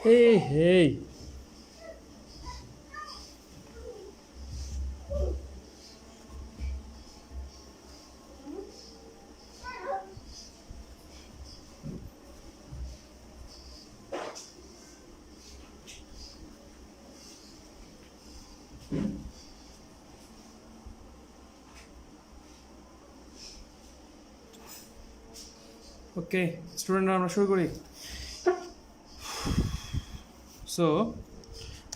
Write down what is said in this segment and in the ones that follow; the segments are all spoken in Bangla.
Hey, hey. ওকে স্টুডেন্টরা আমরা শুরু করি। সো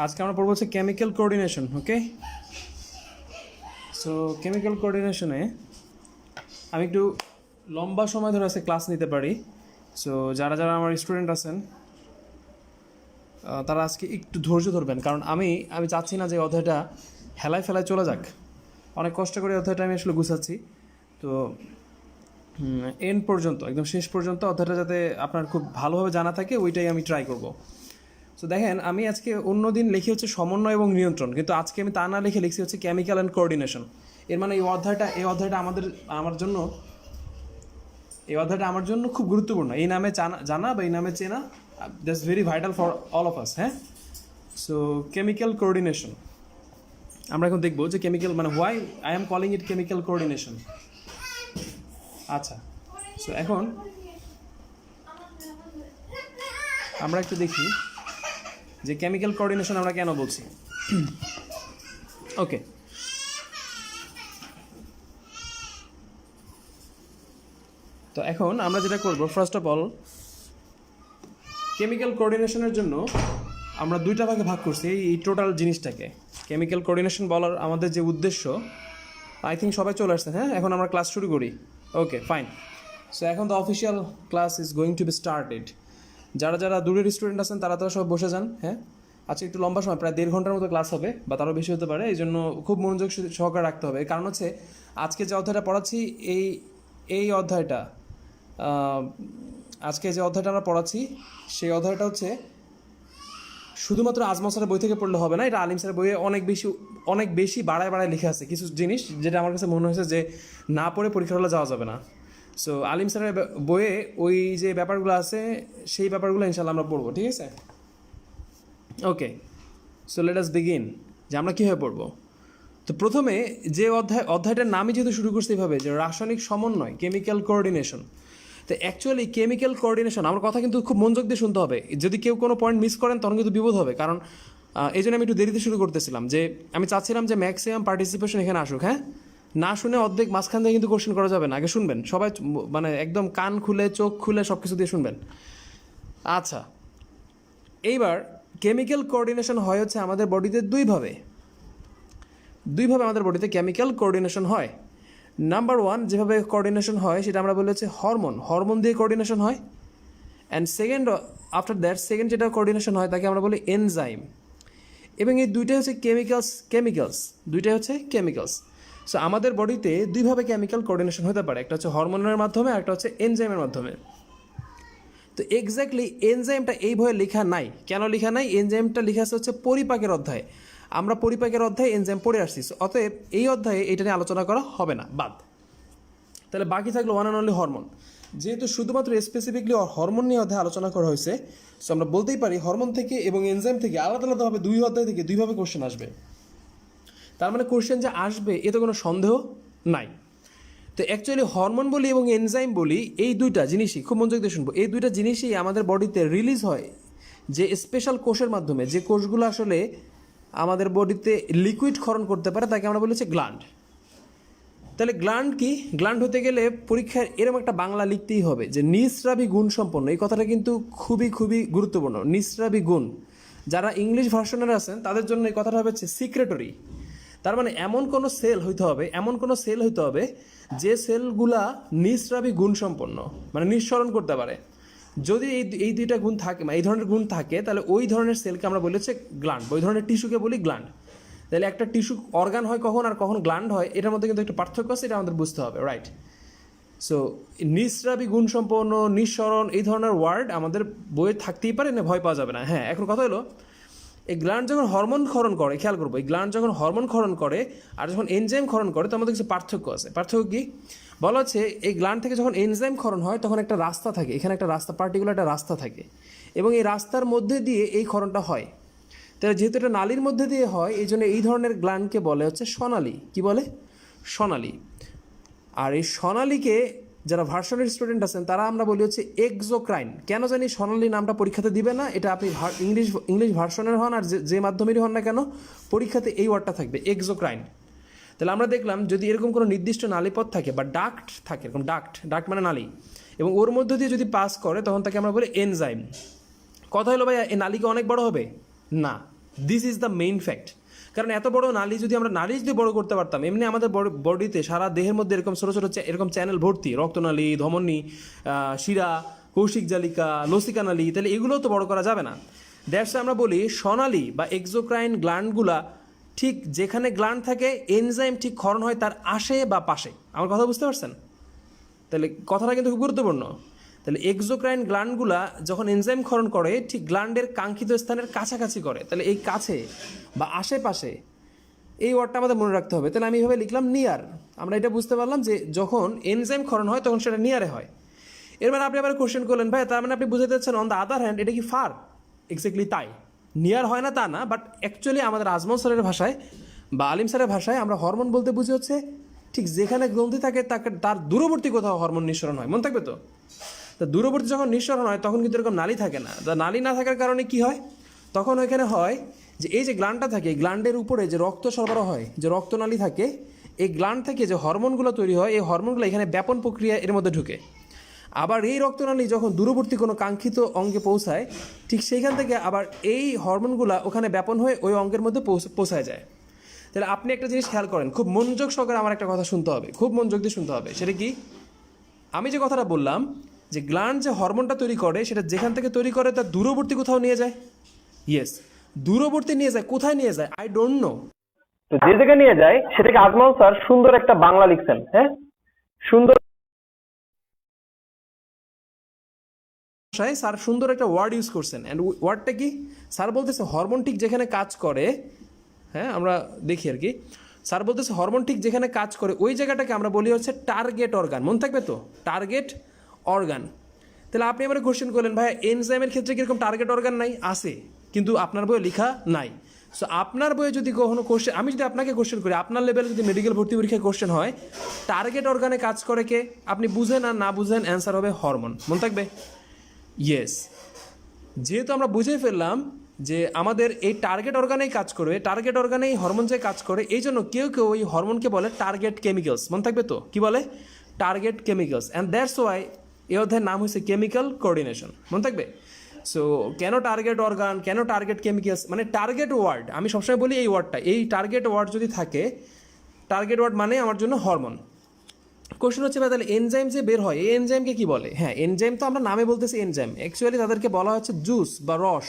আজকে আমরা পড়বো হচ্ছে কেমিক্যাল কোঅর্ডিনেশন। ওকে, সো কেমিক্যাল কোঅর্ডিনেশনে আমি একটু লম্বা সময় ধরে আজকে ক্লাস নিতে পারি। সো যারা যারা আমার স্টুডেন্ট আছেন তারা আজকে একটু ধৈর্য ধরবেন, কারণ আমি চাচ্ছি না যে অধ্যায়টা হেলায় ফেলায় চলে যাক। অনেক কষ্ট করে অধ্যায়টা আমি আসলে গুছাচ্ছি, তো এন্ড পর্যন্ত একদম শেষ পর্যন্ত অধ্যায়টা যাতে আপনার খুব ভালোভাবে জানা থাকে ওইটাই আমি ট্রাই করব। সো দেখেন, আমি আজকে অন্য দিন লিখি হচ্ছে সমন্বয় এবং নিয়ন্ত্রণ, কিন্তু আজকে আমি তা না লিখে লিখছি হচ্ছে কেমিক্যাল অ্যান্ড কোঅর্ডিনেশন। এর মানে এই অধ্যায়টা আমার জন্য খুব গুরুত্বপূর্ণ। এই নামে জানা বা এই নামে চেনা, that's very vital for all of us. হ্যাঁ, সো কেমিক্যাল কোঅর্ডিনেশন আমরা এখন দেখবো যে কেমিক্যাল মানে why I am calling it chemical coordination. আচ্ছা, সো এখন আমরা একটু দেখি যে কেমিক্যাল কোঅর্ডিনেশন আমরা কেন বলছি। ওকে, তো এখন আমরা যেটা করব, ফার্স্ট অফ অল কেমিক্যাল কোঅর্ডিনেশনের জন্য আমরা দুইটা ভাগে ভাগ করছি এই টোটাল জিনিসটাকে। কেমিক্যাল কোঅর্ডিনেশন বলার আমাদের যে উদ্দেশ্য, আই থিঙ্ক সবাই চলে আসছে। হ্যাঁ, এখন আমরা ক্লাস শুরু করি। ওকে ফাইন, সো এখন the official class is going to B started. যারা যারা দূরের স্টুডেন্ট আছেন তারা সব বসে যান। হ্যাঁ, আজকে একটু লম্বা সময়, প্রায় 1.5 ঘন্টার মতো ক্লাস হবে বা তারও বেশি হতে পারে, এই জন্য খুব মনোযোগ সহকারে রাখতে হবে। কারণ হচ্ছে আজকে যে অধ্যায়টা পড়াচ্ছি এই অধ্যায়টা আজকে যে অধ্যায়টা আমরা পড়াচ্ছি সেই অধ্যায়টা হচ্ছে শুধুমাত্র আজমল স্যারের বই থেকে পড়লে হবে না, এটা আলিম স্যারের বইয়ে অনেক বেশি বাড়ায় লিখে আছে কিছু জিনিস, যেটা আমার কাছে মনে হয়েছে যে না পড়ে পরীক্ষার হলে যাওয়া যাবে না। সো আলিম স্যারের বইয়ে ওই যে ব্যাপারগুলো আছে সেই ব্যাপারগুলো ইনশাল্লাহ আমরা পড়বো, ঠিক আছে? ওকে, সো লেট আস বিগিন যে আমরা কীভাবে পড়বো। তো প্রথমে যে অধ্যায়টার নামই যেহেতু শুরু করছে এইভাবে যে রাসায়নিক সমন্বয়, কেমিক্যাল কোঅর্ডিনেশন। তো অ্যাকচুয়ালি কেমিক্যাল কোঅর্ডিনেশন আমার কথা কিন্তু খুব মনোযোগ দিয়ে শুনতে হবে। যদি কেউ কোনো পয়েন্ট মিস করেন তখন কিন্তু বিপদ হবে, কারণ এই জন্য আমি একটু দেরিতে শুরু করতেছিলাম, যে আমি চাচ্ছিলাম যে ম্যাক্সিমাম পার্টিসিপেশন এখানে আসুক। হ্যাঁ, না শুনে অর্ধেক মাঝখান থেকে কিন্তু কোশ্চেন করা যাবে না, আগে শুনবেন সবাই, মানে একদম কান খুলে চোখ খুলে সব কিছু দিয়ে শুনবেন। আচ্ছা, এইবার কেমিক্যাল কোঅর্ডিনেশন হয় হচ্ছে আমাদের বডিতে দুইভাবে আমাদের বডিতে কেমিক্যাল কোঅর্ডিনেশন হয়। নাম্বার 1 যেভাবে কোঅর্ডিনেশন হয় সেটা আমরা বলি হচ্ছে হরমোন দিয়ে কোঅর্ডিনেশন হয়। অ্যান্ড আফটার দ্যাট সেকেন্ড যেটা কোঅর্ডিনেশন হয় তাকে আমরা বলি এনজাইম। এবং এই দুইটাই হচ্ছে কেমিক্যালস। সো আমাদের বডিতে দুইভাবে কেমিক্যাল কোঅর্ডিনেশন হতে পারে, একটা হচ্ছে হরমোনের মাধ্যমে, একটা হচ্ছে এনজাইমের মাধ্যমে। তো এক্স্যাক্টলি এনজাইমটা এই বইয়ে লেখা নাই। কেন লেখা নাই? এনজাইমটা লেখা আছে হচ্ছে পরিপাকের অধ্যায়। আমরা পরিপাকের অধ্যায়ে এনজাইম পড়ে আসছি, অতএব এই অধ্যায়ে এটা নিয়ে আলোচনা করা হবে না, বাদ। তাহলে বাকি থাকলো ওয়ান অ্যান্ড অনলি হরমোন। যেহেতু শুধুমাত্র স্পেসিফিকলি হরমোন নিয়ে অধ্যায়ে আলোচনা করা হয়েছে, সো আমরা বলতেই পারি হরমোন থেকে এবং এনজাইম থেকে আলাদা আলাদাভাবে দুই অধ্যায় থেকে দুইভাবে কোশ্চেন আসবে। তার মানে কোশ্চেন যে আসবে এতে কোনো সন্দেহ নাই। তো অ্যাকচুয়ালি হরমোন বলি এবং এনজাইম বলি, এই দুইটা জিনিসই খুব মনোযোগ দিয়ে শুনবো, এই দুইটা জিনিসই আমাদের বডিতে রিলিজ হয় যে স্পেশাল কোষের মাধ্যমে, যে কোষগুলো আসলে আমাদের বডিতে লিকুইড ক্ষরণ করতে পারে, তাকে আমরা বলি হচ্ছে গ্ল্যান্ড। তাহলে গ্ল্যান্ড কি? গ্ল্যান্ড হতে গেলে পরীক্ষায় এরকম একটা বাংলা লিখতেই হবে যে নিঃস্রাবী গুণ সম্পন্ন। এই কথাটা কিন্তু খুবই গুরুত্বপূর্ণ, নিঃস্রাবী গুণ। যারা ইংলিশ ভার্সনের আছেন তাদের জন্য এই কথাটা হবে হচ্ছে সিক্রেটরি। তার মানে এমন কোনো সেল হইতে হবে যে সেলগুলা নিঃস্রাবী গুণ সম্পন্ন, মানে নিঃসরণ করতে পারে। যদি এই দুইটা গুণ থাকে, এই ধরনের গুণ থাকে, তাহলে ওই ধরনের সেলকে আমরা বলি হচ্ছে গ্ল্যান্ড, ওই ধরনের টিস্যুকে বলি গ্ল্যান্ড। তাহলে একটা টিস্যু অর্গান হয় কখন আর কখন গ্ল্যান্ড হয়, এটার মধ্যে কিন্তু একটা পার্থক্য আছে, এটা আমাদের বুঝতে হবে, রাইট? সো নিঃস্রাবী গুণসম্পন্ন, নিঃসরণ, এই ধরনের ওয়ার্ড আমাদের বইয়ে থাকতেই পারে, না ভয় পাওয়া যাবে না। হ্যাঁ, এখন কথা হলো এই গ্ল্যান্ড যখন হরমোন ক্ষরণ করে, খেয়াল করবো, এই গ্ল্যান্ড যখন হরমোন ক্ষরণ করে আর যখন এনজাইম ক্ষরণ করে, তার মধ্যে কিছু পার্থক্য আছে। পার্থক্য কি বলা হচ্ছে, এই গ্ল্যান্ড থেকে যখন এনজাইম ক্ষরণ হয় তখন একটা রাস্তা থাকে, এখানে একটা রাস্তা, পার্টিকুলার একটা রাস্তা থাকে, এবং এই রাস্তার মধ্যে দিয়ে এই ক্ষরণটা হয়। তাহলে যেহেতু এটা নালীর মধ্যে দিয়ে হয়, এই জন্য এই ধরনের গ্ল্যান্ডকে বলে হচ্ছে সোনালী। কি বলে? সোনালী। আর এই সোনালীকে যারা ভার্সনের স্টুডেন্ট আছেন তারা আমরা বলি হচ্ছে এক্সোক্রাইন। কেন জানি সোনালী নামটা পরীক্ষাতে দিবে না, এটা আপনি ইংলিশ ভার্সনের হন আর যে মাধ্যমেরই হন না কেন, পরীক্ষাতে এই ওয়ার্ডটা থাকবে, এক্সোক্রাইন। তাহলে আমরা দেখলাম যদি এরকম কোনো নির্দিষ্ট নালীপথ থাকে বা ডাক্ট থাকে, এরকম ডাক্ট মানে নালী, এবং ওর মধ্য দিয়ে যদি পাস করে তখন তাকে আমরা বলি এনজাইম। কথা হলো ভাই এই নালীকে অনেক বড় হবে না, this is the main fact. কারণ এত বড় নালী যদি আমরা নালী যদি বড় করতে পারতাম, এমনি আমাদের বডিতে সারা দেহের মধ্যে এরকম ছোটো ছোটো এরকম চ্যানেল ভর্তি, রক্তনালী, ধমনী, শিরা, কৌশিক জালিকা, লসিকা নালী, তাহলে এগুলোও তো বড় করা যাবে না। দ্যাটস আমরা বলি সোনালী বা এক্সোক্রাইন গ্ল্যান্ডগুলা ঠিক যেখানে গ্ল্যান্ড থাকে এনজাইম ঠিক ক্ষরণ হয় তার আশে বা পাশে। আমার কথা বুঝতে পারছেন? তাহলে কথাটা কিন্তু খুব গুরুত্বপূর্ণ। তাহলে এক্সোক্রাইন গ্ল্যান্ডগুলা যখন এনজাইম ক্ষরণ করে ঠিক গ্ল্যান্ডের কাঙ্ক্ষিত স্থানের কাছাকাছি করে, তাহলে এই কাছে বা আশেপাশে, এই ওয়ার্ডটা আমাদের মনে রাখতে হবে। তাহলে আমি এইভাবে লিখলাম নিয়ার। আমরা এটা বুঝতে পারলাম যে যখন এনজাইম ক্ষরণ হয় তখন সেটা নিয়ারে হয়। এর মানে আপনি আবার কোশ্চেন করলেন, ভাই তার মানে আপনি বুঝাতে চাচ্ছেন অন দ্য আদার হ্যান্ড এটা কি ফার? এক্স্যাক্টলি তাই, নিয়ার হয় না তা না, বাট অ্যাকচুয়ালি আমাদের আজমল স্যারের ভাষায় বা আলিম স্যারের ভাষায় আমরা হরমোন বলতে বুঝি হচ্ছে ঠিক যেখানে গ্রন্থি থাকে তার দূরবর্তী কোথাও হরমোন নিঃসরণ হয়। মনে থাকবে তো? তা দূরবর্তী যখন নিঃসরণ হয় তখন কিন্তু এরকম নালী থাকে না। তা নালী না থাকার কারণে কি হয়, তখন ওইখানে হয় যে এই যে গ্ল্যান্ডটা থাকে, এই গ্ল্যান্ডের উপরে যে রক্ত সরবরাহ হয়, যে রক্তনালী থাকে, এই গ্ল্যান্ড থেকে যে হরমোনগুলো তৈরি হয়, এই হরমোনগুলো এখানে ব্যাপন প্রক্রিয়া এর মধ্যে ঢুকে। আবার এই রক্তনালী যখন দূরবর্তী কোনো কাঙ্ক্ষিত অঙ্গে পৌঁছায়, ঠিক সেইখান থেকে আবার এই হরমোনগুলো ওখানে ব্যাপন হয়ে ওই অঙ্গের মধ্যে পৌঁছায় যায়। তাহলে আপনি একটা জিনিস খেয়াল করেন, খুব মনোযোগ সহকারে আমার একটা কথা শুনতে হবে, খুব মনোযোগ দিয়ে শুনতে হবে। সেটা কি? আমি যে কথাটা বললাম যে গ্ল্যান্ড যে হরমোনটা তৈরি করে সেটা যেখান থেকে তৈরি করে তার দূরবর্তী কোথাও নিয়ে যায়। ইয়েস, দূরবর্তী নিয়ে যায়। কোথায় নিয়ে যায় আই ডোন্ট নো। তো যে জায়গায় নিয়ে যায় সেটাকে আজমল স্যার সুন্দর একটা বাংলা লিখছেন। হ্যাঁ, সুন্দর স্যার সুন্দর একটা ওয়ার্ড ইউজ করছেন। অ্যান্ড ওয়ার্ডটা কি? স্যার বলতেছে হরমোন ঠিক যেখানে কাজ করে, হ্যাঁ আমরা দেখি আর কি, স্যার বলতেছে হরমোন ঠিক যেখানে কাজ করে ওই জায়গাটাকে আমরা বলি হচ্ছে টার্গেট অর্গান। মনে থাকবে তো? Target organ. তাহলে আপনি এবারে কোশ্চেন করলেন, ভাই এনজাইমের ক্ষেত্রে কীরকম টার্গেট অর্গান নাই? আছে, কিন্তু আপনার বইয়ে লেখা নাই। সো আপনার বইয়ে যদি কখনো কোশ্চেন, আমি যদি আপনাকে কোশ্চেন করি, আপনার লেভেলে যদি মেডিকেল ভর্তি পরীক্ষায় কোশ্চেন হয় টার্গেট অর্গানে কাজ করে কে, আপনি বুঝেন আর না বুঝেন অ্যান্সার হবে হরমোন। মনে থাকবে? ইয়েস, যেহেতু আমরা বুঝে ফেললাম যে আমাদের এই টার্গেট অর্গানেই কাজ করবে, টার্গেট অর্গানেই হরমোন যে কাজ করে, এই জন্য কেউ কেউ ওই হরমোনকে বলে টার্গেট কেমিক্যালস। মনে থাকবে তো? কি বলে? Target chemicals. And that's why এই অধ্যায়ের নাম হয়েছে কেমিক্যাল কোঅর্ডিনেশন। মনে থাকবে? সো কেন টার্গেট অর্গান, কেন টার্গেট কেমিক্যালস, মানে টার্গেট ওয়ার্ড, আমি সবসময় বলি এই ওয়ার্ডটা, এই টার্গেট ওয়ার্ড যদি থাকে, টার্গেট ওয়ার্ড মানে আমার জন্য হরমোন। কোশ্চেন হচ্ছে ভাই তাহলে এনজাইম যে বের হয় এই এনজাইমকে কি বলে? হ্যাঁ, এনজাইম তো আমরা নামে বলতেছি এনজাইম, অ্যাকচুয়ালি তাদেরকে বলা হচ্ছে জুস বা রস।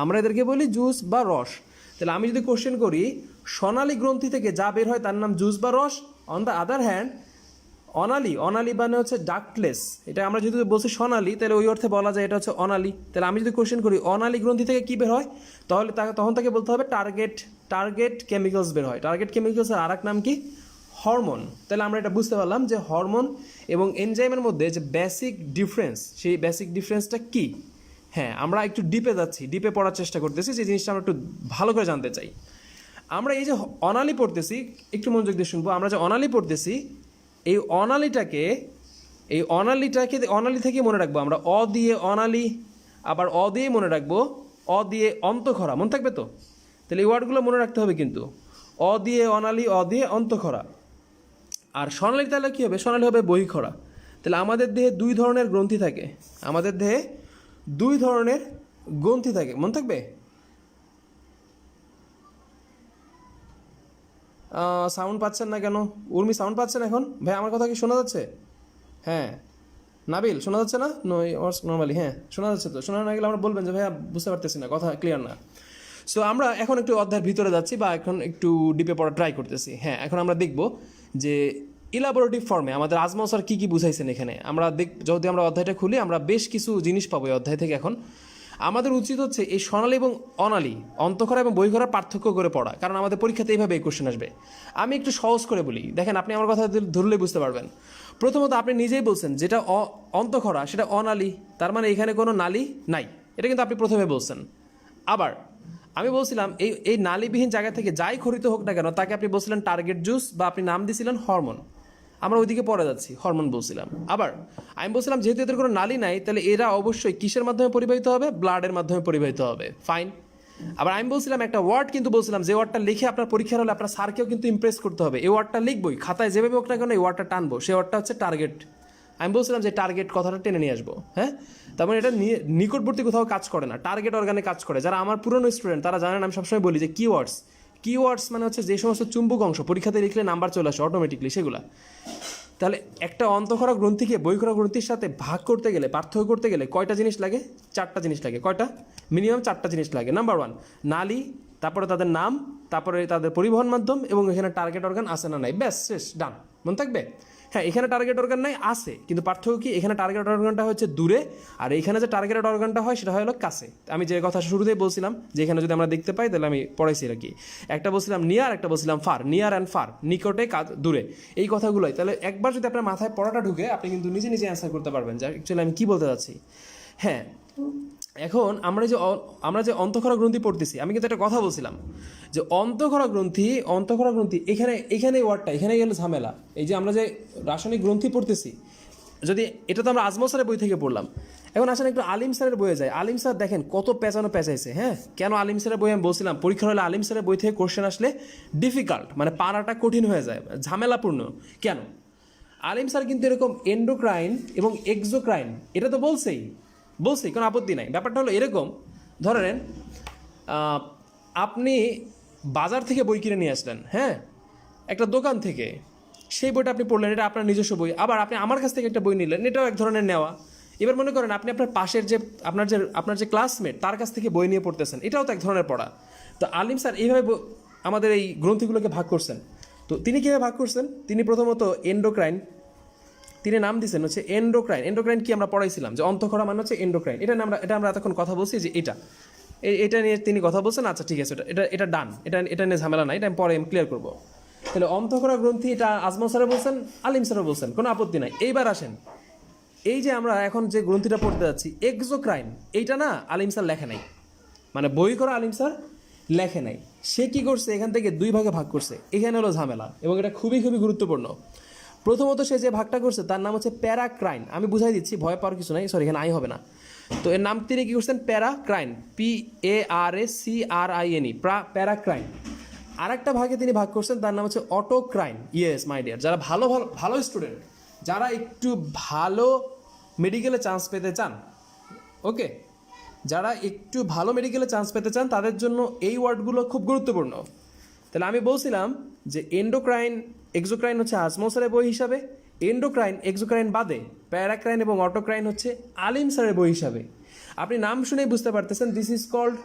আমরা এদেরকে বলি জুস বা রস। তাহলে আমি যদি কোশ্চেন করি সোনালী গ্রন্থি থেকে যা বের হয় তার নাম জুস বা রস। অন দ্য আদার হ্যান্ড অনালী মানে হচ্ছে ডাক্টলেস, এটা আমরা যদি বলছি সোনালী তাহলে ওই অর্থে বলা যায় এটা হচ্ছে অনালী। তাহলে আমি যদি কোশ্চেন করি অনালী গ্রন্থি থেকে কি বের হয়, তাহলে তখন তাকে বলতে হবে টার্গেট কেমিক্যালস বের হয়। টার্গেট কেমিক্যালসের আর এক নাম কি? হরমোন। তাহলে আমরা এটা বুঝতে পারলাম যে হরমোন এবং এনজাইমের মধ্যে যে বেসিক ডিফারেন্স, সেই বেসিক ডিফারেন্সটা কি। হ্যাঁ, আমরা একটু ডিপে যাচ্ছি, ডিপে পড়ার চেষ্টা করতেছি, যে জিনিসটা আমরা একটু ভালো করে জানতে চাই। আমরা এই যে অনালী পড়তেছি, একটু মনোযোগ দিয়ে শুনবো, আমরা যে অনালী পড়তেছি এই অনালী থেকে মনে রাখবো আমরা অ দিয়ে অনালী, আবার অ দিয়ে মনে রাখবো অ দিয়ে অন্তঃক্ষরা। মনে থাকবে তো? তাহলে এই ওয়ার্ডগুলো মনে রাখতে হবে কিন্তু, অ দিয়ে অনালী, অ দিয়ে অন্তঃক্ষরা। আর সোনালী তাহলে কী হবে? সোনালী হবে বহিঃক্ষরা। তাহলে আমাদের দেহে দুই ধরনের গ্রন্থি থাকে, আমাদের দেহে দুই ধরনের গ্রন্থি থাকে। মনে থাকবে? সাউন্ড পাচ্ছেন না কেন? উর্মি সাউন্ড পাচ্ছেন এখন? ভাই আমার কথা কি শোনা যাচ্ছে? হ্যাঁ নাবিল শোনা যাচ্ছে না? নর্মালি হ্যাঁ শোনা যাচ্ছে তো। শোনা না গেলে আমরা বলবেন যে ভাইয়া বুঝতে পারতেছি না, কথা ক্লিয়ার না। সো আমরা এখন একটু অধ্যায়ের ভিতরে যাচ্ছি বা এখন একটু ডিপে পড়া ট্রাই করতেছি। হ্যাঁ, এখন আমরা দেখব যে ইলাবোরেটিভ ফর্মে আমাদের আজমল স্যার কী কী বুঝাইছেন এখানে। আমরা যদি আমরা অধ্যায়টা খুলি আমরা বেশ কিছু জিনিস পাবো এই অধ্যায় থেকে। এখন আমাদের উচিত হচ্ছে এই স্বনালী এবং অনালী, অন্তঃক্ষরা এবং বহিঃক্ষরার পার্থক্য করে পড়া, কারণ আমাদের পরীক্ষাতে এইভাবে এই কোশ্চেন আসবে। আমি একটু সহজ করে বলি, দেখেন আপনি আমার কথা ধরলেই বুঝতে পারবেন। প্রথমত আপনি নিজেই বলছেন যেটা অন্তঃক্ষরা সেটা অনালী, তার মানে এখানে কোনো নালী নাই, এটা কিন্তু আপনি প্রথমে বলছেন। আবার আমি বলছিলাম এই নালীবিহীন জায়গা থেকে যাই খরিত হোক না কেন তাকে আপনি বলছিলেন টার্গেট জুস, বা আপনি নাম দিয়েছিলেন হরমোন। আমরা ওইদিকে পরে যাচ্ছি, হরমোন বলছিলাম। আবার আমি বলছিলাম যেহেতু এদের কোনো নালী নাই, তাহলে এরা অবশ্যই কিসের মাধ্যমে পরিবাহিত হবে? ব্লাডের মাধ্যমে পরিবাহিত হবে। ফাইন। আবার আমি বলছিলাম একটা ওয়ার্ড কিন্তু বলছিলাম, যে ওয়ার্ডটা লিখে আপনার পরীক্ষার হলে আপনার স্যারকেও কিন্তু ইমপ্রেস করতে হবে। এই ওয়ার্ডটা লিখবই, খাতায় যেভাবে হোক না কেন এই ওয়ার্ডটা টানবো, সেই ওয়ার্ডটা হচ্ছে টার্গেট। আমি বলছিলাম যে টার্গেট কথাটা টেনে নিয়ে আসবো। হ্যাঁ, তার মানে এটা নিকটবর্তী কোথাও কাজ করে না, টার্গেট অর্গানে কাজ করে। যারা আমার পুরনো স্টুডেন্ট তারা জানেন আমি সবসময় বলি যে কিওয়ার্ডস মানে হচ্ছে যে সমস্ত চুম্বক অংশ পরীক্ষাতে লিখলে নাম্বার চলে আসে অটোমেটিকলি সেগুলা। তাহলে একটা অন্তঃক্ষরা গ্রন্থিকে বহিঃক্ষরা গ্রন্থির সাথে ভাগ করতে গেলে, পার্থক্য করতে গেলে কয়টা জিনিস লাগে? 4টা জিনিস লাগে। কয়টা? মিনিমাম 4টা জিনিস লাগে। নাম্বার 1 নালী, তারপরে তাদের নাম, তারপরে তাদের পরিবহন মাধ্যম, এবং এখানে টার্গেট অর্গান আছে না নাই, ব্যাস শেষ, ডান। মনে থাকবে? হ্যাঁ, এখানে টার্গেট অর্গান নাই, আছে, কিন্তু পার্থক্য কি? এখানে টার্গেট অর্গানটা হচ্ছে দূরে, আর এখানে যে টার্গেট অর্গানটা হয় সেটা হলো কাছে। আমি যে কথা শুরুতেই বলছিলাম যে এখানে যদি আমরা দেখতে পাই তাহলে আমি পড়াইছি আর কি, একটা বলছিলাম নিয়ার, একটা বলছিলাম ফার, নিয়ার অ্যান্ড ফার, নিকটে দূরে, এই কথাগুলোই। তাহলে একবার যদি আপনার মাথায় পড়াটা ঢুকে আপনি কিন্তু নিজে নিজে অ্যান্সার করতে পারবেন যে অ্যাকচুয়ালি আমি কী বলতে চাচ্ছি। হ্যাঁ, এখন আমরা যে অন্তঃক্ষরা গ্রন্থি পড়তেছি, আমি কিন্তু একটা কথা বলছিলাম যে অন্তঃক্ষরা গ্রন্থি এখানে ওয়ার্ডটা এখানে গেলে ঝামেলা। এই যে আমরা যে রাসায়নিক গ্রন্থি পড়তেছি, যদি এটা তো আমরা আজমল স্যারের বই থেকে পড়লাম, এখন আসলে একটু আলিম স্যারের বইয়ে যায়। আলিম স্যার দেখেন কত পেঁচাইছে। হ্যাঁ, কেন আলিম স্যারের বই আমি বলছিলাম পরীক্ষা হলে আলিম স্যারের বই থেকে কোশ্চেন আসলে ডিফিকাল্ট, মানে পারাটা কঠিন হয়ে যায়, ঝামেলাপূর্ণ। কেন? আলিম স্যার কিন্তু এরকম এন্ডোক্রাইন এবং এক্সোক্রাইন এটা তো বলছি, কোনো আপত্তি নাই। ব্যাপারটা হলো এরকম, ধরেন আপনি বাজার থেকে বই কিনে নিয়ে আসলেন, হ্যাঁ, একটা দোকান থেকে, সেই বইটা আপনি পড়লেন, এটা আপনার নিজস্ব বই। আবার আপনি আমার কাছ থেকে একটা বই নিলেন, এটাও এক ধরনের নেওয়া। এবার মনে করেন আপনি আপনার পাশের যে আপনার যে ক্লাসমেট তার কাছ থেকে বই নিয়ে পড়তেছেন, এটাও তো এক ধরনের পড়া। তো আলিম স্যার এইভাবে আমাদের এই গ্রন্থিগুলোকে ভাগ করছেন। তো তিনি কীভাবে ভাগ করছেন? তিনি প্রথমত এন্ডোক্রাইন, তিনি নাম দিয়েছেন হচ্ছে এন্ডোক্রাইন কি আমরা পড়াইছিলাম যে অন্তঃক্ষরা মানে হচ্ছে এন্ডোক্রাইন। এটা আমরা এতক্ষণ কথা বলছি যে এটা নিয়ে তিনি কথা বলছেন। আচ্ছা ঠিক আছে, এটা ডান, এটা নিয়ে ঝামেলা নাই, এটা আমি পরে ক্লিয়ার করবো। তাহলে অন্তঃক্ষরা গ্রন্থি এটা আজমল স্যারও বলছেন, আলিম স্যারও বলছেন, কোনো আপত্তি নাই। এইবার আসেন, এই যে আমরা এখন যে গ্রন্থিটা পড়তে যাচ্ছি এক্সোক্রাইন, এইটা না আলিম স্যার লেখে নাই, মানে বই করা আলিম স্যার লেখে নাই। সে কি করছে? এখান থেকে 2 ভাগে ভাগ করছে। এখানে হলো ঝামেলা, এবং এটা খুবই গুরুত্বপূর্ণ। প্রথমত সে যে ভাগটা করছে তার নাম হচ্ছে প্যারাক্রাইন। আমি বুঝাই দিচ্ছি, ভয় পাওয়ার কিছু নাই, সরি এখানে আই হবে না। তো এর নাম তিনি কি করছেন? প্যারাক্রাইন, PARACRINE, প্যারাক্রাইন। আর একটা ভাগে তিনি ভাগ করছেন, তার নাম হচ্ছে অটোক্রাইন। ইয়েস মাই ডিয়ার, যারা ভালো স্টুডেন্ট, যারা একটু ভালো মেডিকেলে চান্স পেতে চান, ওকে, যারা একটু ভালো মেডিকেলে চান্স পেতে চান তাদের জন্য এই ওয়ার্ডগুলো খুব গুরুত্বপূর্ণ। তাহলে আমি বলছিলাম যে এন্ডোক্রাইন এক্সোক্রাইন হচ্ছে আজমল স্যারের বই হিসাবে, এন্ডোক্রাইন এক্সোক্রাইন বাদে প্যারাক্রাইন এবং অটোক্রাইন হচ্ছে আলিম স্যারের বই হিসাবে। আপনি নাম শুনেই বুঝতে পারতেছেন দিস ইজ কল্ড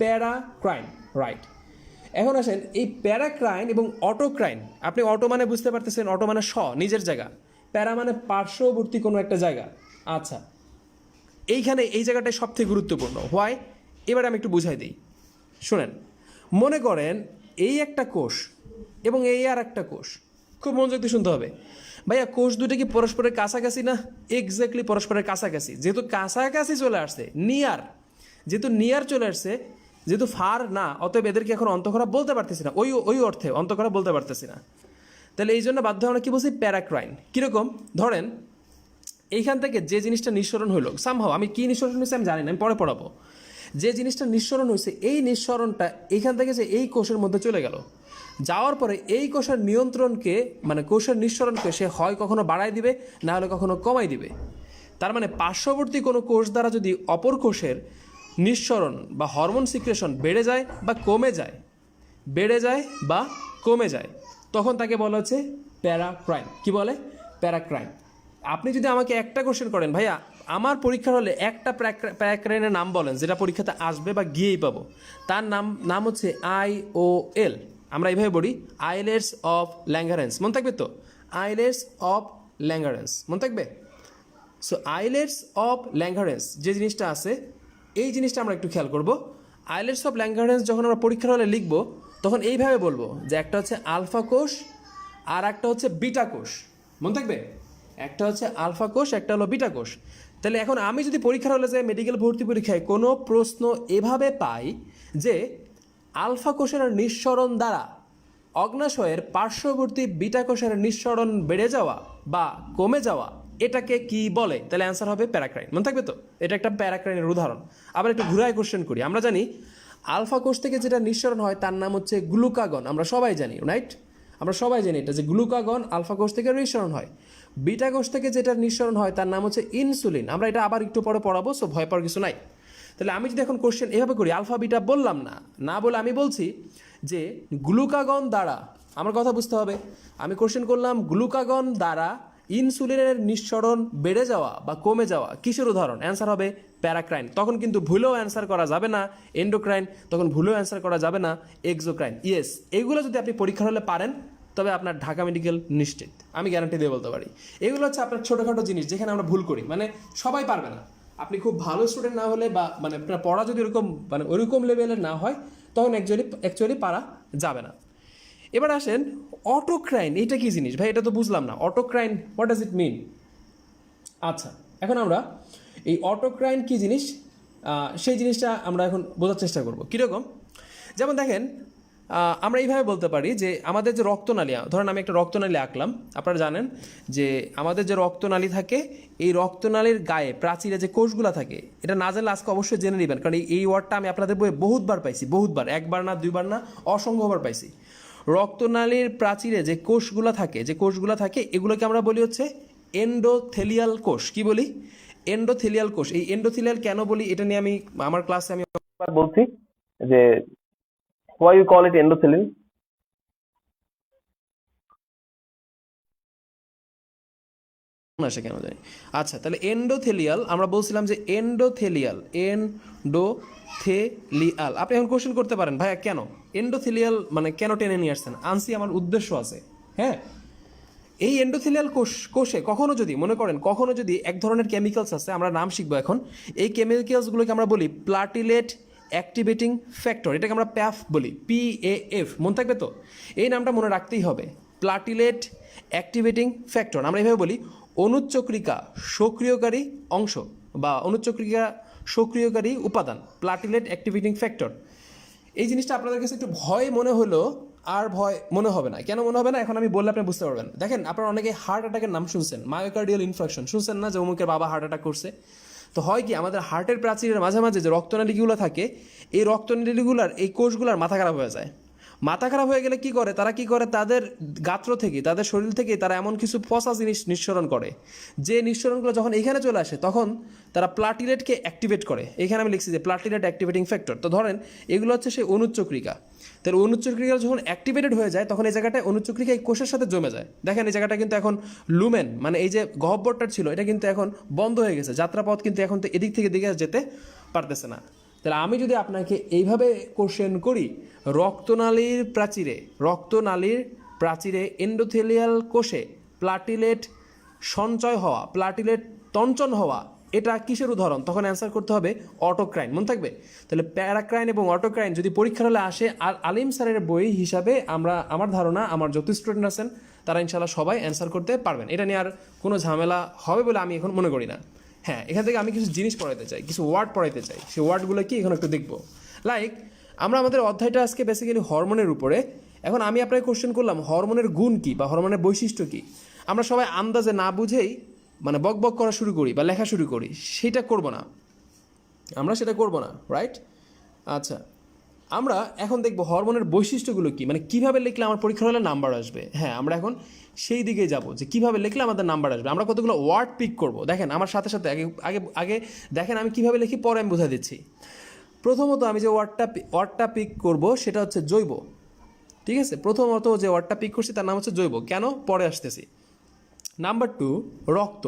প্যারাক্রাইন, রাইট। এখন আসেন এই প্যারাক্রাইন এবং অটোক্রাইন, আপনি অটো মানে বুঝতে পারতেছেন, অটো মানে নিজের জায়গা, প্যারা মানে পার্শ্ববর্তী কোনো একটা জায়গা। আচ্ছা, এইখানে এই জায়গাটাই সবথেকে গুরুত্বপূর্ণ। হোয়াই? এবারে আমি একটু বুঝাই দিই, শুনেন। মনে করেন এই একটা কোষ এবং এই আর একটা কোষ, খুব মনোযোগ দিয়ে শুনতে হবে ভাইয়া। কোষ দুটো কি পরস্পরের কাছাকাছি না? এক্স্যাক্টলি পরস্পরের কাছাকাছি। যেহেতু কাছাকাছি চলে আসছে, নিয়ার চলে আসছে, যেহেতু ফার না, অতএব এদেরকে এখন অন্তঃক্ষরা বলতে পারতেছি না, ওই অর্থে অন্তঃক্ষরা বলতে পারতেছি না। তাহলে এই জন্য বাধ্য আমরা কি বলছি? প্যারাক্রাইন। কীরকম? ধরেন এইখান থেকে যে জিনিসটা নিঃসরণ হইল, সামহাও আমি কি নিঃসরণ হয়েছে আমি জানি না, আমি পরে পড়াবো। যে জিনিসটা নিঃসরণ হয়েছে, এই নিঃসরণটা এইখান থেকে যে এই কোষের মধ্যে চলে গেল, যাওয়ার পরে এই কোষের নিয়ন্ত্রণকে, মানে কোষের নিঃসরণকে সে হয় কখনো বাড়ায় দিবে, না হলে কখনো কমাই দিবে। তার মানে পার্শ্ববর্তী কোনো কোষ দ্বারা যদি অপর কোষের নিঃসরণ বা হরমোন সিক্রেশন বেড়ে যায় বা কমে যায়, তখন তাকে বলা হচ্ছে প্যারাক্রাইন। কি বলে? প্যারাক্রাইন। আপনি যদি আমাকে একটা কোশ্চেন করেন, ভাইয়া আমার পরীক্ষার হলে একটা প্যারাক্রাইনের নাম বলেন যেটা পরীক্ষাতে আসবে বা গিয়েই পাবো, তার নাম হচ্ছে IOL। আমরা এইভাবে বলি, আইলেটস অফ ল্যাঙ্গারেন্স। মনে থাকবে তো? আইলেটস অফ ল্যাঙ্গারেন্স মনে থাকবে। সো আইলেটস অফ ল্যাঙ্গারেন্স যে জিনিসটা আছে, এই জিনিসটা আমরা একটু খেয়াল করব। আইলেটস অফ ল্যাঙ্গার্ডেন্স যখন আমরা পরীক্ষার হলে লিখব তখন এইভাবে বলবো যে একটা হচ্ছে আলফা কোষ আর একটা হচ্ছে বিটা কোষ, মনে থাকবে? একটা হচ্ছে আলফা কোষ, একটা হলো বিটা কোষ। তাহলে এখন আমি যদি পরীক্ষার হলে যাই মেডিকেল ভর্তি পরীক্ষায় কোনো প্রশ্ন এভাবে পাই যে আলফা কোষের নিঃসরণ দ্বারা অগ্নাশয়ের পার্শ্ববর্তী বিটা কোষের নিঃসরণ বেড়ে যাওয়া বা কমে যাওয়া এটাকে কি বলে, তাহলে অ্যান্সার হবে প্যারাক্রাইন, মনে থাকবে তো? এটা একটা প্যারাক্রাইনের উদাহরণ। আবার একটু ঘুরায় কোশ্চেন করি। আমরা জানি আলফা কোষ থেকে যেটা নিঃসরণ হয় তার নাম হচ্ছে গ্লুকাগন, আমরা সবাই জানি, রাইট? আমরা সবাই জানি এটা যে গ্লুকাগন আলফা কোষ থেকে নিঃসরণ হয়। বিটা কোষ থেকে যেটা নিঃসরণ হয় তার নাম হচ্ছে ইনসুলিন, আমরা এটা আবার একটু পরে পড়াবো, সো ভয় পাওয়ার কিছু নাই। তাহলে আমি যদি এখন কোশ্চেন এভাবে করি, আলফা বিটা বললাম না, না বলে আমি বলছি যে গ্লুকাগন দ্বারা, আমার কথা বুঝতে হবে, আমি কোশ্চেন করলাম গ্লুকাগন দ্বারা ইনসুলিনের নিঃসরণ বেড়ে যাওয়া বা কমে যাওয়া কিসের উদাহরণ, অ্যান্সার হবে প্যারাক্রাইন। তখন কিন্তু ভুলেও অ্যান্সার করা যাবে না এন্ডোক্রাইন, তখন ভুলেও অ্যান্সার করা যাবে না এক্সোক্রাইন। ইয়েস, এগুলো যদি আপনি পরীক্ষার হলে পারেন তবে আপনার ঢাকা মেডিকেল নিশ্চিত, আমি গ্যারান্টি দিয়ে বলতে পারি। এগুলো হচ্ছে আপনার ছোটোখাটো জিনিস যেখানে আমরা ভুল করি, মানে সবাই পারবে না। আপনি খুব ভালো স্টুডেন্ট না হলে বা মানে আপনার পড়া যদি ওরকম মানে ওইরকম লেভেলের না হয় তখন অ্যাকচুয়ালি পারা যাবে না। এবার আসেন অটোক্রাইন, এটা কি জিনিস ভাই? এটা তো বুঝলাম না। অটোক্রাইন, হোয়াট ডাজ ইট মিন? আচ্ছা, এখন আমরা এই অটোক্রাইন কি জিনিস সেই জিনিসটা আমরা এখন বোঝার চেষ্টা করব। কীরকম? যেমন দেখেন, আমরা এইভাবে বলতে পারি যে আমাদের যে রক্তনালী, ধরেন আমি একটা রক্তনালী আঁকলাম, আপনারা জানেন যে আমাদের যে রক্তনালী থাকে এই রক্তনালীর গায়ে প্রাচীরে যে কোষগুলো থাকে, এটা না জানলে আজকে অবশ্যই জেনে নেবেন, কারণ এই ওয়ার্ডটা আমি আপনাদের বইয়ে বহুতবার পাইছি, বহুতবার, একবার না দুইবার না অসংখ্যবার পাইছি। রক্তনালীর প্রাচীরে যে কোষগুলো থাকে এগুলোকে আমরা বলি হচ্ছে এন্ডোথেলিয়াল কোষ। কি বলি? এন্ডোথেলিয়াল কোষ। এই এন্ডোথেলিয়াল কেন বলি এটা নিয়ে আমি আমার ক্লাসে আমি বলছি যে why you call it endothelial? আসে কেন জানি। আচ্ছা, তাহলে এন্ডোথেলিয়াল আমরা বলছিলাম যে এন্ডোথেলিয়াল, আপনি এখন কোশ্চেন করতে পারেন ভাইয়া কেন এন্ডোথেলিয়াল মানে কেন টেনে নিয়ে আসছেন? আনসি, আমার উদ্দেশ্য আছে। হ্যাঁ, এই এন্ডোথেলিয়াল কোষে কখনো যদি মনে করেন, কখনো যদি এক ধরনের কেমিক্যালস আছে, আমরা নাম শিখবো এখন, এই কেমিক্যালসগুলোকে আমরা বলি প্লাটিলেট অ্যাক্টিভেটিং ফ্যাক্টর, এটাকে আমরা প্যাফ বলি, PAF, মনে থাকবে তো? এই নামটা মনে রাখতেই হবে, প্লাটিলেট অ্যাক্টিভেটিং ফ্যাক্টর। আমরা এইভাবে বলি অনুচ্চক্রিকা সক্রিয়কারী অংশ বা অনুচ্চক্রিকা সক্রিয়কারী উপাদান, প্লাটিলেট অ্যাক্টিভেটিং ফ্যাক্টর। এই জিনিসটা আপনাদের কাছে একটু ভয় মনে হলো, আর ভয় মনে হবে না। কেন মনে হবে না এখন আমি বললে আপনি বুঝতে পারবেন। দেখেন, আপনারা অনেকে হার্ট অ্যাটাকের নাম শুনছেন, মায়োকার্ডিয়াল ইনফার্কশন শুনছেন না, যে অমুকের বাবা হার্ট অ্যাটাক করছে। তো হয় কি, আমাদের হার্টের প্রাচীরের মাঝে মাঝে যে রক্তনালীগুলো থাকে, এই রক্তনালীগুলার এই কোষগুলার মাথা খারাপ হয়ে যায়। মাথা খারাপ হয়ে গেলে কি করে তারা? তাদের গাত্র থেকে, তাদের শরীর থেকে তারা এমন কিছু পচা জিনিস নিঃসরণ করে, যে নিঃসরণগুলো যখন এখানে চলে আসে তখন তারা প্লাটিলেটকে অ্যাক্টিভেট করে। এখানে আমি লিখছি যে প্লাটিলেট অ্যাক্টিভেটিং ফ্যাক্টর। তো ধরেন এগুলো হচ্ছে সেই অনুচ্চক্রিকা। তাহলে অনুচ্চক্রিকা যখন অ্যাক্টিভেটেড হয়ে যায় তখন এই জায়গাটায় অনুচ্চক্রিকা এই কোষের সাথে জমে যায়। দেখেন এই জায়গাটা কিন্তু এখন লুমেন, মানে এই যে গহ্বরটা ছিল এটা কিন্তু এখন বন্ধ হয়ে গেছে, যাত্রাপথ কিন্তু এখন তো এদিক থেকে দিকে যেতে পারতেছে না। তাহলে আমি যদি আপনাকে এইভাবে কোশ্চেন করি, রক্তনালীর প্রাচীরে এন্ডোথেলিয়াল কোষে প্লাটিলেট সঞ্চয় হওয়া, প্লাটিলেট তঞ্চন হওয়া, এটা কিসের উদাহরণ? তখন অ্যান্সার করতে হবে অটোক্রাইন, মনে থাকবে? তাহলে প্যারাক্রাইন এবং অটোক্রাইন যদি পরীক্ষার হলে আসে, আর আলিম স্যারের বই হিসাবে আমার ধারণা আমার যত স্টুডেন্ট আছেন তারা ইনশাল্লাহ সবাই অ্যান্সার করতে পারবেন। এটা নিয়ে আর কোনো ঝামেলা হবে বলে আমি এখন মনে করি না। হ্যাঁ, এখান থেকে আমি কিছু জিনিস পড়াইতে চাই, কিছু ওয়ার্ড পড়াইতে চাই, সেই ওয়ার্ডগুলো কি এখন একটু দেখবো। লাইক আমরা আমাদের অধ্যায়টা আজকে বেসিক্যালি হরমোনের উপরে। এখন আমি আপনাকে কোশ্চেন করলাম হরমোনের গুণ কী বা হরমোনের বৈশিষ্ট্য কী। আমরা সবাই আন্দাজে না বুঝেই মানে বক করা শুরু করি বা লেখা শুরু করি, সেটা করব না, আমরা সেটা করব না, রাইট? আচ্ছা, আমরা এখন দেখব হরমোনের বৈশিষ্ট্যগুলো কী, মানে কীভাবে লিখলে আমার পরীক্ষা হলে নাম্বার আসবে। হ্যাঁ, আমরা এখন সেই দিকে যাব যে কীভাবে লিখলে আমাদের নাম্বার আসবে। আমরা কতগুলো ওয়ার্ড পিক করব, দেখেন আমার সাথে সাথে আগে দেখেন আমি কীভাবে লিখি, পরে আমি বোঝা দিচ্ছি। প্রথমত আমি যে ওয়ার্ডটা পিক করব সেটা হচ্ছে জৈব, ঠিক আছে? প্রথমত যে ওয়ার্ডটা পিক করছি তার নাম হচ্ছে জৈব। কেন? পরে আসতেছি। নাম্বার 2 রক্ত।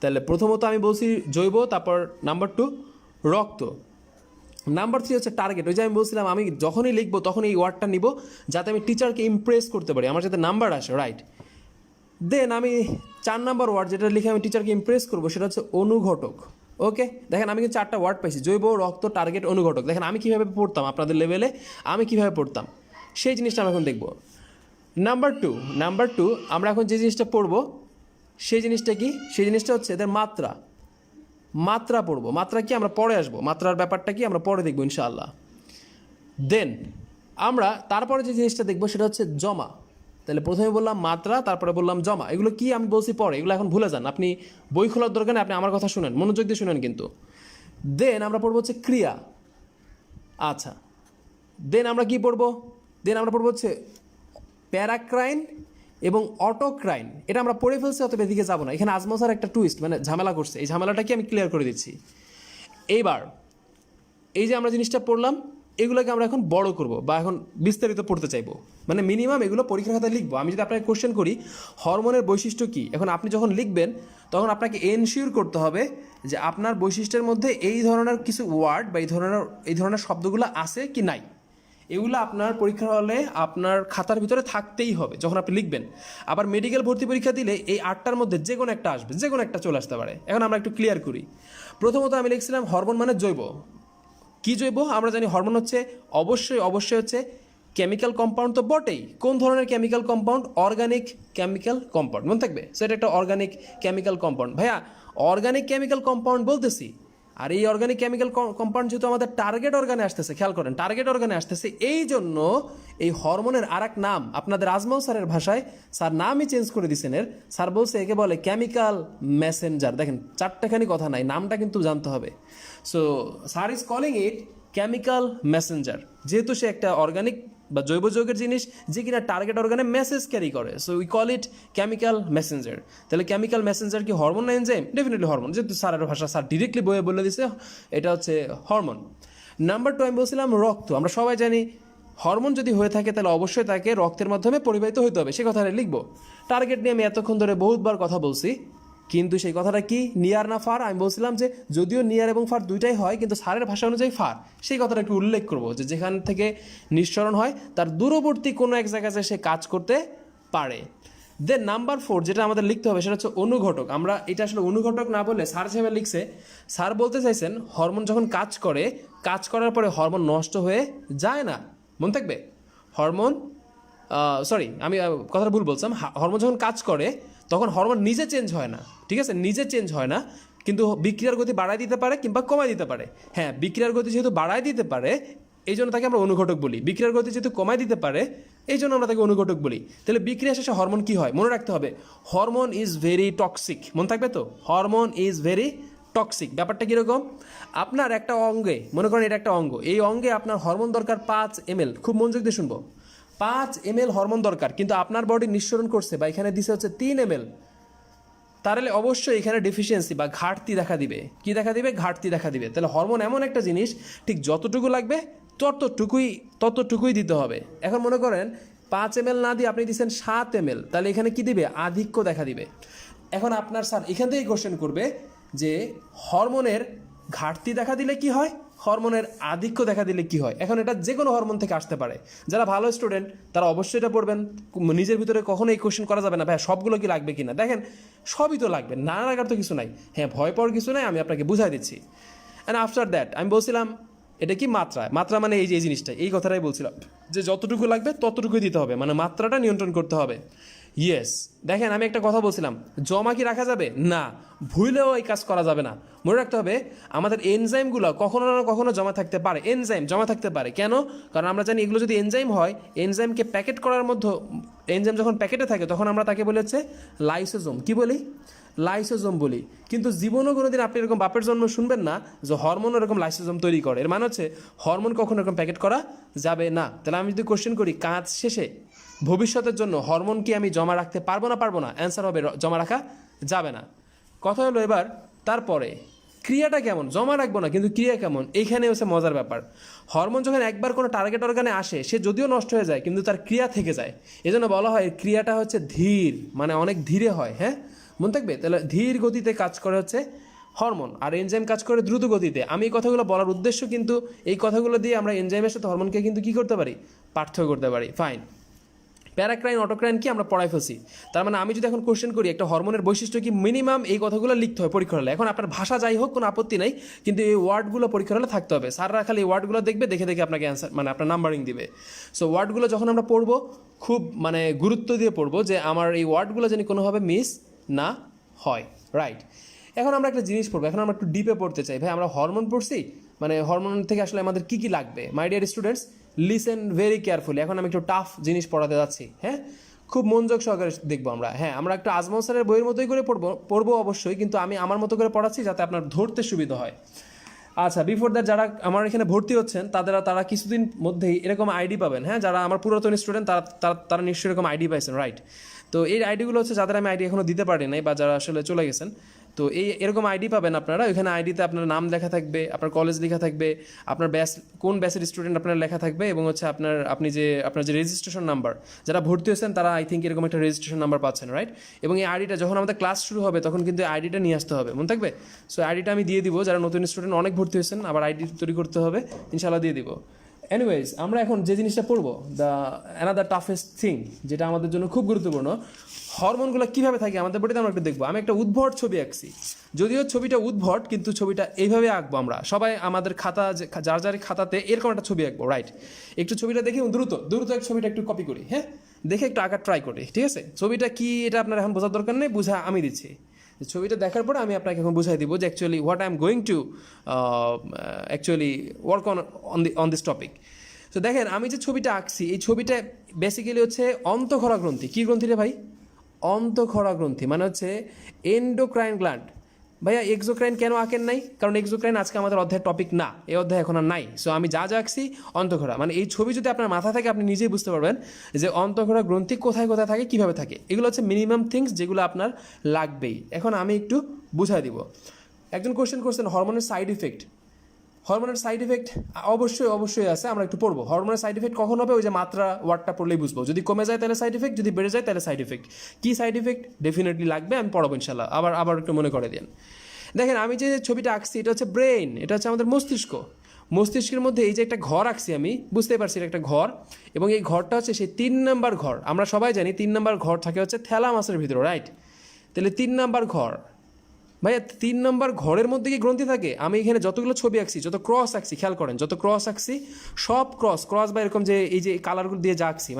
তাহলে প্রথমত আমি বলছি জৈব, তারপর নাম্বার 2 রক্ত। নাম্বার 3 হচ্ছে টার্গেট। ওই যে আমি বলছিলাম আমি যখনই লিখবো তখন এই ওয়ার্ডটা নিব যাতে আমি টিচারকে ইমপ্রেস করতে পারি, আমার যাতে নাম্বার আসে, রাইট? দেন আমি 4 নাম্বার ওয়ার্ড যেটা লিখে আমি টিচারকে ইমপ্রেস করবো সেটা হচ্ছে অনুঘটক। ওকে, দেখেন আমি কিন্তু 4টা ওয়ার্ড পাইছি, জৈব, রক্ত, টার্গেট, অনুঘটক। দেখেন আমি কীভাবে পড়তাম আপনাদের লেভেলে, আমি কীভাবে পড়তাম সেই জিনিসটা আমরা এখন দেখব। নাম্বার টু আমরা এখন যে জিনিসটা পড়ব সেই জিনিসটা কি? সেই জিনিসটা হচ্ছে এদের মাত্রা পড়বো। মাত্রা কি আমরা পরে আসবো, মাত্রার ব্যাপারটা কি আমরা পরে দেখবো ইনশাআল্লাহ। দেন আমরা তারপরে যে জিনিসটা দেখবো সেটা হচ্ছে জমা। তাহলে প্রথমে বললাম মাত্রা, তারপরে বললাম জমা। এগুলো কি আমি বলছি পরে, এগুলো এখন ভুলে যান। আপনি বই খোলার দরকার নেই, আপনি আমার কথা শুনেন, মনোযোগ দিয়ে শুনেন কিন্তু। দেন আমরা পড়বো হচ্ছে ক্রিয়া। আচ্ছা, দেন আমরা কি পড়বো? দেন আমরা পড়বো হচ্ছে প্যারাক্রাইন এবং অটোক্রাইন। এটা আমরা পড়ে ফেলছি, অত এদিকে যাবো না। এখানে আজমল স্যার একটা টুইস্ট মানে ঝামেলা করছে, এই ঝামেলাটাকে আমি ক্লিয়ার করে দিচ্ছি। এইবার এই যে আমরা জিনিসটা পড়লাম, এগুলোকে আমরা এখন বড় করব বা এখন বিস্তারিত পড়তে চাইবো, মানে মিনিমাম এগুলো পরীক্ষার খাতায় লিখবো। আমি যদি আপনাকে কোশ্চেন করি হরমোনের বৈশিষ্ট্য কি, এখন আপনি যখন লিখবেন তখন আপনাকে এনশিওর করতে হবে যে আপনার বৈশিষ্ট্যের মধ্যে এই ধরনের কিছু ওয়ার্ড বা এই ধরনের শব্দগুলো আছে কি নাই। এগুলো আপনার পরীক্ষার হলে আপনার খাতার ভিতরে থাকতেই হবে যখন আপনি লিখবেন। আবার মেডিকেল ভর্তি পরীক্ষা দিলে এই 8টার মধ্যে যে কোনো একটা আসবে, যে কোনো একটা চলে আসতে পারে। এখন আমরা একটু ক্লিয়ার করি। প্রথমত আমি লিখছিলাম হরমোন মানে জৈব। কি জৈব? আমরা জানি হরমোন হচ্ছে অবশ্যই হচ্ছে কেমিক্যাল কম্পাউন্ড তো বটেই। কোন ধরনের chemical compound? Organic chemical compound, মনে থাকবে। সেটা একটা অর্গানিক কেমিক্যাল কম্পাউন্ড। ভাইয়া অর্গানিক কেমিক্যাল কম্পাউন্ড বলতেছি, আর এই অর্গানিক কেমিক্যাল কম্পাউন্ড যেহেতু আমাদের টার্গেট অর্গানে আসতেছে, খেয়াল করেন টার্গেট অর্গানে আসতেছে, এই জন্য এই হরমোনের আর এক নাম আপনাদের আজমল স্যারের ভাষায় স্যার নামই চেঞ্জ করে দিচ্ছেন। স্যার বলছে একে বলে কেমিক্যাল মেসেঞ্জার। দেখেন 4টাখানি কথা নাই, নামটা কিন্তু জানতে হবে। So sir is calling it chemical Messenger, যেহেতু সে একটা অর্গানিক বা জৈব যৌগের জিনিস যে কিনা টার্গেট অর্গানে মেসেজ ক্যারি করে। So we call it chemical Messenger. তাহলে কেমিক্যাল মেসেঞ্জার কি হরমোন না এনজাইম? ডেফিনেটলি হরমোন, যেহেতু স্যারের ভাষা, স্যার ডিরেক্টলি বইয়ে বলে দিছে এটা হচ্ছে হরমোন। নাম্বার 2 আমি বলছিলাম রক্ত। আমরা সবাই জানি হরমোন যদি হয়ে থাকে তাহলে অবশ্যই তাকে রক্তের মাধ্যমে পরিবাহিত হতে হবে, সে কথাটা লিখবো। টার্গেট নিয়ে আমি এতক্ষণ ধরে বহুতবার কথা বলছি, কিন্তু সেই কথাটা কি নিয়ার না ফার? আমি বলছিলাম যে যদিও নিয়ার এবং ফার দুইটাই হয়, কিন্তু স্যারের ভাষা অনুযায়ী ফার, সেই কথাটা একটু উল্লেখ করবো যে যেখান থেকে নিঃসরণ হয় তার দূরবর্তী কোনো এক জায়গায় সে কাজ করতে পারে। দেন নাম্বার 4 যেটা আমাদের লিখতে হবে সেটা হচ্ছে অনুঘটক। আমরা এটা আসলে অনুঘটক না বলে স্যার হিসেবে লিখছে। স্যার বলতে চাইছেন হরমোন যখন কাজ করার পরে হরমোন নষ্ট হয়ে যায় না, মনে থাকবে। হরমোন সরি আমি কথাটা ভুল বলছিলাম। হরমোন যখন কাজ করে তখন হরমোন নিজে চেঞ্জ হয় না, ঠিক আছে, নিজে চেঞ্জ হয় না, কিন্তু বিক্রিয়ার গতি বাড়ায় দিতে পারে কিংবা কমায় দিতে পারে। হ্যাঁ, বিক্রিয়ার গতি যেহেতু বাড়ায় দিতে পারে এই জন্য তাকে আমরা অনুঘটক বলি। বিক্রিয়ার গতি যেহেতু কমায় দিতে পারে এই জন্য আমরা তাকে অনুঘটক বলি। তাহলে বিক্রিয়া শেষে হরমোন কি হয় মনে রাখতে হবে, হরমোন ইজ ভেরি টক্সিক। মনে থাকবে তো, হরমোন ইজ ভেরি টক্সিক। ব্যাপারটা কীরকম? আপনার একটা অঙ্গে, মনে করেন এটা একটা অঙ্গ, এই অঙ্গে আপনার হরমোন দরকার 5 ml। খুব মনোযোগ দিয়ে শুনবো। 5 ml হরমোন দরকার, কিন্তু আপনার বডি নিঃসরণ করছে বা এখানে দিছে হচ্ছে 3 ml। তাহলে অবশ্যই এখানে ডেফিসিয়েন্সি বা ঘাটতি দেখা দিবে। কি দেখা দিবে? ঘাটতি দেখা দিবে। তাহলে হরমোন এমন একটা জিনিস, ঠিক যতটুকু লাগবে ততটুকুই দিতে হবে। এখন মনে করেন 5 ml না দিয়ে আপনি দিচ্ছেন 7 ml, তাহলে এখানে কি দিবে? আধিক্য দেখা দিবে। এখন আপনার স্যার এখান থেকেই কোশ্চেন করবে যে হরমোনের ঘাটতি দেখা দিলে কি হয়, হরমোনের আধিক্য দেখা দিলে কি হয়। এখন এটা যে কোনো হরমোন থেকে আসতে পারে। যারা ভালো স্টুডেন্ট তারা অবশ্যই এটা পড়বেন। নিজের ভিতরে কখনো এই কোশ্চেন করা যাবে না ভাই সবগুলো কি লাগবে কিনা। দেখেন সবই তো লাগবে, না লাগার তো কিছু নাই। হ্যাঁ, ভয় পাওয়ার কিছু নাই, আমি আপনাকে বুঝাই দিচ্ছি। অ্যান্ড আফটার দ্যাট আমি বলছিলাম এটা কি মাত্রা মানে এই যে এই জিনিসটা, এই কথাটাই বলছিলাম যে যতটুকু লাগবে ততটুকুই দিতে হবে, মানে মাত্রাটা নিয়ন্ত্রণ করতে হবে। ইয়েস, দেখেন আমি একটা কথা বলছিলাম, জমা কি রাখা যাবে না, ভুলেও এই কাজ করা যাবে না। মনে রাখতে হবে আমাদের এনজাইমগুলো কখনো না কখনো জমা থাকতে পারে, এনজাইম জমা থাকতে পারে। কেন? কারণ আমরা জানি এগুলো যদি এনজাইম হয়, এনজাইমকে প্যাকেট করার মধ্যে, এনজাইম যখন প্যাকেটে থাকে তখন আমরা তাকে বলি হচ্ছে লাইসোজোম। কি বলি? লাইসোজোম বলি। কিন্তু জীবনও কোনোদিন আপনি এরকম বাপের জন্ম শুনবেন না যে হরমোন এরকম লাইসোজোম তৈরি করে। এর মানে হচ্ছে হরমোন কখনো এরকম প্যাকেট করা যাবে না। তাহলে আমি যদি কোশ্চেন করি কাজ শেষে ভবিষ্যতের জন্য হরমোন কি আমি জমা রাখতে পারবো না, অ্যান্সার হবে জমা রাখা যাবে না। কথা হলো এবার তারপরে ক্রিয়াটা কেমন? জমা রাখবো না, কিন্তু ক্রিয়া কেমন, এইখানে হচ্ছে মজার ব্যাপার। হরমোন যখন একবার কোনো টার্গেট অর্গানে আসে সে যদিও নষ্ট হয়ে যায় কিন্তু তার ক্রিয়া থেকে যায়। এজন্য বলা হয় ক্রিয়াটা হচ্ছে ধীর, মানে অনেক ধীরে হয়। হ্যাঁ, মনে থাকবে। তাহলে ধীর গতিতে কাজ করে হচ্ছে হরমোন, আর এনজাইম কাজ করে দ্রুত গতিতে। আমি এই কথাগুলো বলার উদ্দেশ্য কিন্তু এই কথাগুলো দিয়ে আমরা এনজাইমের সাথে হরমোনকে কিন্তু কী করতে পারি? পার্থক্য করতে পারি। ফাইন। প্যারাক্রাইন অটোক্রাইন কি আমরা পড়াই ফেলছি। তার মানে আমি যদি এখন কোশ্চেন করি একটা হরমোনের বৈশিষ্ট্য কি, মিনিমাম এই কথাগুলো লিখতে হয় পরীক্ষা হলে। এখন আপনার ভাষা যাই হোক কোনো আপত্তি নাই, কিন্তু এই ওয়ার্ডগুলো পরীক্ষা হলে থাকতে হবে। স্যাররা খালি এই ওয়ার্ডগুলো দেখবে, দেখে দেখে আপনাকে অ্যান্সার মানে আপনার নাম্বারিং দিবে। সো ওয়ার্ডগুলো যখন আমরা পড়বো খুব মানে গুরুত্ব দিয়ে পড়বো যে আমার এই ওয়ার্ডগুলো যেন কোনোভাবে মিস না হয়, রাইট। এখন আমরা একটা জিনিস পড়বো, এখন আমরা একটু ডিপে পড়তে চাই। ভাই আমরা হরমোন পড়ছি, মানে হরমোন থেকে আসলে আমাদের কী কী লাগবে। My dear students, listen very carefully. এখন আমি একটু টাফ জিনিস পড়াতে যাচ্ছি, হ্যাঁ, খুব মনোযোগ সহকারে দেখবো আমরা। হ্যাঁ, আমরা একটু আজমল স্যারের বইয়ের মতোই করে পড়বো অবশ্যই, কিন্তু আমি আমার মতো করে পড়াচ্ছি যাতে আপনার ধরতে সুবিধা হয়। আচ্ছা, বিফোর দ্যাট যারা আমার এখানে ভর্তি হচ্ছেন তারা কিছুদিন মধ্যেই এরকম আইডি পাবেন। হ্যাঁ, যারা আমার পুরাতন স্টুডেন্ট তারা নিশ্চয়ই এরকম আইডি পাইছেন, রাইট। তো এই আইডিগুলো হচ্ছে যাদের আমি আইডি এখনও দিতে পারি নাই বা যারা আসলে চলে গেছেন। তো এরকম আইডি পাবেন আপনারা। ওইখানে আইডিতে আপনার নাম লেখা থাকবে, আপনার কলেজ লেখা থাকবে, আপনার কোন ব্যাচের স্টুডেন্ট আপনার লেখা থাকবে, এবং হচ্ছে আপনার যে রেজিস্ট্রেশন নাম্বার, যারা ভর্তি হয়েছেন তারা আই থিঙ্ক এরকম একটা রেজিস্ট্রেশন নাম্বার পাচ্ছেন, রাইট। এবং এই আইডিটা যখন আমাদের ক্লাস শুরু হবে তখন কিন্তু আইডিটা নিয়ে আসতে হবে, মনে থাকবে। সো আইডিটা আমি দিয়ে দিব, যারা নতুন স্টুডেন্ট অনেক ভর্তি হয়েছেন, আবার আইডি তৈরি করতে হবে, ইনশাল্লাহ দিয়ে দিব। এনিওয়েজ, আমরা এখন যে জিনিসটা পড়বো, অ্যানাদার টাফেস্ট থিং, যেটা আমাদের জন্য খুব গুরুত্বপূর্ণ, হরমোনগুলো কীভাবে থাকে আমাদের বডিতে আমরা একটু দেখবো। আমি একটা উদ্ভট ছবি আঁকছি, যদিও ছবিটা উদ্ভট, কিন্তু ছবিটা এইভাবে আঁকবো আমরা সবাই। আমাদের খাতা যার খাতাতে এরকম একটা ছবি আঁকবো, রাইট। একটু ছবিটা দেখি, দ্রুত এক ছবিটা একটু কপি করি, হ্যাঁ, দেখে একটু আঁকার ট্রাই করি, ঠিক আছে। ছবিটা কি এটা আপনার এখন বোঝার দরকার নেই, বুঝা আমি দিচ্ছি। ছবিটা দেখার পরে আমি আপনাকে এখন বুঝাই দিব যে actually what I am going to actually work on this topic. তো দেখেন, আমি যে ছবিটা আঁকছি, এই ছবিটা বেসিক্যালি হচ্ছে অন্তঃক্ষরা গ্রন্থি। কী গ্রন্থি রে ভাই? অন্তঃক্ষরা গ্রন্থি, মানে হচ্ছে এন্ডোক্রাইন গ্ল্যান্ড। ভাইয়া এক্সোক্রাইন কেন আঁকেন নাই? কারণ এক্সোক্রাইন আজকে আমাদের অধ্যায়ের টপিক না, এই অধ্যায় এখন আর নাই। সো আমি যা আঁকছি অন্তঃক্ষরা, মানে এই ছবি যদি আপনার মাথা থাকে আপনি নিজেই বুঝতে পারবেন যে অন্তঃক্ষরা গ্রন্থি কোথায় কোথায় থাকে, কীভাবে থাকে। এগুলো হচ্ছে মিনিমাম থিংস যেগুলো আপনার লাগবেই। এখন আমি একটু বুঝাই দিব। একজন কোশ্চেন করছেন হরমোনের সাইড ইফেক্ট। হরমোনের সাইড ইফেক্ট অবশ্যই আছে, আমরা একটু পড়বো। হরমোনের সাইড ইফেক্ট কখন হবে? ওই যে মাত্রা ওয়ার্ডটা পড়লেই বুঝবো। যদি কমে যায় তাহলে সাইড ইফেক্ট, যদি বেড়ে যায় তাহলে সাইড ইফেক্ট। কী সাইড ইফেক্ট ডেফিনেটলি লাগবে, আমি পড়াবো ইনশাল্লাহ। আবার একটু মনে করে দিন। দেখেন, আমি যে ছবিটা আঁকছি এটা হচ্ছে ব্রেইন, এটা হচ্ছে আমাদের মস্তিষ্ক। মস্তিষ্কের মধ্যে এই যে একটা ঘর আঁকছি আমি, বুঝতে পারছি এটা একটা ঘর, এবং এই ঘরটা হচ্ছে সেই 3 নম্বর ঘর। আমরা সবাই জানি 3 নম্বর ঘর থাকে হচ্ছে থ্যালামাসের ভিতরে, রাইট। তাহলে 3 নম্বর ঘর, ভাইয়া 3 নম্বর ঘরের মধ্যে কি গ্রন্থি থাকে? আমি এখানে যতগুলো ছবি আঁকছি, যত ক্রস আঁকছি, খেয়াল করেন, যত ক্রস আঁকছি সব ক্রস বা এরকম যে এই যে কালারগুলো দিয়ে যা আঁকছি,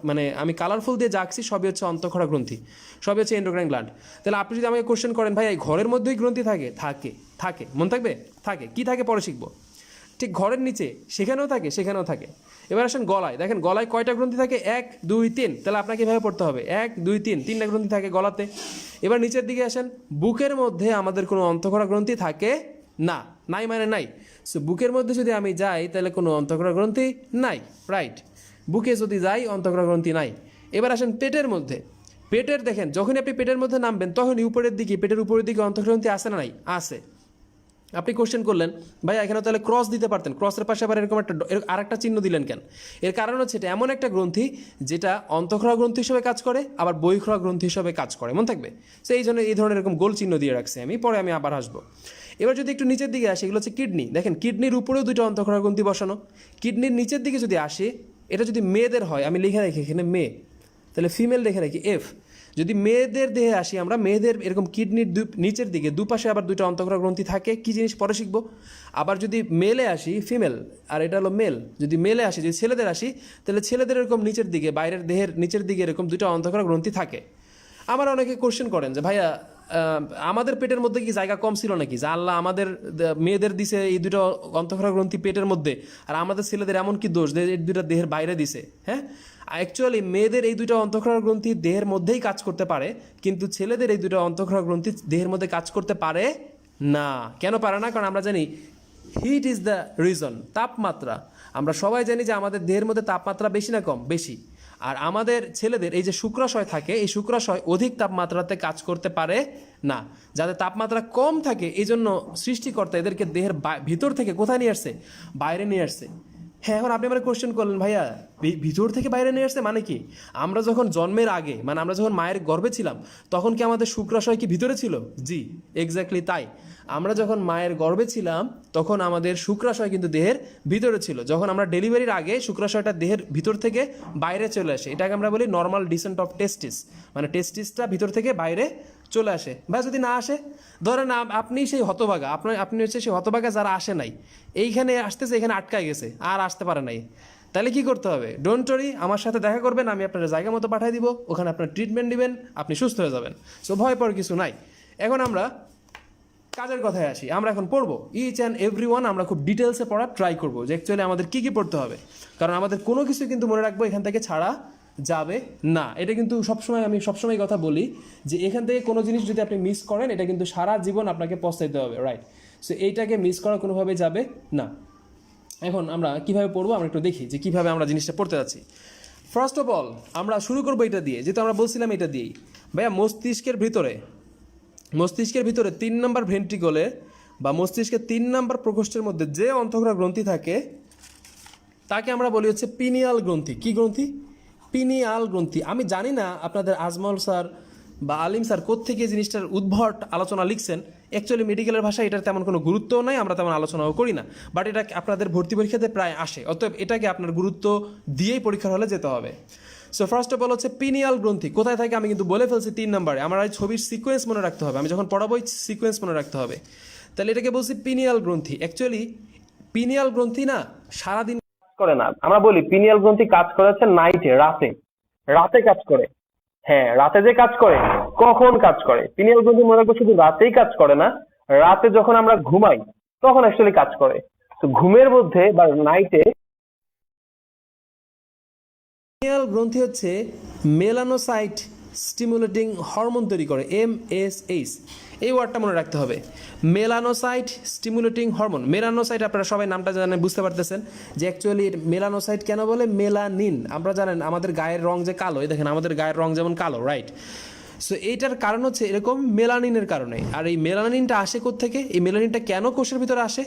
মানে আমি কালারফুল দিয়ে যা আঁকছি সবই হচ্ছে অন্তঃক্ষরা গ্রন্থি, সবই হচ্ছে এন্ডোক্রাইন গ্ল্যান্ড। তাহলে আপনি যদি আমাকে কোশ্চেন করেন ভাই এই ঘরের মধ্যেই গ্রন্থি থাকে মনে থাকবে, থাকে কি থাকে পরে শিখবো। ঠিক ঘরের নিচে সেখানেও থাকে। এবার আসেন গলায়, দেখেন গলায় কয়টা গ্রন্থি থাকে? 1 2 3। তাহলে আপনাকে এভাবে পড়তে হবে 1 2 3, 3টা গ্রন্থি থাকে গলাতে। এবার নিচের দিকে আসেন, বুকের মধ্যে আমাদের কোনো অন্তঃক্ষরা গ্রন্থি থাকে না, নাই মানে নাই। সো বুকের মধ্যে যদি আমি যাই তাহলে কোনো অন্তঃক্ষরা গ্রন্থি নাই, রাইট। বুকে যদি যাই অন্তঃক্ষরা গ্রন্থি নাই। এবার আসেন পেটের মধ্যে, দেখেন যখনই আপনি পেটের মধ্যে নামবেন তখনই পেটের উপরের দিকে অন্তঃক্ষরা গ্রন্থি আসে না নাই? আসে। আপনি কোশ্চেন করলেন ভাই এখানে তাহলে ক্রস দিতে পারতেন, ক্রসের পাশে আবার এরকম আরেকটা চিহ্ন দিলেন কেন? এর কারণ হচ্ছে এটা এমন একটা গ্রন্থি যেটা অন্তঃক্ষরা গ্রন্থি হিসেবে কাজ করে, আবার বহিঃক্ষরা গ্রন্থি হিসেবে কাজ করে, মনে থাকবে। সো এই জন্য এই ধরনের এরকম গোল চিহ্ন দিয়ে রাখছি আমি, পরে আমি আবার আসবো। এবার যদি একটু নিচের দিকে আসি, এগুলো হচ্ছে কিডনি। দেখেন কিডনির উপরেও 2টা অন্তঃক্ষরা গ্রন্থি বসানো। কিডনির নিচের দিকে যদি আসি, এটা যদি মেয়েদের হয়, আমি লিখে রাখি এখানে মেয়ে, তাহলে ফিমেল লিখে রাখি এফ। যদি মেয়েদের দেহে আসি আমরা, মেয়েদের এরকম কিডনির নিচের দিকে দুপাশে আবার 2টা অন্তঃক্ষরা গ্রন্থি থাকে, কি জিনিস পরে শিখবো। আবার যদি মেলে আসি ফিমেল, আর এটা হলো মেল। যদি মেলে আসি, যদি ছেলেদের আসি, তাহলে ছেলেদের এরকম নিচের দিকে, বাইরের দেহের নিচের দিকে এরকম 2টা অন্তঃক্ষরা গ্রন্থি থাকে। আমার অনেকে কোশ্চেন করেন যে ভাইয়া আমাদের পেটের মধ্যে কি জায়গা কম ছিল নাকি, যে আল্লাহ আমাদের মেয়েদের দিছে এই 2টা অন্তঃক্ষরা গ্রন্থি পেটের মধ্যে, আর আমাদের ছেলেদের এমন কি দোষ যে এই 2টা দেহের বাইরে দিছে? হ্যাঁ, অ্যাকচুয়ালি মেয়েদের এই 2টা অন্তঃক্ষরা গ্রন্থি দেহের মধ্যেই কাজ করতে পারে, কিন্তু ছেলেদের এই 2টা অন্তঃক্ষরা গ্রন্থি দেহের মধ্যে কাজ করতে পারে না। কেন পারে না? কারণ আমরা জানি হিট ইজ দ্য রিজন, তাপমাত্রা। আমরা সবাই জানি যে আমাদের দেহের মধ্যে তাপমাত্রা বেশি না কম? বেশি। আর আমাদের ছেলেদের এই যে শুক্রাশয় থাকে, এই শুক্রাশয় অধিক তাপমাত্রাতে কাজ করতে পারে না। যাতে তাপমাত্রা কম থাকে এই জন্য সৃষ্টিকর্তা এদেরকে দেহের ভিতর থেকে কোথায় নিয়ে আসছে? বাইরে নিয়ে আসছে। হ্যাঁ, এখন আপনি আমার কোশ্চেন করলেন ভাইয়া ভিতর থেকে বাইরে নিয়ে আসছে মানে কি? আমরা যখন জন্মের আগে মানে আমরা যখন মায়ের গর্ভে ছিলাম তখন কি আমাদের শুক্রাশয় কি ভিতরে ছিল? জি, এক্স্যাক্টলি তাই। আমরা যখন মায়ের গর্ভে ছিলাম তখন আমাদের শুক্রাশয় কিন্তু দেহের ভিতরে ছিল। যখন আমরা ডেলিভারির আগে শুক্রাশয়টা দেহের ভিতর থেকে বাইরে চলে আসে, এটাকে আমরা বলি নর্মাল ডিসেন্ট অফ টেস্টিস, মানে টেস্টিসটা ভিতর থেকে বাইরে চলে আসে। বা যদি না আসে, ধরেন আপনি সেই হতভাগা, আপনি হচ্ছে সেই হতভাগা যারা আসে নাই, এইখানে আসতেছে, এখানে আটকায় গেছে আর আসতে পারে নাই, তাহলে কি করতে হবে? ডোন্ট ওয়ারি, আমার সাথে দেখা করবেন, আমি আপনার জায়গা মতো পাঠিয়ে দিব, ওখানে আপনার ট্রিটমেন্ট দিবেন, আপনি সুস্থ হয়ে যাবেন। সো ভয় পাওয়ার কিছু নাই। এখন আমরা কাজের কথায় আসি। আমরা এখন পড়বো ইচ অ্যান্ড এভরি ওয়ান, আমরা খুব ডিটেলসে পড়ার ট্রাই করবো যে অ্যাকচুয়ালি আমাদের কী কী পড়তে হবে, কারণ আমাদের কোনো কিছু কিন্তু মনে রাখবো এখান থেকে ছাড়া যাবে না। এটা কিন্তু আমি সবসময় কথা বলি যে এখান থেকে কোনো জিনিস যদি আপনি মিস করেন এটা কিন্তু সারা জীবন আপনাকে পস্তাইতে হবে, রাইট? সো এইটাকে মিস করা কোনোভাবে যাবে না। এখন আমরা কিভাবে পড়বো আমরা একটু দেখি যে কিভাবে আমরা জিনিসটা পড়তে যাচ্ছি। ফার্স্ট অফ অল আমরা শুরু করবো এটা দিয়ে, যেহেতু আমরা বলছিলাম এটা দিয়েই। ভাইয়া মস্তিষ্কের ভিতরে 3 নম্বর ভেন্ট্রিকলে বা মস্তিষ্কের 3 নম্বর প্রকোষ্ঠের মধ্যে যে অন্তঃগ্রহ গ্রন্থি থাকে তাকে আমরা বলি হচ্ছে পিনিয়াল গ্রন্থি। কি গ্রন্থি? পিনিয়াল গ্রন্থি। আমি জানি না আপনাদের আজমল স্যার বা আলিম স্যার কোত্থেকে এই জিনিসটার উদ্ভট আলোচনা লিখছেন। অ্যাকচুয়ালি মেডিকেলের ভাষায় এটার তেমন কোনো গুরুত্বও নাই, আমরা তেমন আলোচনাও করি না, বাট এটা আপনাদের ভর্তি পরীক্ষাতে প্রায় আসে, অতএব এটাকে আপনার গুরুত্ব দিয়েই পরীক্ষার হলে যেতে হবে। সো ফার্স্ট অফ অল হচ্ছে পিনিয়াল গ্রন্থি কোথায় থাকে আমি কিন্তু বলে ফেলছি 3 নম্বরে। আমার এই ছবির সিকোয়েন্স মনে রাখতে হবে, আমি যখন পড়াবো সিকোয়েন্স মনে রাখতে হবে। তাহলে এটাকে বলছি পিনিয়াল গ্রন্থি। অ্যাকচুয়ালি পিনিয়াল গ্রন্থি না সারাদিন করে না, আমরা বলি পিনিয়াল গ্রন্থি কাজ করে হচ্ছে নাইটে, রাতে। রাতে কাজ করে। হ্যাঁ, রাতে যে কাজ করে, কখন কাজ করে? পিনিয়াল গ্রন্থি মনে রাখবো শুধু রাতেই কাজ করে না, রাতে যখন আমরা ঘুমাই তখন অ্যাকচুয়ালি কাজ করে। তো ঘুমের মধ্যে বা নাইটে পিনিয়াল গ্রন্থি হচ্ছে মেলানোসাইট স্টিমুলেটিং হরমোন তৈরি করে, MSH। এই ওয়ার্ডটা মনে রাখতে হবে, মেলানোসাইট স্টিমুলেটিং হরমোন। মেলানোসাইট আপনারা সবাই নামটা জানেন, বুঝতে পারতেছেন যে অ্যাকচুয়ালি মেলানোসাইট কেন বলে? মেলানিন। আমরা জানেন আমাদের গায়ের রং যে কালো, এই দেখেন আমাদের গায়ের রং যেমন কালো, রাইট? সো এইটার কারণ হচ্ছে এরকম মেলানিনের কারণে। আর এই মেলানিনটা আসে কোত্থেকে? এই মেলানিনটা কেন কোষের ভিতরে আসে?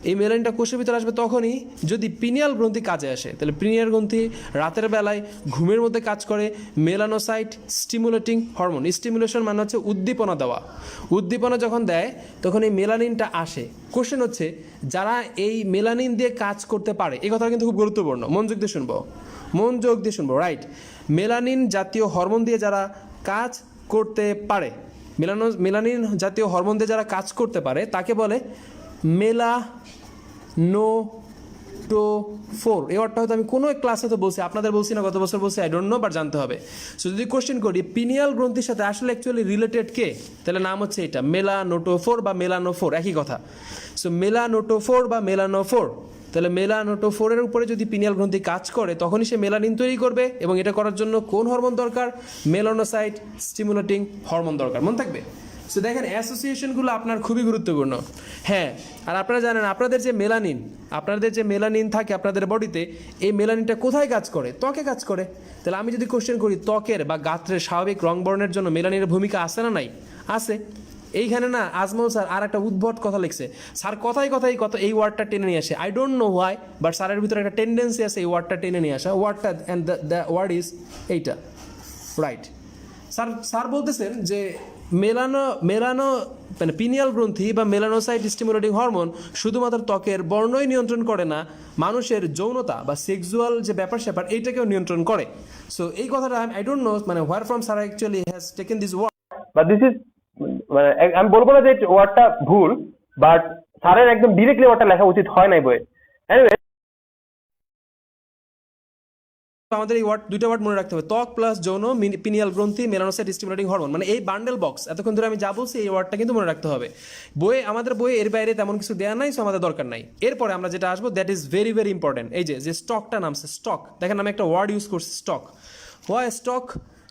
এই মেলানিনটা কোষের ভিতরে আসবে তখনই যদি পিনিয়াল গ্রন্থি কাজে আসে। তাহলে পিনিয়াল গ্রন্থি রাতের বেলায় ঘুমের মধ্যে কাজ করে মেলানোসাইট স্টিমুলেটিং হরমোন। স্টিমুলেশন মানে হচ্ছে উদ্দীপনা দেওয়া। উদ্দীপনা যখন দেয় তখন এই মেলানিনটা আসে। কোশ্চেন হচ্ছে যারা এই মেলানিন দিয়ে কাজ করতে পারে, এই কথাটা কিন্তু খুব গুরুত্বপূর্ণ, মনোযোগ দিয়ে শুনবো, রাইট? মেলানিন জাতীয় হরমোন দিয়ে যারা কাজ করতে পারে, মেলানিন জাতীয় হরমোন দিয়ে যারা কাজ করতে পারে তাকে বলে মেলানোটোফোর। এই ওয়ার্ডটা হয়তো আমি কোনো ক্লাসে তো বলছি, আপনাদের বলছি না, গত বছর বলছি, আই ডোন্ট নো, বাট জানতে হবে। সো যদি কোশ্চেন করি পিনিয়াল গ্রন্থির সাথে আসলে অ্যাকচুয়ালি রিলেটেড কে, তাহলে নাম হচ্ছে এটা মেলানোটোফোর বা মেলানোফোর, একই কথা। সো মেলানোটোফোর বা মেলানোফোর, তাহলে মেলানোটোফোরের উপরে যদি পিনিয়াল গ্রন্থি কাজ করে তখনই সে মেলানিন তৈরি করবে, এবং এটা করার জন্য কোন হরমোন দরকার? মেলানোসাইট স্টিমুলেটিং হরমোন দরকার, মনে থাকবে। সো দেখেন অ্যাসোসিয়েশনগুলো আপনার খুবই গুরুত্বপূর্ণ। হ্যাঁ, আর আপনারা জানেন আপনাদের যে মেলানিন থাকে আপনাদের বডিতে, এই মেলানিনটা কোথায় কাজ করে? ত্বকে কাজ করে। তাহলে আমি যদি কোশ্চেন করি ত্বকের বা গাত্রের স্বাভাবিক রং বর্ণের জন্য মেলানিনের ভূমিকা আছে না নাই? আছে। এইখানে না আজমল স্যার আর একটা উদ্ভট কথা লিখছে। স্যার কথায় এই ওয়ার্ডটা টেনে নিয়ে আসে, I don't know why, but স্যারের ভিতরে একটা টেন্ডেন্সি আছে এই ওয়ার্ডটা টেনে নিয়ে আসা। ওয়ার্ডটা অ্যান্ড দ্য ওয়ার্ড ইজ এইটা, রাইট? স্যার বলতেছেন যে মেলানো মানে পিনিয়াল গ্রন্থি বা মেলানোসাইট স্টিমুলেটিং হরমোন শুধুমাত্র ত্বকের বর্ণই নিয়ন্ত্রণ করে না, মানুষের যৌনতা বা সেক্সুয়াল যে ব্যাপার স্যাপার এইটাকেও নিয়ন্ত্রণ করে। সো এই কথাটা আই ডোন্ট নো মানে where from sir actually has taken this word, বা দিস ইজ, মানে আমি বলবো না যে ওয়ার্ডটা ভুল, বাট স্যারের একদম ডিরেক্টলি ওয়ার্ডটা লেখা উচিত হয় নাই বইয়ে। এনিওয়ে, আমাদের এই দুইটা ওয়ার্ড মনে রাখতে হবে, ত্বক প্লাস যৌন, পিনিয়াল গ্রন্থি, মেলানোসাইট স্টিমুলেটিং হরমোন, মানে এই বান্ডেল বক্স। এতক্ষণ ধরে আমি যা বলছি এই ওয়ার্ডটা কিন্তু মনে রাখতে হবে। আমাদের বইয়ে এর বাইরে তেমন কিছু দেওয়া নাই, সো আমাদের দরকার নাই। এরপরে আমরা যেটা আসবো that is very very important. এই যে স্টকটা নামছে, স্টক, দেখেন আমি একটা ওয়ার্ড ইউজ করছি, স্টক। Why stock?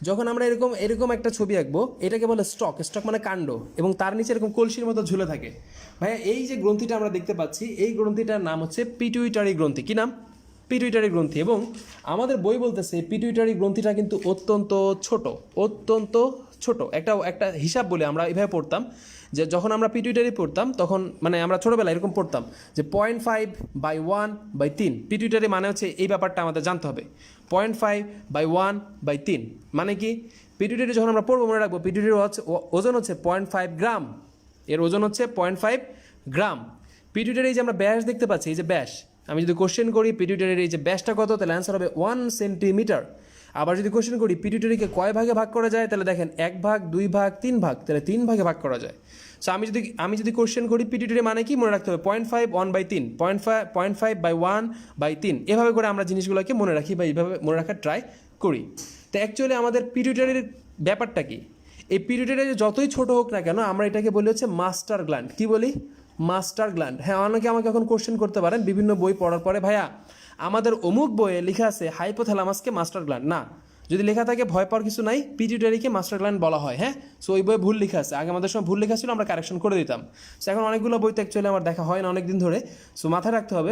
যখন আমরা এরকম একটা ছবি আঁকবো, এটাকে বলে স্টক। স্টক মানে কাণ্ড, এবং তার নিচে এরকম কলসির মতো ঝুলে থাকে। ভাইয়া এই যে গ্রন্থিটা আমরা দেখতে পাচ্ছি, এই গ্রন্থিটার নাম হচ্ছে পিটুইটারি গ্রন্থি। কি নাম? পিটুইটারি গ্রন্থি। এবং আমাদের বই বলতেছে পিটুইটারি গ্রন্থিটা কিন্তু অত্যন্ত ছোট একটা হিসাব বলে আমরা এভাবে পড়তাম যে যখন আমরা পিটুইটারি পড়তাম তখন মানে আমরা ছোটোবেলায় এরকম পড়তাম যে 0.5/1/3 পিটুইটারি মানে হচ্ছে এই ব্যাপারটা আমাদের জানতে হবে 0.5/1/3 মানে কি পিটুইটারি যখন আমরা পড়বো মনে রাখবো পিটুইটারির ওজন হচ্ছে 0.5 গ্রাম এর ওজন হচ্ছে 0.5 গ্রাম পিটুইটারি যে আমরা ব্যাস দেখতে পাচ্ছি এই যে ব্যাস আমি যদি কোশ্চেন করি পিটুইটারির এই যে ব্যাসটা কত তাহলে অ্যান্সার হবে 1 সেন্টিমিটার আবার যদি কোশ্চেন করি পিটুইটারিকে কয় ভাগে ভাগ করা যায় তাহলে দেখেন 1 ভাগ 2 ভাগ 3 ভাগ তাহলে 3 ভাগে ভাগ করা যায় সো আমি যদি কোশ্চেন করি পিটুইটারি মানে কি মনে রাখতে হবে 0.5/1/3 0.5/1/3 এভাবে করে আমরা জিনিসগুলোকে মনে রাখি বা এইভাবে মনে রাখার ট্রাই করি তো অ্যাকচুয়ালি আমাদের পিটুইটারির ব্যাপারটা কি এই পিটুইটারি যতই ছোট হোক না কেন আমরা এটাকে বলি হচ্ছে মাস্টার গ্ল্যান্ড কি বলি মাস্টার গ্ল্যান্ড হ্যাঁ অনেকে আমাকে এখন কোশ্চেন করতে পারেন বিভিন্ন বই পড়ার পরে ভাইয়া আমাদের অমুক বইয়ে লেখা আছে হাইপোথ্যালামাসকে মাস্টার গ্ল্যান্ড না যদি লেখা থাকে ভয় পাওয়ার কিছু নাই পিটুইটারিকে মাস্টার গ্ল্যান্ড বলা হয় হ্যাঁ সো ওই বইয়ে ভুল লেখা আছে আগে আমাদের সময় ভুল লেখা ছিল আমরা কারেকশন করে দিতাম সো এখন অনেকগুলো বইতে অ্যাকচুয়ালি আমার দেখা হয় না অনেক দিন ধরে সো মাথায় রাখতে হবে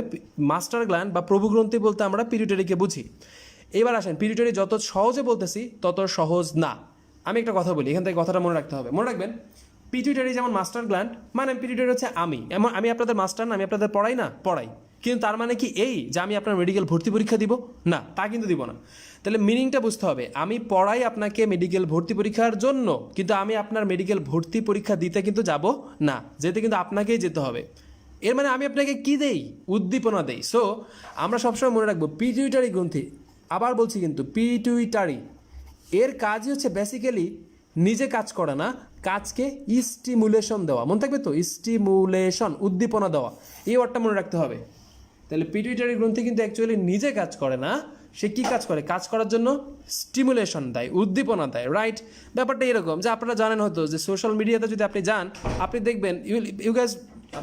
মাস্টার গ্ল্যান্ড বা প্রভুগ্রন্থি বলতে আমরা পিটুইটারিকে বুঝি এবার আসেন পিটুইটারি যত সহজে বলতেছি তত সহজ না আমি একটা কথা বলি এখান থেকে কথাটা মনে রাখতে হবে মনে রাখবেন পিটুইটারি যেমন মাস্টার গ্ল্যান্ড মানে পিটুইটারি হচ্ছে আমি আপনাদের মাস্টার না আমি আপনাদের পড়াই না পড়াই কিন্তু তার মানে কি এই যে আমি আপনার মেডিকেল ভর্তি পরীক্ষা দিব না তা কিন্তু দিব না তাহলে মিনিংটা বুঝতে হবে আমি পড়াই আপনাকে মেডিকেল ভর্তি পরীক্ষার জন্য কিন্তু আমি আপনার মেডিকেল ভর্তি পরীক্ষা দিতে কিন্তু যাব না যেতে কিন্তু আপনাকেই যেতে হবে এর মানে আমি আপনাকে কি দেই উদ্দীপনা দেই সো আমরা সবসময় মনে রাখবো পিটুইটারি গ্রন্থি আবার বলছি কিন্তু পিটুইটারি এর কাজই হচ্ছে বেসিক্যালি নিজে কাজ করা না কাজকে স্টিমুলেশন দেওয়া মনে থাকবে তো স্টিমুলেশন উদ্দীপনা দেওয়া এই ওয়ার্ডটা মনে রাখতে হবে তাহলে পিটুইটারি গ্রন্থি কিন্তু অ্যাকচুয়ালি নিজে কাজ করে না সে কি কাজ করে কাজ করার জন্য স্টিমুলেশন দেয় উদ্দীপনা দেয় রাইট ব্যাপারটা এরকম যে আপনারা জানেন হয়তো যে সোশ্যাল মিডিয়াতে যদি আপনি যান আপনি দেখবেন you guys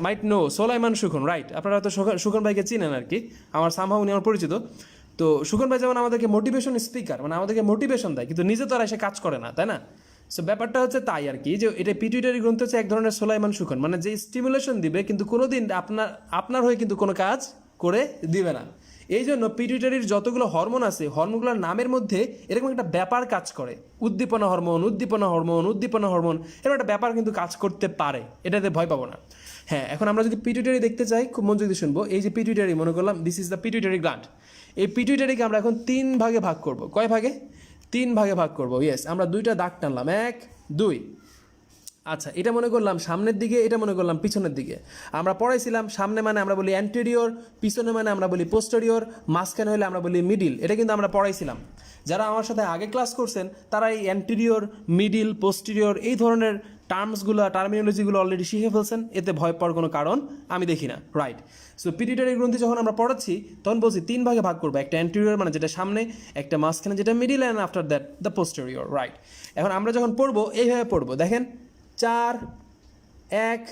might know Solaiman Sukhan right আপনারা হয়তো সুখন ভাইকে চিনেন আর কি আমার সামহাও উনি আমার পরিচিত তো সুখন ভাই যেমন আমাদেরকে মোটিভেশন স্পিকার মানে আমাদেরকে মোটিভেশন দেয় কিন্তু নিজে তো আর এসে কাজ করে না তাই না সো ব্যাপারটা হচ্ছে তাই আর কি যে এটা পিটুইটারি গ্রন্থ হচ্ছে এক ধরনের সোলাইমান সুখন মানে যে স্টিমুলেশন দিবে কিন্তু কোনোদিন আপনার হয়ে কিন্তু কোনো কাজ করে দিবে না এই জন্য পিটুইটারির যতগুলো হরমোন আছে হরমোনগুলোর নামের মধ্যে এরকম একটা ব্যাপার কাজ করে উদ্দীপনা হরমোন এরকম একটা ব্যাপার কিন্তু কাজ করতে পারে এটাতে ভয় পাবো না হ্যাঁ এখন আমরা যদি পিটুইটারি দেখতে চাই খুব মনোযোগ দিয়ে শুনবো এই যে পিটুইটারি মনে করলাম this is the pituitary gland এই পিটুইটারিকে আমরা এখন 3 ভাগে ভাগ করব কয় ভাগে 3 ভাগে ভাগ করব ইয়েস আমরা 2টা দাগ টানলাম 1 2 আচ্ছা এটা মনে করলাম সামনের দিকে এটা মনে করলাম পিছনের দিকে আমরা পড়াইছিলাম সামনে মানে আমরা বলি অ্যান্টেরিয়র পিছনে মানে আমরা বলি পোস্টেরিয়র মাঝখানে হলে আমরা বলি মিডিল এটা কিন্তু আমরা পড়াইছিলাম যারা আমার সাথে আগে ক্লাস করছেন তারা এই অ্যান্টেরিয়র মিডিল পোস্টেরিয়র এই ধরনের টার্মিনোলজিগুলো অলরেডি শিখে ফেলছেন এতে ভয় পাওয়ার কোনো কারণ আমি দেখি না রাইট সো পিটুইটারি গ্রন্থি যখন আমরা পড়াচ্ছি তখন বলছি 3 ভাগে ভাগ করবো একটা অ্যান্টেরিয়র মানে যেটা সামনে একটা মাঝখানে যেটা middle and after that the posterior right এখন আমরা যখন পড়বো এইভাবে পড়বো দেখেন 4 1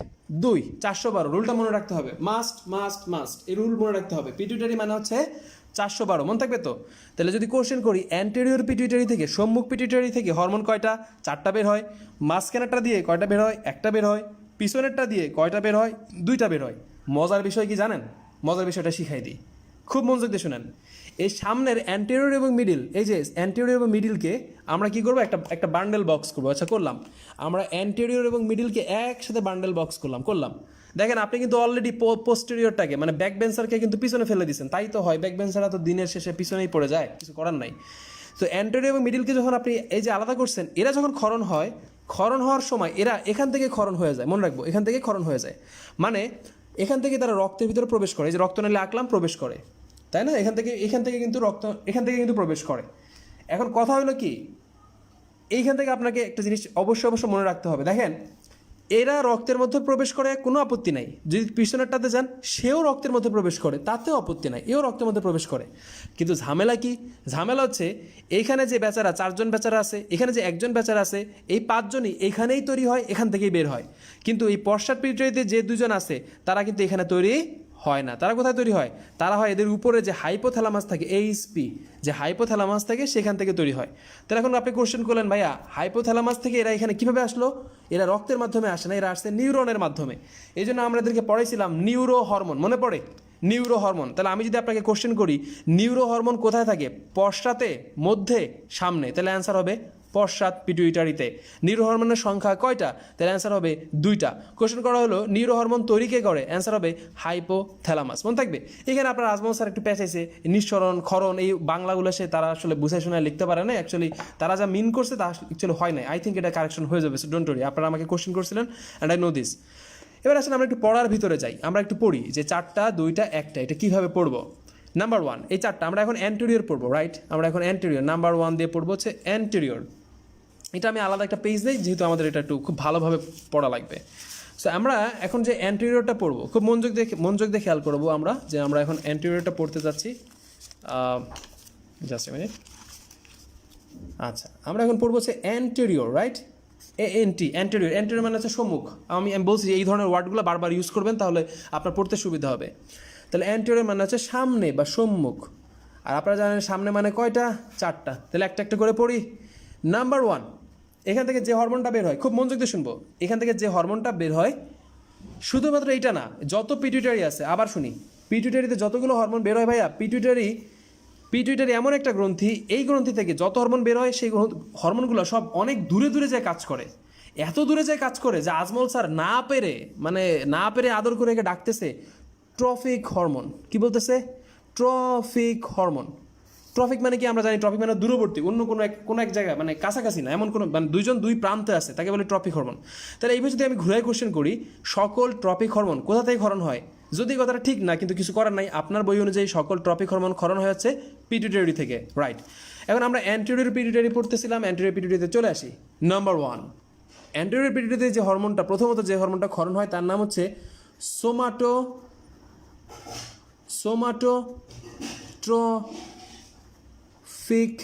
2 412 রুলটা মনে রাখতে হবে মাস্ট এই রুল মনে রাখতে হবে পিটুইটারি মানে হচ্ছে 412 মনে থাকবে তো তাহলে যদি কোশ্চেন করি অ্যান্টেরিয়র পিটুইটারি থেকে সম্মুখ পিটুইটারি থেকে হরমোন কয়টা 4টা বের হয় মাঝখানেরটা দিয়ে কয়টা বের হয় 1টা বের হয় পিছনেরটা দিয়ে কয়টা বের হয় 2টা বের হয় মজার বিষয় কি জানেন মজার বিষয়টা শিখাই দিই খুব মনোযোগ দিয়ে শুনেন এই সামনের অ্যান্টেরিয়র এবং মিডিল এই যে অ্যান্টেরিয়র এবং মিডিলকে আমরা কি করবো একটা বান্ডেল বক্স করবো আচ্ছা করলাম আমরা অ্যান্টেরিয়র এবং মিডিলকে একসাথে বান্ডেল বক্স করলাম দেখেন আপনি কিন্তু অলরেডি পোস্টেরিয়রটাকে মানে ব্যাক বেঞ্চারকে কিন্তু পিছনে ফেলে দিচ্ছেন তাই তো হয় ব্যাক বেঞ্চাররা তো দিনের শেষে পিছনেই পড়ে যায় কিছু করার নাই তো অ্যান্টেরিয়র এবং মিডিলকে যখন আপনি এই যে আলাদা করছেন এরা যখন ক্ষরণ হওয়ার সময় এরা এখান থেকে ক্ষরণ হয়ে যায় মনে রাখবো এখান থেকে ক্ষরণ হয়ে যায় মানে এখান থেকে তারা রক্তের ভিতরে প্রবেশ করে যে রক্ত নালী আঁকলাম প্রবেশ করে তাই না এখান থেকে কিন্তু প্রবেশ করে এখন কথা হলো কি এইখান থেকে আপনাকে একটা জিনিস অবশ্যই মনে রাখতে হবে দেখেন এরা রক্তের মধ্যে প্রবেশ করে কোনো আপত্তি নাই যদি পিছনেরটাতে যান সেও রক্তের মধ্যে প্রবেশ করে তাতেও আপত্তি নাই এও রক্তের মধ্যে প্রবেশ করে কিন্তু ঝামেলা কি ঝামেলা হচ্ছে এইখানে যে বেচারা 4 জন বেচারা আছে এখানে যে 1 জন বেচারা আছে এই 5 জনই এখানেই তৈরি হয় এখান থেকেই বের হয় কিন্তু এই পশ্চাৎ পিটুইটারিতে যে 2 জন আছে তারা কিন্তু এখানে তৈরি হয় না তারা কোথায় তৈরি হয় তারা হয় এদের উপরে যে হাইপোথ্যালামাস থাকে এইচপি যে হাইপোথ্যালামাস থাকে সেখান থেকে তৈরি হয় তাহলে এখন আপনি কোশ্চেন করলেন ভাইয়া হাইপোথ্যালামাস থেকে এরা এখানে কিভাবে আসলো এরা রক্তের মাধ্যমে আসে না এরা আসছে নিউরনের মাধ্যমে এই জন্য আমরা এদেরকে পড়াইছিলাম নিউরো হরমোন মনে পড়ে নিউরো হরমোন তাহলে আমি যদি আপনাকে কোশ্চেন করি নিউরো হরমোন কোথায় থাকে পশ্চাতে মধ্যে সামনে তাহলে অ্যান্সার হবে পশ্চাৎ পিটুইটারিতে। নিউরো হরমোনের সংখ্যা কয়টা? তাহলে অ্যান্সার হবে 2টা। কোশ্চেন করা হলো নিউরো হরমোন তৈরি কে করে? অ্যান্সার হবে হাইপোথ্যালামাস। মনে থাকবে। এখানে আপনার আজমল স্যার একটু পেঁচাইছে, নিঃসরণ ক্ষরণ এই বাংলাগুলো সে তারা আসলে বুঝে শুনে লিখতে পারে না, অ্যাকচুয়ালি তারা যা মিন করছে তা অ্যাকচুয়ালি হয় নাই। আই থিঙ্ক এটা কারেকশন হয়ে যাবে, সো ডোন্ট ওয়ারি। আপনারা আমাকে কোশ্চেন করছিলেন অ্যান্ড আই নো দিস। এবার আসলে আমরা একটু পড়ার ভিতরে যাই, আমরা একটু পড়ি যে 4টা 2টা 1টা এটা কীভাবে পড়বো। নাম্বার 1 এই 4টা আমরা এখন অ্যান্টেরিয়র পড়বো, রাইট? আমরা এখন অ্যান্টেরিয়র নাম্বার 1 দিয়ে পড়বো হচ্ছে অ্যান্টেরিয়র। এটা আমি আলাদা একটা পেজ নেই, যেহেতু আমাদের এটা একটু খুব ভালোভাবে পড়া লাগবে। সো আমরা এখন যে অ্যান্টেরিয়রটা পড়বো খুব মনোযোগ দিয়ে খেয়াল করবো আমরা যে আমরা এখন অ্যান্টেরিয়রটা পড়তে যাচ্ছি। Just minute. আচ্ছা, আমরা এখন পড়বো হচ্ছে অ্যান্টেরিয়র, রাইট? অ্যান্টেরিয়র মানে হচ্ছে সম্মুখ। আমি বলছি যে এই ধরনের ওয়ার্ডগুলো বারবার ইউজ করবেন, তাহলে আপনার পড়তে সুবিধা হবে। তাহলে অ্যান্টেরিয়র মানে হচ্ছে সামনে বা সম্মুখ। আর আপনারা জানেন সামনে মানে কয়টা? 4টা। তাহলে একটা একটা করে পড়ি। নাম্বার 1, এখান থেকে যে হরমোনটা বের হয়, খুব মনোযোগ দিয়ে শুনবো, এখান থেকে যে হরমোনটা বের হয় শুধুমাত্র এইটা না, যত পিটুইটারি আছে, আবার শুনি, পিটুইটারিতে যতগুলো হরমোন বের হয় ভাইয়া, পিটুইটারি এমন একটা গ্রন্থি, এই গ্রন্থি থেকে যত হরমোন বের হয় সেই হরমোনগুলো সব অনেক দূরে দূরে যায় কাজ করে। এত দূরে যায় কাজ করে যে আজমল স্যার না পেরে আদর করে একে ডাকতেছে ট্রফিক হরমোন। কি বলতেছে? Trophic hormone. ট্রফিক মানে কি? আমরা জানি ট্রফিক মানে দূরবর্তী, অন্য কোনো এক জায়গায়, মানে কাছাকাছি না, এমন কোনো মানে দুইজন দুই প্রান্তে আছে, তাকে বলে ট্রফিক হরমোন। তাহলে এইভাবে যদি আমি ঘুরাই কোশ্চেন করি, সকল ট্রফিক হরমোন কোথা থেকে ক্ষরণ হয়? যদি কথাটা ঠিক না, কিন্তু কিছু করার নাই, আপনার বই অনুযায়ী সকল ট্রফিক হরমোন ক্ষরণ হয়ে যাচ্ছে পিটুইটারি থেকে, রাইট? এখন আমরা অ্যান্টেরিয়র পিটুইটারি পড়তেছিলাম, অ্যান্টেরিয়র পিটুইটারিতে চলে আসি। নাম্বার 1, অ্যান্টেরিয়র পিটুইটারিতে যে হরমোনটা প্রথমত যে হরমোনটা ক্ষরণ হয় তার নাম হচ্ছে সোমাটোট্রফিক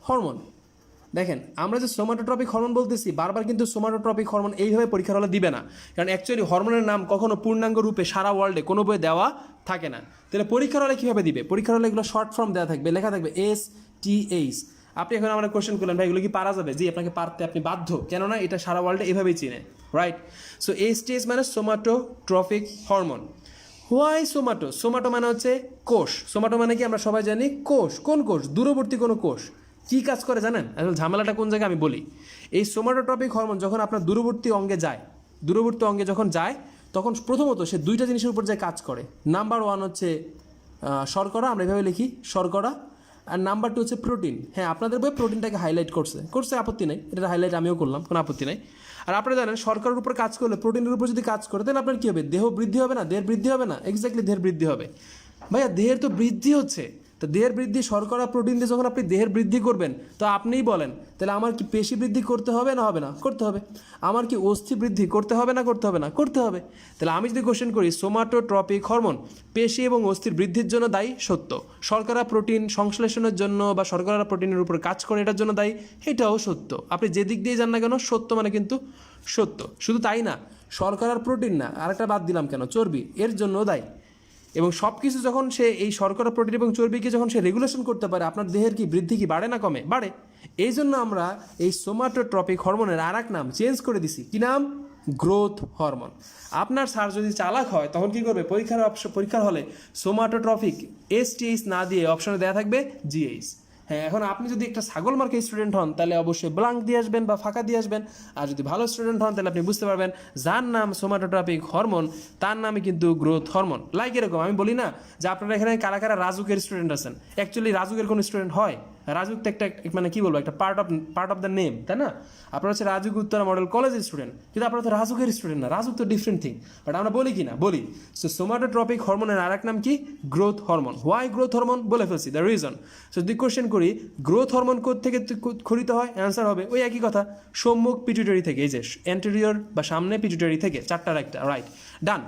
হরমোন। দেখেন আমরা যে সোমাটোট্রপিক হরমোন বলতেছি, বারবার কিন্তু সোমাটোট্রপিক হরমোন এইভাবে পরীক্ষার হলে দিবে না, কারণ অ্যাকচুয়ালি হরমোনের নাম কখনো পূর্ণাঙ্গ রূপে সারা ওয়ার্ল্ডে কোনো বইয়ে দেওয়া থাকে না। তাহলে পরীক্ষার হলে কীভাবে দিবে? পরীক্ষার হলে এগুলো শর্ট ফর্ম দেওয়া থাকবে, লেখা থাকবে STH। আপনি এখন আমার কোশ্চেন করলেন ভাই এগুলো কি পারা যাবে? জি, আপনাকে পারতে আপনি বাধ্য, কেননা এটা সারা ওয়ার্ল্ডে এভাবেই চিনে, রাইট? সো STH মানে সোমাটোট্রপিক হরমোন। হোয়াই সোমাটো মানে হচ্ছে কোষ। সোমাটো মানে কি? আমরা সবাই জানি কোষ। কোন কোষ? দূরবর্তী কোনো কোষ। কি কাজ করে জানেন? আসলে ঝামেলাটা কোন জায়গায় আমি বলি। এই সোমাটোট্রপিক হরমোন যখন আপনার দূরবর্তী অঙ্গে যখন যায়, তখন প্রথমত সে 2টা জিনিসের উপর যে কাজ করে। নাম্বার 1 হচ্ছে শর্করা, আমরা এভাবে লিখি শর্করা, আর নাম্বার 2 হচ্ছে প্রোটিন। হ্যাঁ, আপনাদের বই প্রোটিনটাকে হাইলাইট করছে, আপত্তি নাই, এটা হাইলাইট আমিও করলাম, কোনো আপত্তি নাই। আর আপনারা জানেন শর্করার উপর কাজ করলে, প্রোটিনের উপর যদি কাজ করে, তাহলে আপনার কী হবে? দেহ বৃদ্ধি হবে না? দেহের বৃদ্ধি হবে না? এক্স্যাক্টলি, দেহের বৃদ্ধি হবে। ভাইয়া দেহের তো বৃদ্ধি হচ্ছে, তো দেহের বৃদ্ধি শর্করা প্রোটিন দিয়ে যখন আপনি দেহের বৃদ্ধি করবেন, তো আপনিই বলেন তাহলে আমার কি পেশি বৃদ্ধি করতে হবে না হবে না? করতে হবে। আমার কি অস্থি বৃদ্ধি করতে হবে না করতে হবে না? করতে হবে। তাহলে আমি যদি কোশ্চেন করি সোমাটোট্রপিক হরমোন পেশি এবং অস্থির বৃদ্ধির জন্য দায়ী, সত্য। শর্করা প্রোটিন সংশ্লেষণের জন্য বা শর্করা প্রোটিনের উপর কাজ করে এটার জন্য দায়ী, এটাও সত্য। আপনি যে দিক দিয়ে যান না কেন, সত্য মানে কিন্তু সত্য। শুধু তাই না, শর্করার প্রোটিন না, আরেকটা বাদ দিলাম কেন, চর্বি, এর জন্য দায়ী। এবং সব কিছু যখন সে এই শর্করা প্রোটিন এবং চর্বিকে যখন সে রেগুলেশন করতে পারে, আপনার দেহের কি বৃদ্ধি কি বাড়ে না কমে? বাড়ে। এই জন্য আমরা এই সোমাটোট্রপিক হরমোনের আর এক নাম চেঞ্জ করে দিছি। কি নাম? Growth hormone. আপনার স্যার যদি চালাক হয় তখন কি করবে? পরীক্ষার হলে সোমাটোট্রপিক STH না দিয়ে অপশনে দেওয়া থাকবে GH। হ্যাঁ, এখন আপনি যদি একটা ছাগল মার্কা স্টুডেন্ট হন তাহলে অবশ্যই ব্লাঙ্ক দিয়ে আসবেন বা ফাঁকা দিয়ে আসবেন। আর যদি ভালো স্টুডেন্ট হন তাহলে আপনি বুঝতে পারবেন যার নাম সোমাটোট্রপিক হরমোন তার নামে কিন্তু গ্রোথ হরমোন। লাইক এরকম আমি বলি না যে আপনারা এখানে কারা কারা রাজুকের স্টুডেন্ট আছেন। অ্যাকচুয়ালি রাজুকের কোনো স্টুডেন্ট হয়? রাজুক তো একটা মানে কি বলবো, একটা পার্ট অফ দ্য নেম, তাই না? আপনারা হচ্ছে রাজুক উত্তরা মডেল কলেজের স্টুডেন্ট, কিন্তু আপনারা তো রাজুকের স্টুডেন্ট না। রাজুক তো ডিফারেন্ট থিং, বাট আমরা বলি কি না? বলি। সো সোমাটোট্রপিক হরমোনের আর এক নাম কি? Growth hormone. Why growth hormone? বলে ফেলছি, দ্য রিজন। সো যদি কোশ্চেন করি গ্রোথ হরমোন থেকে ক্ষরিত হয়, অ্যান্সার হবে ওই একই কথা, সম্মুখ পিটুইটারি থেকে। এই যে অ্যান্টেরিয়র বা সামনে পিটুইটারি থেকে, 4টার একটা, রাইট, ডান।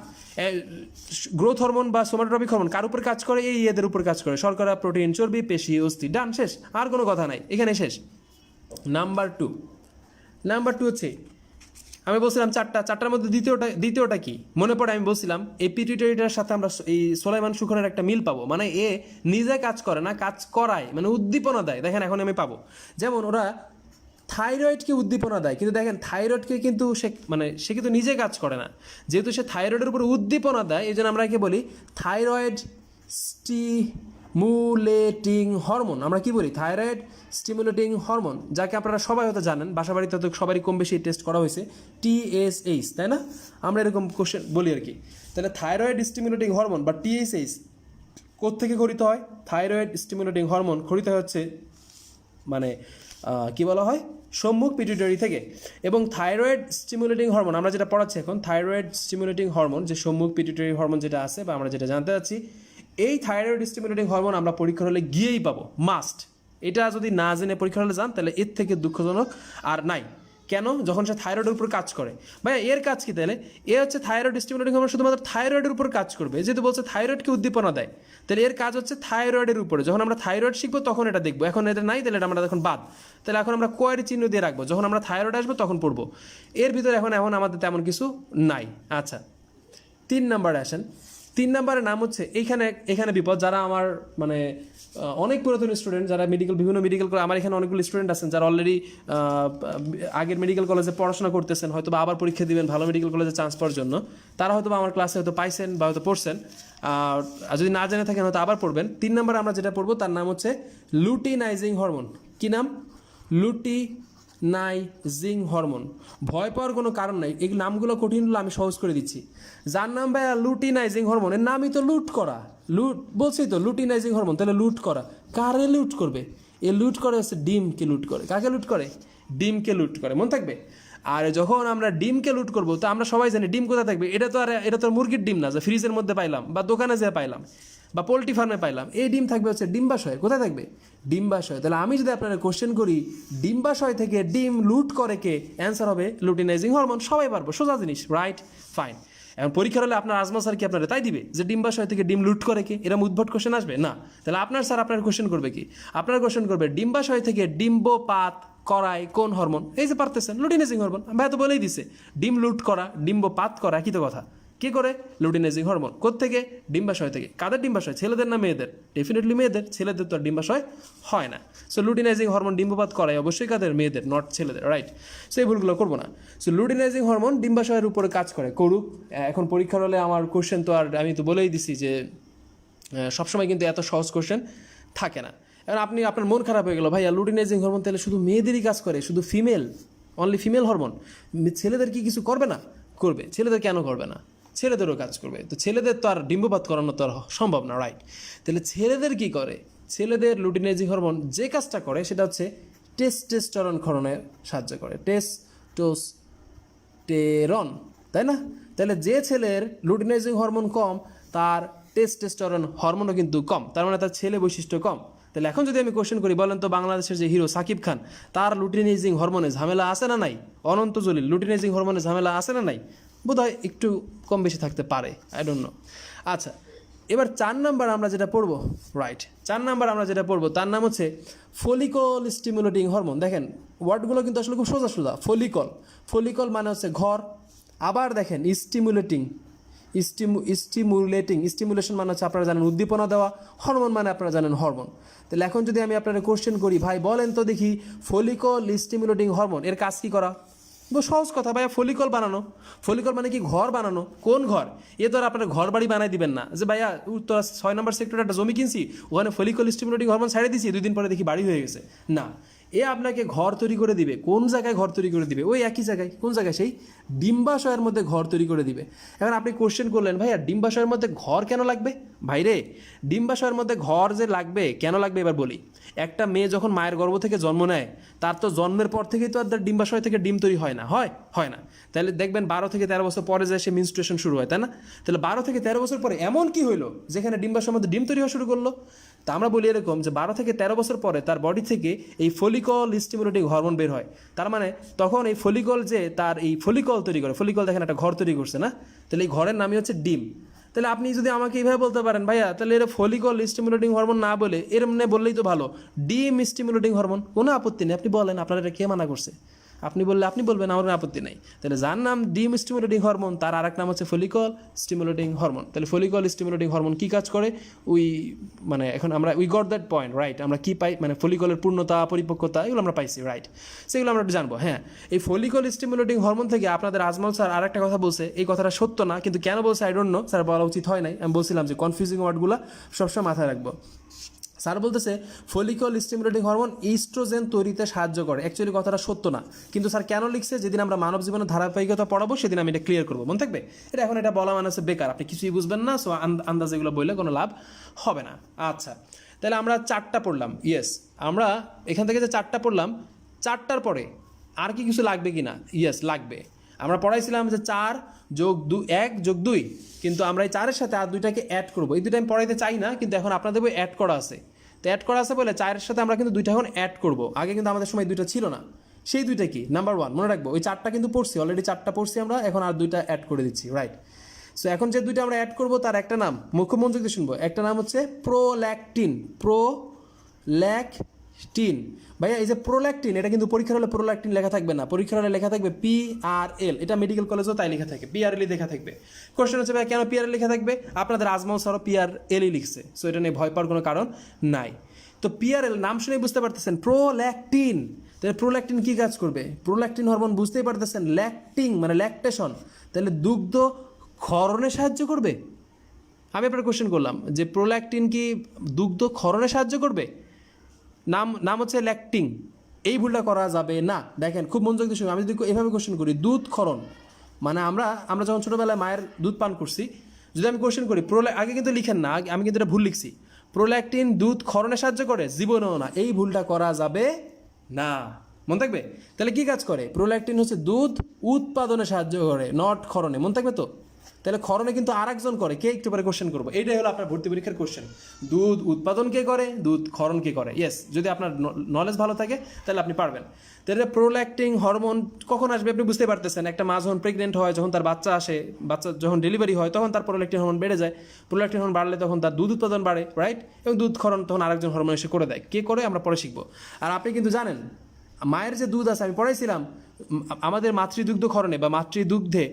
গ্রোথ হরমোন বা সোমাটোট্রপিক হরমোন কার উপর কাজ করে? এই এদের উপর কাজ করে, শর্করা প্রোটিন চর্বি পেশি অস্থি, ডান, শেষ, আর কোনো কথা নাই, এখানে শেষ। নাম্বার 2 হচ্ছে আমি বলছিলাম 4টার মধ্যে দ্বিতীয়টা কি মনে পড়ে? আমি বলছিলাম এই পিটুইটারিটার সাথে আমরা এই সোলাইমান সুখনের একটা মিল পাবো, মানে এ নিজে কাজ করে না, কাজ করায়, মানে উদ্দীপনা দেয়। দেখেন এখন আমি পাবো, যেমন ওরা থাইরয়েডকে উদ্দীপনা দেয়, কিন্তু দেখেন থাইরয়েডকে কিন্তু সে কিন্তু নিজে কাজ করে না, যেহেতু সে থাইরয়েডের উপর উদ্দীপনা দেয়, এই জন্য আমরা কি বলি? থাইরয়েড স্টিমুলেটিং হরমোন, আমরা কি বলি থাইরয়েড স্টিমুলেটিং হরমোন, যাকে আপনারা সবাই হয়তো জানেন, বাসাবাড়িতে হয়তো সবারই কম বেশি টেস্ট করা হয়েছে, TSH, তাই না? আমরা এরকম কোশ্চেন বলি আর কি। তাহলে থাইরয়েড স্টিমুলেটিং হরমোন বা TSH কোত্থেকে খরিত হয়? থাইরয়েড স্টিমুলেটিং হরমোন খরিত হচ্ছে মানে কি বলা হয়, সম্মুখ পিটুইটারি থেকে। এবং থাইরয়েড স্টিমুলেটিং হরমোন আমরা যেটা পড়াচ্ছি এখন, থাইরয়েড স্টিমুলেটিং হরমোন, যে সম্মুখ পিটুইটারি হরমোন যেটা আছে বা আমরা যেটা জানতে চাচ্ছি, এই থাইরয়েড স্টিমুলেটিং হরমোন আমরা পরীক্ষার হলে গিয়েই পাবো, মাস্ট। এটা যদি না জেনে পরীক্ষার হলে যান তাহলে এর থেকে দুঃখজনক আর নাই। কেন? যখন সে থাইরয়েডের উপর কাজ করে। ভাইয়া এর কাজ কি তাহলে? এ হচ্ছে থাইরয়েড স্টিমুলেটিং হরমোন শুধুমাত্র থাইরয়েডের উপর কাজ করবে, যেহেতু বলছে থাইরয়েডকে উদ্দীপনা দেয়, তাহলে এর কাজ হচ্ছে থাইরয়েডের উপরে। যখন আমরা থাইরয়েড শিখবো তখন এটা দেখবো, এখন এটা নাই, তাহলে এটা আমরা এখন বাদ। তাহলে এখন আমরা কয়ের চিহ্ন দিয়ে রাখবো, যখন আমরা থাইরয়েড আসবো তখন পড়বো। এর ভিতরে এখন আমাদের তেমন কিছু নাই। আচ্ছা, 3 নম্বরে আসেন। 3 নম্বরের নাম হচ্ছে এখানে বিপদ। যারা আমার মানে অনেক পুরাতন স্টুডেন্ট, যারা বিভিন্ন মেডিকেল কলেজ, আমার এখানে অনেকগুলো স্টুডেন্ট আছেন যারা অলরেডি আগের মেডিকেল কলেজে পড়াশোনা করতেছেন, হয়তো বা আবার পরীক্ষা দিবেন ভালো মেডিকেল কলেজে চান্স পাওয়ার জন্য, তারা হয়তো বা আমার ক্লাসে হয়তো পাইছেন বা হয়তো পড়ছেন, আর যদি না জেনে থাকেন হয়তো আবার পড়বেন। 3 নম্বরে আমরা যেটা পড়বো তার নাম হচ্ছে লুটিনাইজিং হরমোন। কি নাম? Luteinising hormone. ভয় পাওয়ার কোনো কারণ নাই, এই নামগুলো কঠিন হলে আমি সহজ করে দিচ্ছি। যার নাম ভাই লুটিনাইজিং হরমোন, এর নামই তো লুট করা। বলছি তো লুটিনাইজিং হরমোন, তাহলে লুট করা। কারে লুট করবে? এ লুট করে হচ্ছে ডিমকে লুট করে। কাকে লুট করে? ডিমকে লুট করে, মন থাকবে। আর যখন আমরা ডিমকে লুট করবো, তো আমরা সবাই জানি ডিম কোথায় থাকবে। এটা তো মুরগির ডিম না যে ফ্রিজের মধ্যে পাইলাম বা দোকানে যেয়ে পাইলাম বা পোলট্রি ফার্মে পাইলাম। এই ডিম থাকবে হচ্ছে ডিম্বাশয়। কোথায় থাকবে? ডিম্বাশয়। তাহলে আমি যদি আপনারা কোশ্চেন করি ডিম্বাশয় থেকে ডিম লুট করে কে, অ্যান্সার হবে লুটিনাইজিং হরমোন। সবাই পারবো, সোজা জিনিস, রাইট, ফাইন। এখন পরীক্ষার হলে আপনার আজমা স্যার কি আপনারা তাই দিবে যে ডিম্বাশয় থেকে ডিম লুট করে কি? এরকম উদ্ভট কোশ্চেন আসবে না। তাহলে আপনার স্যার আপনার কোশ্চেন করবে কি? আপনার কোশ্চেন করবে ডিম্বাশয় থেকে ডিম্বপাত করায় কোন হরমোন? এই যে পারতেছেন, লুটিনাইজিং হরমোন। ভাই তো বলেই দিছে, ডিম লুট করা, ডিম্বপাত করা, কি তো কথা। কি করে? Luteinising hormone. কোত্থেকে? ডিম্বাশয় থেকে। কাদের ডিম্বাশয়? ছেলেদের না মেয়েদের? ডেফিনেটলি মেয়েদের। ছেলেদের তো আর ডিম্বাশয় হয় না। সো লুটিনাইজিং হরমোন ডিম্বপাত করায় অবশ্যই কাদের? মেয়েদের, নট ছেলেদের, রাইট। সো এই ভুলগুলো করবো না। সো লুটিনাইজিং হরমোন ডিম্বাশয়ের উপরে কাজ করে, করুক। এখন পরীক্ষার হলে আমার কোশ্চেন তো আর আমি তো বলেই দিছি যে সবসময় কিন্তু এত সহজ কোশ্চেন থাকে না। এখন আপনার মন খারাপ হয়ে গেল, ভাইয়া লুটিনাইজিং হরমোন তাহলে শুধু মেয়েদেরই কাজ করে, শুধু ফিমেল, অনলি ফিমেল হরমোন, ছেলেদের কি কিছু করবে না? করবে। ছেলেদের কেন করবে না? ছেলেদেরও কাজ করবে। তো ছেলেদের তো আর ডিম্বপাত করানো তো আর সম্ভব না, রাইট। তাহলে ছেলেদের কি করে? ছেলেদের লুটিনাইজিং হরমোন যে কাজটা করে সেটা হচ্ছে টেস্টোস্টেরন ক্ষরণে সাহায্য করে। টেস্টোস্টেরন, তাই না? তাহলে যে ছেলের লুটিনাইজিং হরমোন কম, তার টেস্টোস্টেরন হরমোনও কিন্তু কম, তার মানে তার ছেলে বৈশিষ্ট্য কম। তাহলে এখন যদি আমি কোশ্চেন করি, বলেন তো বাংলাদেশের যে হিরো সাকিব খান, তার লুটিনাইজিং হরমোনে ঝামেলা আছে না নাই? অনন্ত জলিল, লুটিনাইজিং হরমোনে ঝামেলা আছে না নাই? বোধহয় একটু কম বেশি থাকতে পারে, আই ডোন্ট নো। আচ্ছা, এবার 4 নাম্বার আমরা যেটা পড়বো, রাইট, 4 নাম্বার আমরা যেটা পড়বো তার নাম হচ্ছে ফলিকল স্টিমুলেটিং হরমোন। দেখেন ওয়ার্ডগুলো কিন্তু আসলে খুব সোজা সোজা। ফলিকল মানে হচ্ছে ঘর। আবার দেখেন স্টিমুলেশন মানে হচ্ছে আপনারা জানেন উদ্দীপনা দেওয়া, হরমোন মানে আপনারা জানেন হরমোন। তাহলে এখন যদি আমি আপনারা কোশ্চেন করি, ভাই বলেন তো দেখি ফলিকল স্টিমুলেটিং হরমোন এর কাজ কি করা? সহজ কথা ভাইয়া, ফলিকল বানানো। ফলিকল মানে কি? ঘর বানানো। কোন ঘর? এ তো আর আপনার ঘর বাড়ি বানাই দিবেন না যে ভাইয়া উত্তর 6 নম্বর সেক্টরে একটা জমি কিনছি, ওখানে ফলিকল স্টিমুলেটিং হরমোন ছেড়ে দিছি, 2 দিন পরে দেখি বাড়ি হয়ে গেছে। না, এ আপনাকে ঘর তৈরি করে দিবে। কোন জায়গায় ঘর তৈরি করে দিবে? ওই একই জায়গায়। কোন জায়গায়? সেই ডিম্বাশয়ের মধ্যে ঘর তৈরি করে দিবে। এখন আপনি কোশ্চেন করলেন, ভাইয়া ডিম্বাশয়ের মধ্যে ঘর কেন লাগবে? ভাইরে, ডিম্বাশয়ের মধ্যে ঘর যে লাগবে, কেন লাগবে এবার বলি। একটা মেয়ে যখন মায়ের গর্ভ থেকে জন্ম নেয়, তার তো জন্মের পর থেকেই তো আর ডিম্বাশয় থেকে ডিম তৈরি হয় না, হয় না। তাহলে দেখবেন 12 থেকে 13 বছর পরে যে সে মেনস্ট্রুয়েশন শুরু হয়, তাই না? তাহলে 12 থেকে 13 বছর পরে এমন কি হইলো যেখানে ডিম্বাশয়ের মধ্যে ডিম তৈরি হওয়া শুরু করলো? তা আমরা বলি এরকম যে 12 থেকে 13 বছর পরে তার বডি থেকে এই ফলিকল স্টিমুলেটিং হরমোন বের হয়। তার মানে তখন এই ফলিকল যে তার এই ফলিকল তৈরি করে, ফলিকল দেখেন একটা ঘর তৈরি করছে না? তাহলে এই ঘরের নামই হচ্ছে ডিম। তাহলে আপনি যদি আমাকে এইভাবে বলতে পারেন, ভাইয়া তাহলে এর ফলিকল স্টিমুলেটিং হরমোন না বলে এর মানে বললেই তো ভালো ডিম স্টিমুলেটিং হরমোন, কোনো আপত্তি নেই, আপনি বলেন, আপনার এটা কে মানা করছে? আপনি বললে আপনি বলবেন, আমার কোনো আপত্তি নাই। তাহলে যার নাম ডিম স্টিমুলেটিং হরমোন তার আরেক নাম হচ্ছে ফলিকল স্টিমুলেটিং হরমোন। তাহলে ফলিকল স্টিমুলেটিং হরমোন কী কাজ করে, মানে এখন আমরা we got that point, right? আমরা কী পাই, মানে ফলিকলের পূর্ণতা, পরিপক্কতা, এগুলো আমরা পাইছি, রাইট? সেগুলো আমরা একটু জানবো। হ্যাঁ, এই ফলিকল স্টিমুলেটিং হরমোন থেকে আপনাদের আজমল স্যার আর একটা কথা বলছে, এই কথাটা সত্য না, কিন্তু কেন বলছে আই ডোন্ট নো, স্যার বলা উচিত হয় নাই। আমি বলছিলাম যে কনফিউজিং ওয়ার্ডগুলো সবসময় মাথায় রাখবো। স্যার বলতেছে ফলিকল স্টিমুলেটিং হরমোন ইস্ট্রোজেন তৈরিতে সাহায্য করে। অ্যাকচুয়ালি কথাটা সত্য না, কিন্তু স্যার কেন লিখছে, যেদিন আমরা মানব জীবনের ধারাবাহিকতা পড়াবো সেদিন আমি এটা ক্লিয়ার করবো, মনে থাকবে? এখন এটা বলা মানে হচ্ছে বেকার, আপনি কিছুই বুঝবেন না, সো আন্দাজ এগুলো বললে কোনো লাভ হবে না। আচ্ছা, তাহলে আমরা 4টা পড়লাম। ইয়েস, আমরা এখান থেকে যে 4টা পড়লাম, 4টার পরে আর কি কিছু লাগবে কি না? ইয়েস, লাগবে। আমরা পড়াইছিলাম যে 4 + 1 + 2, কিন্তু আমরা এই 4-এর সাথে আর 2টাকে অ্যাড করবো। এই 2টা আমি পড়াইতে চাই না, কিন্তু এখন আপনাদের বই অ্যাড করা আছে। তো অ্যাড করা আছে বলে 4-এর সাথে আমরা কিন্তু 2টা এখন অ্যাড করবো। আগে কিন্তু আমাদের সময় 2টা ছিল না। সেই 2টা কি? নাম্বার 1 মনে রাখবো, ওই 4টা কিন্তু পড়ছি, অলরেডি 4টা পড়ছি আমরা, এখন আর 2টা অ্যাড করে দিচ্ছি, রাইট? সো এখন যে 2টা আমরা অ্যাড করবো তার একটা নাম মুখ্য মনোযোগ দিয়ে শুনবো, একটা নাম হচ্ছে প্রোল্যাকটিন। প্রোল্যাকটিন ভাইয়া, এই যে প্রোল্যাকটিন, এটা কিন্তু পরীক্ষার হলে প্রোল্যাকটিন লেখা থাকবে না, পরীক্ষার হলে লেখা থাকবে PRL। এটা মেডিকেল কলেজেও তাই লেখা থাকে, PRL লেখা থাকবে। কোশ্চেন হচ্ছে ভাই কেন PRL লেখা থাকবে? আপনাদের আজমল স্যারও PRL লিখছে, সো এটা নিয়ে ভয় পাওয়ার কোনো কারণ নাই। তো PRL নাম শুনেই বুঝতে পারতেছেন প্রোল্যাকটিন। তাহলে প্রোল্যাকটিন কি কাজ করবে? প্রোল্যাকটিন হরমোন বুঝতেই পারতেছেন, ল্যাকটিং মানে ল্যাকটেশন, তাহলে দুগ্ধ ক্ষরণে সাহায্য করবে। আমি আপনার কোশ্চেন করলাম যে প্রোল্যাকটিন কি দুগ্ধ ক্ষরণে সাহায্য করবে? নাম হচ্ছে ল্যাকটিং। এই ভুলটা করা যাবে না। দেখেন খুব মনোযোগ দিয়ে শুনুন, আমি যদি এভাবে কোশ্চেন করি দুধ ক্ষরণ, মানে আমরা যখন ছোটোবেলায় মায়ের দুধ পান করছি, যদি আমি কোশ্চেন করি আগে কিন্তু লিখেন না, আমি কিন্তু এটা ভুল লিখছি, প্রোল্যাকটিন দুধ ক্ষরণে সাহায্য করে, জীবনেও না। এই ভুলটা করা যাবে না, মনে থাকবে? তাহলে কি কাজ করে? প্রোল্যাকটিন হচ্ছে দুধ উৎপাদনে সাহায্য করে, নট ক্ষরণে, মনে থাকবে তো? তাহলে ক্ষরণে কিন্তু আরেকজন করে, কে একটু পরে কোশ্চেন করবো। এইটাই হলো আপনার ভর্তি পরীক্ষার কোশ্চেন, দুধ উৎপাদন কে করে, দুধ ক্ষরণ কে করে। ইয়েস, যদি আপনার নলেজ ভালো থাকে তাহলে আপনি পারবেন। তাহলে প্রোল্যাকটিন হরমোন কখন আসবে আপনি বুঝতে পারতেছেন। একটা মা যখন প্রেগনেন্ট হয়, যখন তার বাচ্চা আসে, বাচ্চা যখন ডেলিভারি হয়, তখন তার প্রোল্যাকটিন হরমোন বেড়ে যায়। প্রোল্যাকটিন হরমোন বাড়লে তখন তার দুধ উৎপাদন বাড়ে, রাইট? এবং দুধ ক্ষরণ তখন আরেকজন হরমোন এসে করে দেয়। কে করে আমরা পরে শিখবো। আর আপনি কিন্তু জানেন মায়ের যে দুধ আছে, আমি পড়াইছিলাম আমাদের মাতৃদুগ্ধ ক্ষরণে বা মাতৃদুগ্ধে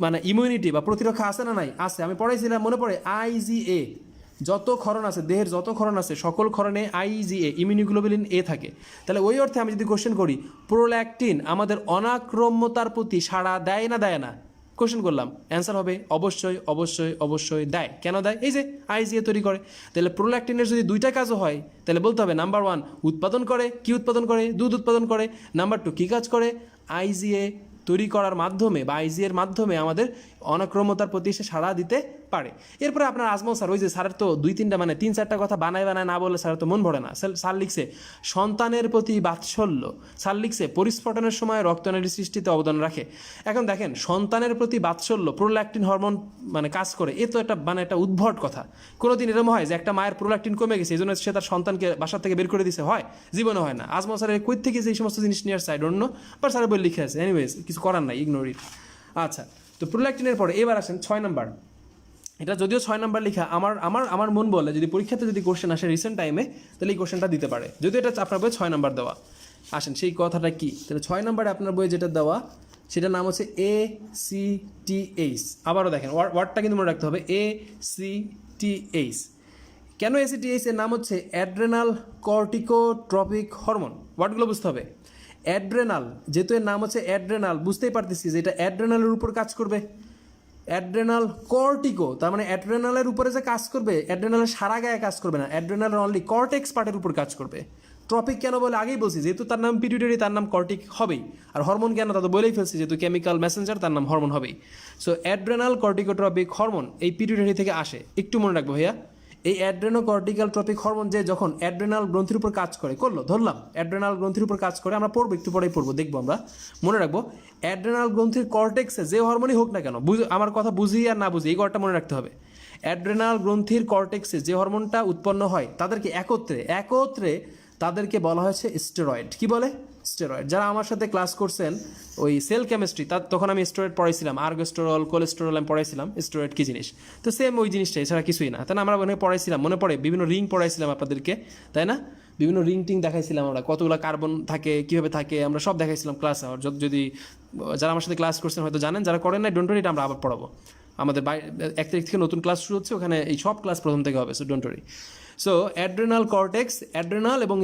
মানে ইমিউনিটি বা প্রতিরক্ষা আছে না নাই? আছে। আমি পড়াইছিলাম, মনে পড়ে, IgA। যত ক্ষরণ আছে, দেহের যত ক্ষরণ আছে, সকল ক্ষরণে IgA ইমিউনোগ্লোবুলিন A থাকে। তাহলে ওই অর্থে আমি যদি কোশ্চেন করি প্রোল্যাকটিন আমাদের অনাক্রম্যতার প্রতি সাড়া দেয় না দেয় না, কোশ্চেন করলাম, অ্যান্সার হবে অবশ্যই অবশ্যই অবশ্যই দেয়। কেন দেয়? এই যে IgA তৈরি করে। তাহলে প্রোল্যাকটিনের যদি 2টা কাজও হয়, তাহলে বলতে হবে নাম্বার 1 উৎপাদন করে, কি উৎপাদন করে? দুধ উৎপাদন করে। নাম্বার 2 কী কাজ করে? IgA তৈরি করার মাধ্যমে বা IgA এর মাধ্যমে আমাদের অনাক্রম্যতার প্রতি সে সাড়া দিতে পারে। এরপরে আপনার আজমল স্যার, ওই যে স্যারের তো 2-3টা মানে 3-4টা কথা বানায় না বলে স্যারের তো মন ভরে না। স্যার লিখছে সন্তানের প্রতি বাৎসল্য, স্যার লিখছে পরিস্ফুটনের সময় রক্তনালী সৃষ্টিতে অবদান রাখে। এখন দেখেন সন্তানের প্রতি বাৎসল্য, প্রোল্যাকটিন হরমোন মানে কাজ করে, এ তো একটা মানে একটা উদ্ভট কথা। কোনোদিন এরকম হয় যে একটা মায়ের প্রোল্যাকটিন কমে গেছে এই জন্য সে তার সন্তানকে বাসা থেকে বের করে দিছে? হয়? জীবনে হয় না। আজমল স্যারের কই থেকে যে এই সমস্ত জিনিস নিয়ে আসছে আই ডোন্ট নো, বাট স্যারের বই লিখে আছে। এনিওয়েজ, কিছু করার নাই, ইগনোর ইট। আচ্ছা, তো প্রোল্যাকটিনের পরে এবার আসেন 6 নাম্বার। এটা যদিও 6 নাম্বার লেখা, আমার মন বলে যদি পরীক্ষাতে যদি কোশ্চেন আসে রিসেন্ট টাইমে, তাহলে এই কোশ্চেনটা দিতে পারে, যদিও এটা আপনার বইয়ে 6 নাম্বার দেওয়া। আসেন সেই কথাটা কি। তাহলে 6 নাম্বারে আপনার বইয়ে যেটা দেওয়া সেটার নাম হচ্ছে ACTH। আবারও দেখেন ওয়ার্ডটা কিন্তু মনে রাখতে হবে, ACTH। কেন ACTH এর নাম হচ্ছে অ্যাড্রেনাল কর্টিকোট্রপিক হরমোন। ওয়ার্ডগুলো বুঝতে হবে। অ্যাড্রেনাল, যেহেতু এর নাম হচ্ছে অ্যাড্রেনাল, বুঝতেই পারতেছি যে এটা অ্যাড্রেনালের উপর কাজ করবে। অ্যাড্রেনাল কর্টিকো, তার মানে অ্যাড্রেনালের উপরে যে কাজ করবে, অ্যাড্রেনালের সারা গায়ে কাজ করবে না, অ্যাড্রেনালের অনলি কর্টেক্স পার্টের উপর কাজ করবে। ট্রপিক কেন বলে আগেই বলছি, যেহেতু তার নাম পিটুইটারি তার নাম কর্টিক হবেই। আর হরমোন কেন তা তো বলেই ফেলছি, যেহেতু কেমিক্যাল মেসেঞ্জার তার নাম হরমোন হবেই। সো অ্যাড্রেনাল কর্টিকোট্রপিক হরমোন এই পিটুইটারি থেকে আসে, একটু মনে রাখবো ভাইয়া। এই অ্যাড্রেনোকর্টিক্যাল ট্রপিক হরমোন যে যখন অ্যাড্রেনাল গ্রন্থির উপর কাজ করে, ধরলাম অ্যাড্রেনাল গ্রন্থির উপর কাজ করে, আমরা পড়বো, একটু পরেই পড়বো, দেখবো আমরা, মনে রাখবো। অ্যাড্রেনাল গ্রন্থির কর্টেক্সে যে হরমোনই হোক না কেন, আমার কথা বুঝি আর না বুঝি এই কথাটা মনে রাখতে হবে। অ্যাড্রেনাল গ্রন্থির কর্টেক্সে যে হরমোনটা উৎপন্ন হয় তাদেরকে একত্রে তাদেরকে বলা হয়েছে স্টেরয়েড। কি বলে? স্টেরয়েড। যারা আমার সাথে ক্লাস করছেন ওই সেল কেমিস্ট্রি, তখন আমি স্টেরয়েড পড়াইছিলাম, আর্গোস্টেরল, কোলেস্টেরল আমি পড়াইছিলাম, স্টেরয়েড কি জিনিস। তো সেম ওই জিনিসটা, এছাড়া কিছুই না। তাই না? আমরা মনে পড়াইছিলাম, মনে পড়ে বিভিন্ন রিং পড়াইছিলাম আপনাদেরকে, তাই না? বিভিন্ন রিং টিং দেখাইছিলাম আমরা, কতগুলো কার্বন থাকে, কীভাবে থাকে, আমরা সব দেখাইছিলাম ক্লাস আওয়ার। যদি যারা আমার সাথে ক্লাস করছেন হয়তো জানেন, যারা করেন না ডোন্ট ওয়ারি, এটা আমরা আবার পড়াবো। আমাদের 1 তারিখ থেকে নতুন ক্লাস শুরু হচ্ছে, ওখানে এই সব ক্লাস প্রথম থেকে হবে, so don't worry. So adrenal cortex, adrenal এবং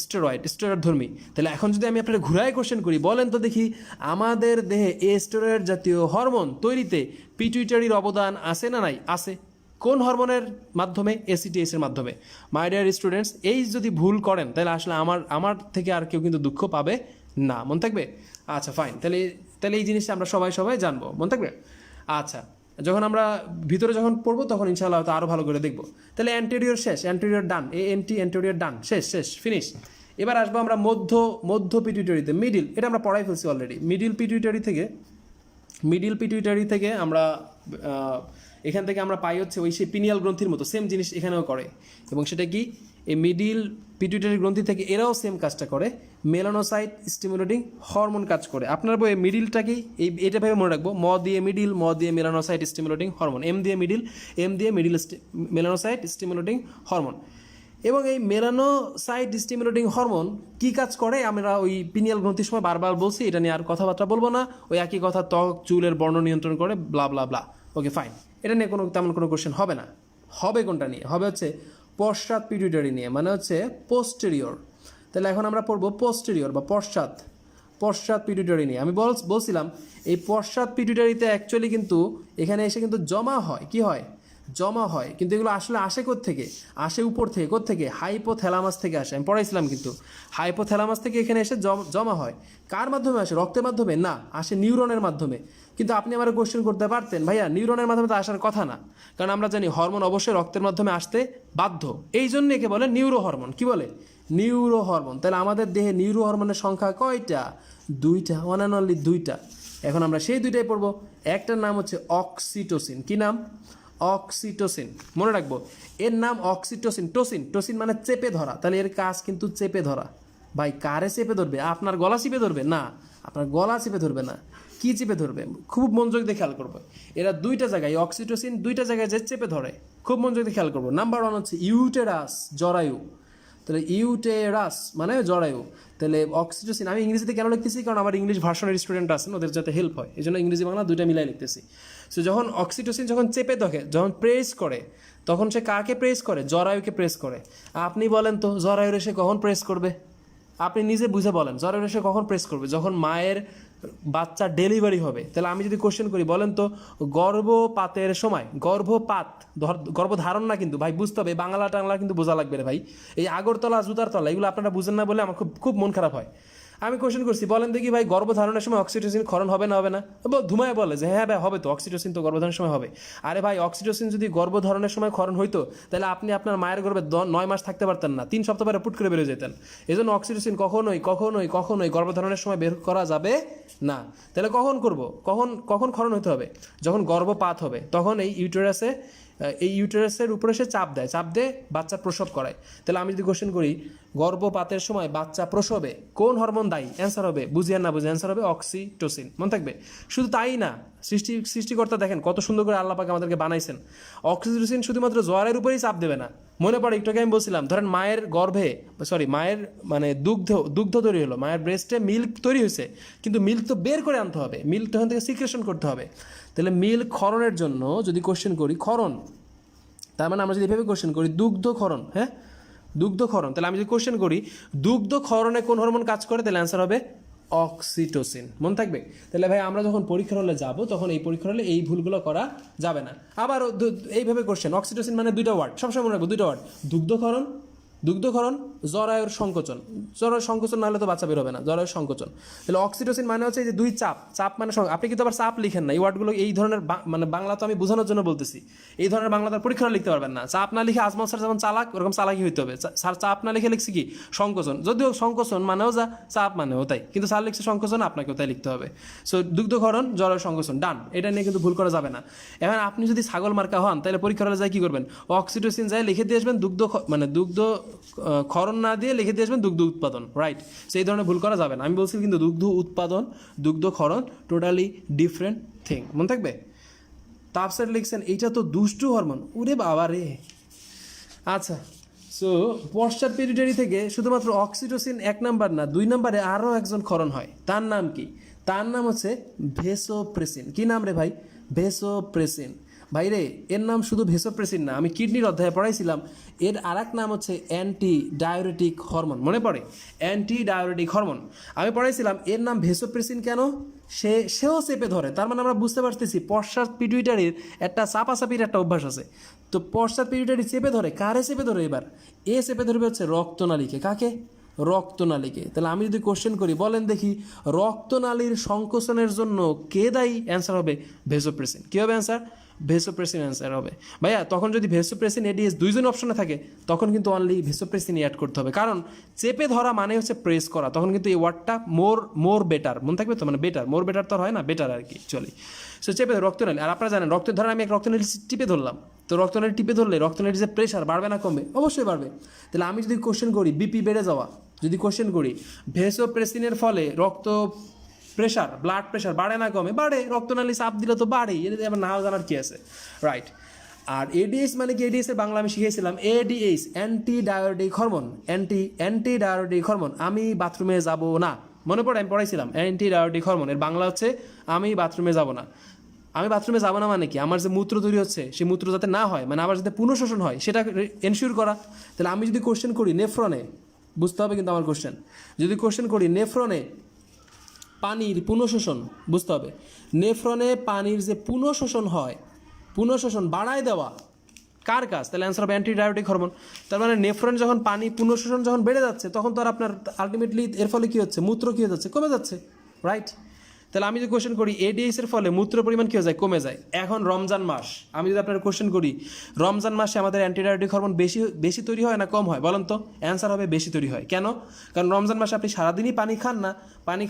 স্টেরয়েড ধর্মী। তাহলে এখন যদি আমি আপনার ঘুরায় কোশ্চেন করি, বলেন তো দেখি আমাদের দেহে স্টেরয়েড জাতীয় হরমোন তৈরিতে পিটুইটারির অবদান আছে না নাই? আছে। কোন হরমোনের মাধ্যমে? ACTH এর মাধ্যমে। মাই ডিয়ার স্টুডেন্টস, এই যদি ভুল করেন তাহলে আসলে আমার থেকে আর কেউ কিন্তু দুঃখ পাবে না, মন থাকবে? আচ্ছা ফাইন, তাহলে এই জিনিসটা আমরা সবাই জানবো, মন থাকবে? আচ্ছা, যখন আমরা ভিতরে যখন পড়বো তখন ইনশাআল্লাহ হয়তো আরও ভালো করে দেখবো। তাহলে অ্যান্টেরিয়র শেষ, অ্যান্টেরিয়র ডান, অ্যান্টেরিয়র ডান, শেষ ফিনিশ। এবার আসবো আমরা মধ্য পিটুইটারিতে, মিডিল, এটা আমরা পড়াই ফেলছি অলরেডি। মিডিল পিটুইটারি থেকে আমরা এখান থেকে আমরা পাই হচ্ছে ওই সেই পিনিয়াল গ্রন্থির মতো সেম জিনিস এখানেও করে, এবং সেটা কি, এই মিডিল পিটুইটারি গ্রন্থি থেকে এরাও সেম কাজটা করে, মেলানোসাইট স্টিমুলেটিং হরমোন কাজ করে। আপনার বইয়ে মিডিলটাকেই এটা ভেবে মনে রাখবো, ম দিয়ে মিডিল, ম দিয়ে মেলানোসাইট স্টিমুলেটিং হরমোন, এম দিয়ে মিডিল মেলানোসাইট স্টিমুলেটিং হরমোন। এবং এই মেলানোসাইট স্টিমুলেটিং হরমোন কি কাজ করে আমরা ওই পিনিয়াল গ্রন্থির সময় বারবার বলছি, এটা নিয়ে আর কথাবার্তা বলবো না। ওই একই কথা, ত্বক চুলের বর্ণ নিয়ন্ত্রণ করে, ব্লা ব্লা ব্লা। ওকে ফাইন, এটা নিয়ে তেমন কোনো কোশ্চেন হবে না। হবে কোনটা নিয়ে? হবে হচ্ছে পশ্চাৎ পিটুইটারি নিয়ে, মানে হচ্ছে পোস্টেরিয়র। তাহলে এখন আমরা পড়বো পোস্টেরিয়র বা পশ্চাৎ পিটুইটারি নিয়ে। আমি বলছিলাম এই পশ্চাৎ পিটুইটারিতে অ্যাকচুয়ালি কিন্তু এখানে এসে কিন্তু জমা হয়, কিন্তু এগুলো আসলে আসে কোত্থেকে? আসে উপর থেকে। কোত্থেকে? হাইপোথ্যালামাস থেকে আসে। আমি পড়াইছিলাম কিন্তু হাইপোথ্যালামাস থেকে এখানে এসে জমা হয়। কার মাধ্যমে আসে? রক্তের মাধ্যমে না, আসে নিউরনের মাধ্যমে। কিন্তু আপনি আমার কোশ্চেন করতে পারতেন, ভাইয়া নিউরনের মাধ্যমে তো আসার কথা না, কারণ আমরা জানি হরমোন অবশ্যই রক্তের মাধ্যমে আসতে বাধ্য। এই জন্য একে বলে নিউরো হরমোন। কি বলে? Neuro hormone. তাহলে আমাদের দেহে নিউরো হরমোনের সংখ্যা কয়টা? 2টা, ওয়ান অ্যান্ড অনলি 2টা। এখন আমরা সেই 2টাই পড়বো। একটার নাম হচ্ছে অক্সিটোসিন। কি নাম? অক্সিটোসিন। মনে রাখবো এর নাম অক্সিটোসিন। টোসিন মানে চেপে ধরা। তাহলে এর কাজ কিন্তু চেপে ধরা। ভাই কারে চেপে ধরবে? আপনার গলা চেপে ধরবে? না, আপনার গলা চেপে ধরবে না। কি চেপে ধরবে? খুব মনোযোগ দিয়ে খেয়াল করবো। এরা 2টা জায়গায়, অক্সিটোসিন 2টা জায়গায় যে চেপে ধরে, খুব মনোযোগ দিয়ে খেয়াল করবো। নাম্বার 1 হচ্ছে ইউটেরাস, জরায়ু। তাহলে ইউটেরাস মানে জরায়ু। তাহলে অক্সিটোসিন আমি ইংরেজিতে কেন লিখতেছি? কারণ আমার ইংলিশ ভার্সনের স্টুডেন্ট আছেন, ওদের যাতে হেল্প হয়, এই জন্য ইংরেজি বাংলা 2টা মিলাই লিখতেছি। সো যখন অক্সিটোসিন যখন চেপে ধরে, যখন প্রেস করে, তখন সে কাকে প্রেস করে? জরায়ুকে প্রেস করে। আপনি বলেন তো জরায়ুর এসে কখন প্রেস করবে? আপনি নিজে বুঝে বলেন জরায়ুর এসে কখন প্রেস করবে? যখন মায়ের বাচ্চা ডেলিভারি হবে। তাহলে আমি যদি কোশ্চেন করি, বলেন তো গর্ভপাতের সময়, গর্ভধারণ না কিন্তু ভাই, বুঝতে হবে, বাংলা টাংলা কিন্তু বোঝা লাগবে রে ভাই। এই আগরতলা জুতার তলা এগুলো আপনারা বুঝেন না বলে আমার খুব মন খারাপ হয়। আমি কোশ্চেন করছি, বলেন দেখি ভাই গর্ভধারণের সময় অক্সিটোসিন ক্ষরণ হবে না হবে না? ধুমায় বলে যে হ্যাঁ ভাই হবে তো, অক্সিটোসিন তো গর্ভধারণের সময় হবে। আরে ভাই অক্সিটোসিন যদি গর্ভধারণের সময় ক্ষরণ হইতো তাহলে আপনি আপনার মায়ের গর্ভে 9 মাস থাকতে পারতেন না, 3 সপ্তাহ পরে পুট করে বেরোয় যেতেন। এই জন্য অক্সিটোসিন কখনোই গর্ভধারণের সময় বের করা যাবে না। তাহলে কখন ক্ষরণ হতে হবে? যখন গর্ভপাত হবে, তখন এই ইউটেরাসের উপরে সে চাপ দিয়ে বাচ্চা প্রসব করায়। তাহলে আমি যদি কোশ্চেন করি গর্ভপাতের সময় বাচ্চা প্রসবে কোন হরমোন দায়ী? অ্যান্সার হবে, বুঝিয়ে না বুঝে অ্যান্সার হবে অক্সিটোসিন। মনে থাকবে। শুধু তাই না, সৃষ্টিকর্তা দেখেন কত সুন্দর করে আল্লাহ পাক আমাদেরকে বানাইছেন। অক্সিটোসিন শুধুমাত্র জ্বরের উপরেই চাপ দেবে না। মনে পড়ে একটু আগে আমি বলছিলাম, ধরেন মায়ের মানে দুগ্ধ তৈরি হলো, মায়ের ব্রেস্টে মিল্ক তৈরি হয়েছে, কিন্তু মিল্ক তো বের করে আনতে হবে, মিল্ক তখন থেকে সিক্রেশন করতে হবে। তাহলে মিল্ক ক্ষরণের জন্য যদি কোশ্চেন করি ক্ষরণ, তার মানে আমরা যদি এভাবে কোশ্চেন করি দুগ্ধক্ষরণ, হ্যাঁ দুগ্ধক্ষরণ, তাহলে আমি যদি কোশ্চেন করি দুগ্ধক্ষরণে কোন হরমোন কাজ করে, তাহলে অ্যান্সার হবে অক্সিটোসিন। মনে থাকবে। তাহলে ভাই আমরা যখন পরীক্ষার হলে যাব, তখন এই পরীক্ষার হলে এই ভুলগুলো করা যাবে না। আবার এইভাবে কোশ্চেন, অক্সিটোসিন মানে 2টা ওয়ার্ড, সবসময় মনে রাখবো 2টা ওয়ার্ড, দুগ্ধক্ষরণ, জরায়ুর সংকোচন। জরায়ুর সংকোচন না হলে তো বাচ্চা বের হবে না, জরায়ুর সংকোচন। তাহলে অক্সিটোসিন মানে হচ্ছে যে 2 চাপ মানে আপনি কিন্তু আবার চাপ লিখেন না, এই ওয়ার্ডগুলো এই ধরনের মানে বাংলা তো আমি বোঝানোর জন্য বলতেছি, এই ধরনের বাংলা তার পরীক্ষা লিখতে পারবেন না। চাপ না লিখে আজমল স্যার যেমন চালাক, ওরকম চালাকি হইতে হবে। স্যার চাপ না লিখে লিখছি কি সংকোচন, যদিও সংকোচন মানেও যা, চাপ মানেও তাই, কিন্তু স্যার লিখছে সংকোচন, আপনাকেও তাই লিখতে হবে। সো দুগ্ধক্ষরণ, জরায়ুর সংকোচন, ডান। এটা নিয়ে কিন্তু ভুল করা যাবে না। এখন আপনি যদি ছাগল মার্কা হন, তাহলে পরীক্ষার হলে যাই কি করবেন? অক্সিটোসিন যায় লিখে দিয়ে আসবেন দুগ্ধ ক্ষরণ না দিয়ে লিখে দিয়ে আসবেন দুগ্ধ উৎপাদন, রাইট? সেই ধরনের ভুল করা যাবে না। আমি বলছি কিন্তু দুগ্ধ উৎপাদন, দুগ্ধক্ষরণ টোটালি ডিফারেন্ট থিং। মনে থাকবে। তাপসের লিখছেন এইটা তো দুষ্টু হরমোন, ওরে বাবা রে। আচ্ছা, সো পশ্চাৎ পিটুইটারি থেকে শুধুমাত্র অক্সিটোসিন 1 নাম্বার না 2 নম্বরে আরও একজন ক্ষরণ হয়। তার নাম কি? তার নাম হচ্ছে ভেসোপ্রেসিন। কি নাম রে ভাই? ভেসোপ্রেসিন। ভাই রে, এর নাম শুধু ভেসোপ্রেসিন না, আমি কিডনির অধ্যায়ে পড়াইছিলাম এর আর এক নাম হচ্ছে অ্যান্টি ডায়োরেটিক হরমোন। মনে পড়ে? অ্যান্টি ডায়োরেটিক হরমোন আমি পড়াইছিলাম। এর নাম ভেসোপ্রেসিন কেন? সেও চেপে ধরে। তার মানে আমরা বুঝতে পারতেছি পশ্চাৎ পিটুইটারির একটা চাপাচাপির একটা অভ্যাস আছে। তো পশ্চাৎ পিটুইটারি চেপে ধরে কারে? চেপে ধরে এবার চেপে ধরবে হচ্ছে রক্তনালীকে। কাকে? রক্তনালীকে। তাহলে আমি যদি কোশ্চেন করি, বলেন দেখি রক্তনালীর সংকোচনের জন্য কে দায়ী? অ্যান্সার হবে ভেসোপ্রেসিন। কী হবে অ্যান্সার? ভেসোপ্রেসিন অ্যান্সার হবে। ভাইয়া তখন যদি ভেসোপ্রেসিন এডিএস দুইজন অপশনে থাকে তখন কিন্তু অনলি ভেসোপ্রেসিন অ্যাড করতে হবে, কারণ চেপে ধরা মানে হচ্ছে প্রেস করা। তখন কিন্তু এই ওয়ার্ডটা মোর বেটার মনে থাকবে তো, মানে বেটার, মোর বেটার তো হয় না, বেটার আর কি। চলি সো চেপে ধরে রক্তনালী। আর আপনারা জানেন রক্তের ধরেন আমি এক রক্তনালী টিপে ধরলাম, তো রক্তনালী টিপে ধরলে রক্তনালীর যে প্রেশার বাড়বে না কমবে? অবশ্যই বাড়বে। তাহলে আমি যদি কোশ্চেন করি বিপি বেড়ে যাওয়া, যদি কোশ্চেন করি ভেসোপ্রেসিনের ফলে রক্ত প্রেশার, ব্লাড প্রেশার বাড়ে না কমে? বাড়ে। রক্তনালী চাপ দিলে তো বাড়েই, এটা আবার নাও জানার কি আছে, রাইট? আর এডিএস মানে কি? এডিএস এর বাংলা আমি শিখেছিলাম ads, anti diuretic hormone. Anti diuretic hormone. আমি বাথরুমে যাব না, মনে পড়ে? আমি পড়াইছিলাম অ্যান্টি ডায়োরেটিক হরমোন এর বাংলা হচ্ছে আমি বাথরুমে যাব না। আমি বাথরুমে যাব না মানে কি? আমার যে মূত্র তৈরি হচ্ছে সেই মূত্র যাতে না হয়, মানে আবার যাতে পুনঃশোষণ হয় সেটা এনশিওর করা। তাহলে আমি যদি কোশ্চেন করি নেফ্রনে, বুঝতে হবে কিন্তু আমার কোশ্চেন, যদি কোশ্চেন করি নেফ্রনে পানির পুনঃশোষণ, বুঝতে হবে নেফ্রনে পানির যে পুনঃশোষণ হয়, পুনঃশোষণ বাড়ায় দেওয়া কার কাজ? তাহলে অ্যান্সার হবে অ্যান্টি ডায়োরেটিক হরমোন। তার মানে নেফ্রনে যখন পানি পুনঃশোষণ যখন বেড়ে যাচ্ছে তখন তো আর আপনার আলটিমেটলি এর ফলে কী হচ্ছে? মূত্র কী হয়ে যাচ্ছে? কমে যাচ্ছে, রাইট? তাহলে আমি যদি কোশ্চেন করি এডিএস এর ফলে মূত্র পরিমাণ কী হয়ে যায়? কমে যায়। এখন রমজান মাস, আমি যদি আপনার কোশ্চেন করি রমজান মাসে আমাদের অ্যান্টিবায়োটিক হরমোন বেশি তৈরি হয় না কম হয়? বলেন তো। অ্যান্সার হবে বেশি তৈরি হয়। কেন? কারণ রমজান মাসে আপনি সারাদিনই পানি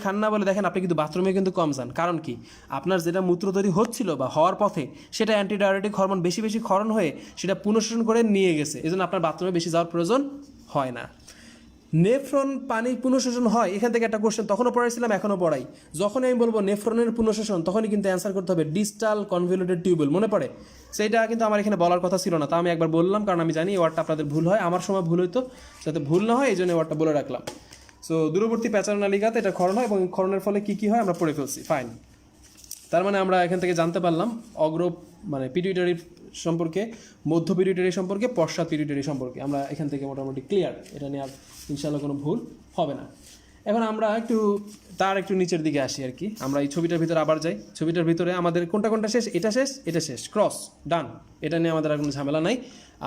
খান না বলে দেখেন আপনি কিন্তু বাথরুমে কিন্তু কম যান। কারণ কি? আপনার যেটা মূত্র তৈরি হচ্ছিল বা হওয়ার পথে সেটা অ্যান্টিবায়োটিক হরমোন বেশি ক্ষরণ হয়ে সেটা পুনঃশোষণ করে নিয়ে গেছে, এজন্য আপনার বাথরুমে বেশি যাওয়ার প্রয়োজন হয় না। নেফ্রন পানি পুনঃশোষণ হয়, এখান থেকে একটা কোশ্চেন তখনও পড়াইছিলাম, এখনও পড়াই। যখনই আমি বলবো নেফ্রনের পুনঃশোষণ তখনই কিন্তু অ্যান্সার করতে হবে ডিস্টাল কনভলিউটেড টিউবুল। মনে পড়ে? সেইটা কিন্তু আমার এখানে বলার কথা ছিল না, তা আমি একবার বললাম, কারণ আমি জানি এই ওয়ার্ডটা আপনাদের ভুল হয়, আমার সময় ভুল হইতো, যাতে ভুল না হয় এই জন্য ওয়ার্ডটা বলে রাখলাম। সো দূরবর্তী প্যাচারনালিকাতে এটা ক্ষরণ হয় এবং ক্ষরণের ফলে কী হয় আমরা পড়ে ফেলছি, ফাইন। তার মানে আমরা এখান থেকে জানতে পারলাম মানে পিটুইটারি সম্পর্কে, মধ্য পিটুইটারি সম্পর্কে, পশ্চাৎ পিটুইটারি সম্পর্কে আমরা এখান থেকে মোটামুটি ক্লিয়ার। এটা নিয়ে আর ইনশাল্লাহ কোনো ভুল হবে না। এখন আমরা একটু নিচের দিকে আসি আর কি। আমরা এই ছবিটার ভিতরে আবার যাই। ছবিটার ভিতরে আমাদের কোনটা শেষ? এটা শেষ, ক্রস, ডান। এটা নিয়ে আমাদের আর কোনো ঝামেলা নাই।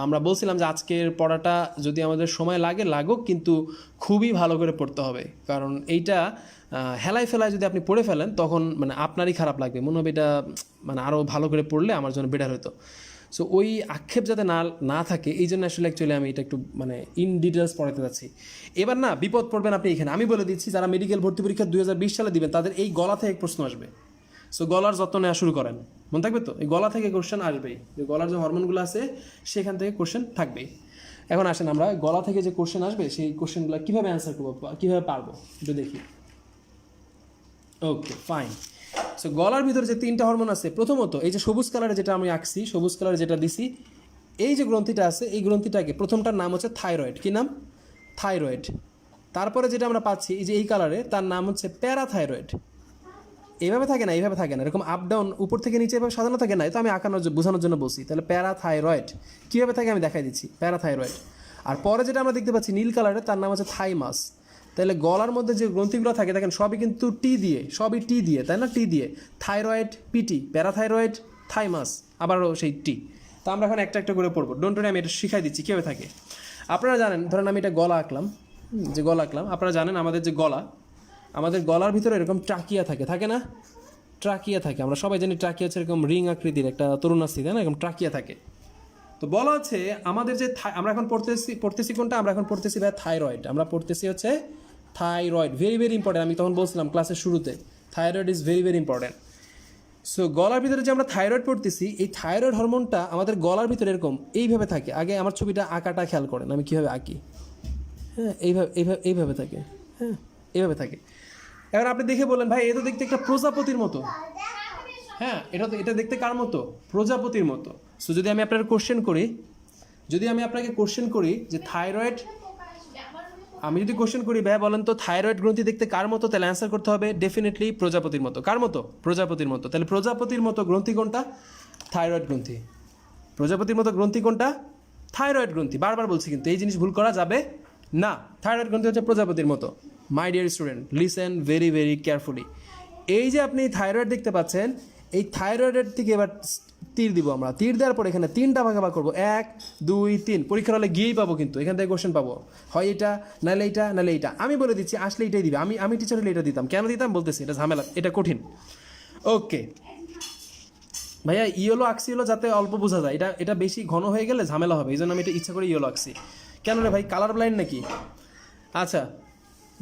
আমরা বলছিলাম যে আজকের পড়াটা যদি আমাদের সময় লাগুক, কিন্তু খুবই ভালো করে পড়তে হবে, কারণ এইটা হেলায় ফেলায় যদি আপনি পড়ে ফেলেন তখন মানে আপনারই খারাপ লাগবে, মনে হবে এটা মানে আরও ভালো করে পড়লে আমার জন্য বেটার হতো। সো ওই আক্ষেপ যাতে না থাকে এই জন্য আসলে অ্যাকচুয়ালি আমি এটা একটু মানে ইন ডিটেলস পড়াতে যাচ্ছি। এবার না বিপদ পড়বেন আপনি এখানে, আমি বলে দিচ্ছি যারা মেডিকেল ভর্তি পরীক্ষা 2020 সালে দিবেন তাদের এই গলা থেকে প্রশ্ন আসবে। সো গলার যত্ন নেওয়া শুরু করেন, মনে থাকবে তো? এই গলা থেকে কোশ্চেন আসবেই, যে গলার যে হরমোনগুলো আছে সেখান থেকে কোশ্চেন থাকবেই। এখন আসেন আমরা গলা থেকে যে কোশ্চেন আসবে সেই কোশ্চেনগুলো কীভাবে অ্যান্সার করবো, কীভাবে পারবো একটু দেখি। ওকে, ফাইন। সো গলার ভিতরে যে 3টা হরমোন আছে, প্রথমত এই যে সবুজ কালারে যেটা আমি আঁকছি, সবুজ কালারে যেটা দিছি, এই যে গ্রন্থিটা আছে এই গ্রন্থিটাকে প্রথমটার নাম হচ্ছে থাইরয়েড। কী নাম? থাইরয়েড। তারপরে যেটা আমরা পাচ্ছি এই যে এই কালারে, তার নাম হচ্ছে প্যারাথাইরয়েড। এইভাবে থাকে না, এইভাবে থাকে না, এরকম আপ ডাউন উপর থেকে নিচে এভাবে সাজানো থাকে না, তো আমি বোঝানোর জন্য বলছি। তাহলে প্যারাথাইরয়েড কীভাবে থাকে আমি দেখাই দিচ্ছি, প্যারাথাইরয়েড। আর পরে যেটা আমরা দেখতে পাচ্ছি নীল কালারে, তার নাম হচ্ছে থাইমাস। তাহলে গলার মধ্যে যে গ্রন্থিগুলো থাকে দেখেন সবই কিন্তু টি দিয়ে, তাই না? টি দিয়ে, থাইরয়েড, পিটি, প্যারাথাইরয়েড, থাইমাস, আবারও সেই টি। তো আমরা এখন একটা করে পড়বো, ডোন্ট ওয়ারি, আমি এটা শিখাই দিচ্ছি কীভাবে থাকে। আপনারা জানেন, ধরেন আমি এটা গলা আঁকলাম, আপনারা জানেন আমাদের গলার ভিতরে এরকম ট্রাকিয়া থাকে না? ট্রাকিয়া থাকে, আমরা সবাই জানি ট্রাকিয়া হচ্ছে এরকম রিং আকৃতির একটা তরুণাস্থি, তাই না? এরকম ট্রাকিয়া থাকে। তো বলা হচ্ছে আমাদের যে আমরা এখন পড়তেছি কোনটা? আমরা এখন পড়তেছি ভাই থাইরয়েড। আমরা পড়তেছি হচ্ছে থাইরয়েড, ভেরি ভেরি ইম্পর্টেন্ট। আমি তখন বলছিলাম ক্লাসের শুরুতে thyroid is very very important. So গলার ভিতরে যে আমরা থাইরয়েড পড়তেছি, এই থাইরয়েড হরমোনটা আমাদের গলার ভিতরে এরকম এইভাবে থাকে। আগে আমার ছবিটা আঁকাটা খেয়াল করেন, আমি কীভাবে আঁকি। হ্যাঁ, এইভাবে থাকে। হ্যাঁ, এইভাবে থাকে। এবার আপনি দেখে বললেন ভাই এটা দেখতে একটা প্রজাপতির মতো। হ্যাঁ, এটা দেখতে কার মতো? প্রজাপতির মতো। সো যদি আমি আপনার কোশ্চেন করি যদি আমি আপনাকে কোশ্চেন করি যে থাইরয়েড, আমি যদি কোশ্চেন করি ভাই বলেন তো থাইরয়েড গ্রন্থি দেখতে কার মতো, তাহলে অ্যান্সার করতে হবে ডেফিনেটলি প্রজাপতির মতো। কার মতো? প্রজাপতির মতো। তাহলে প্রজাপতির মতো গ্রন্থি কোনটা? থাইরয়েড গ্রন্থি। প্রজাপতির মতো গ্রন্থি কোনটা? থাইরয়েড গ্রন্থি। বারবার বলছি কিন্তু এই জিনিস ভুল করা যাবে না। থাইরয়েড গ্রন্থি হচ্ছে প্রজাপতির মতো। My dear student, listen very very carefully. এই যে আপনি থাইরয়েড দেখতে পাচ্ছেন, এই থাইরয়েডের থেকে এবার তীর দিব আমরা। তীর দেওয়ার পর এখানে 3টা ভাগে ভাগ করবো, 1 2 3। পরীক্ষার হলে গিয়েই পাবো, কিন্তু এখান থেকে কোশ্চেন পাবো, হয় এটা নাহলে এইটা নাহলে এইটা। আমি বলে দিচ্ছি আসলে এটাই দিবে। আমি টিচার হলে এটা দিতাম। কেন দিতাম বলতেছি, এটা ঝামেলা, এটা কঠিন। ওকে ভাইয়া, ইয়েলো আঁকছি হলো যাতে অল্প বোঝা যায়, এটা বেশি ঘন হয়ে গেলে ঝামেলা হবে, এই জন্য আমি এটা ইচ্ছা করে ইয়েলো আঁকছি। কেন রে ভাই, কালার ব্লাইন্ড নাকি? আচ্ছা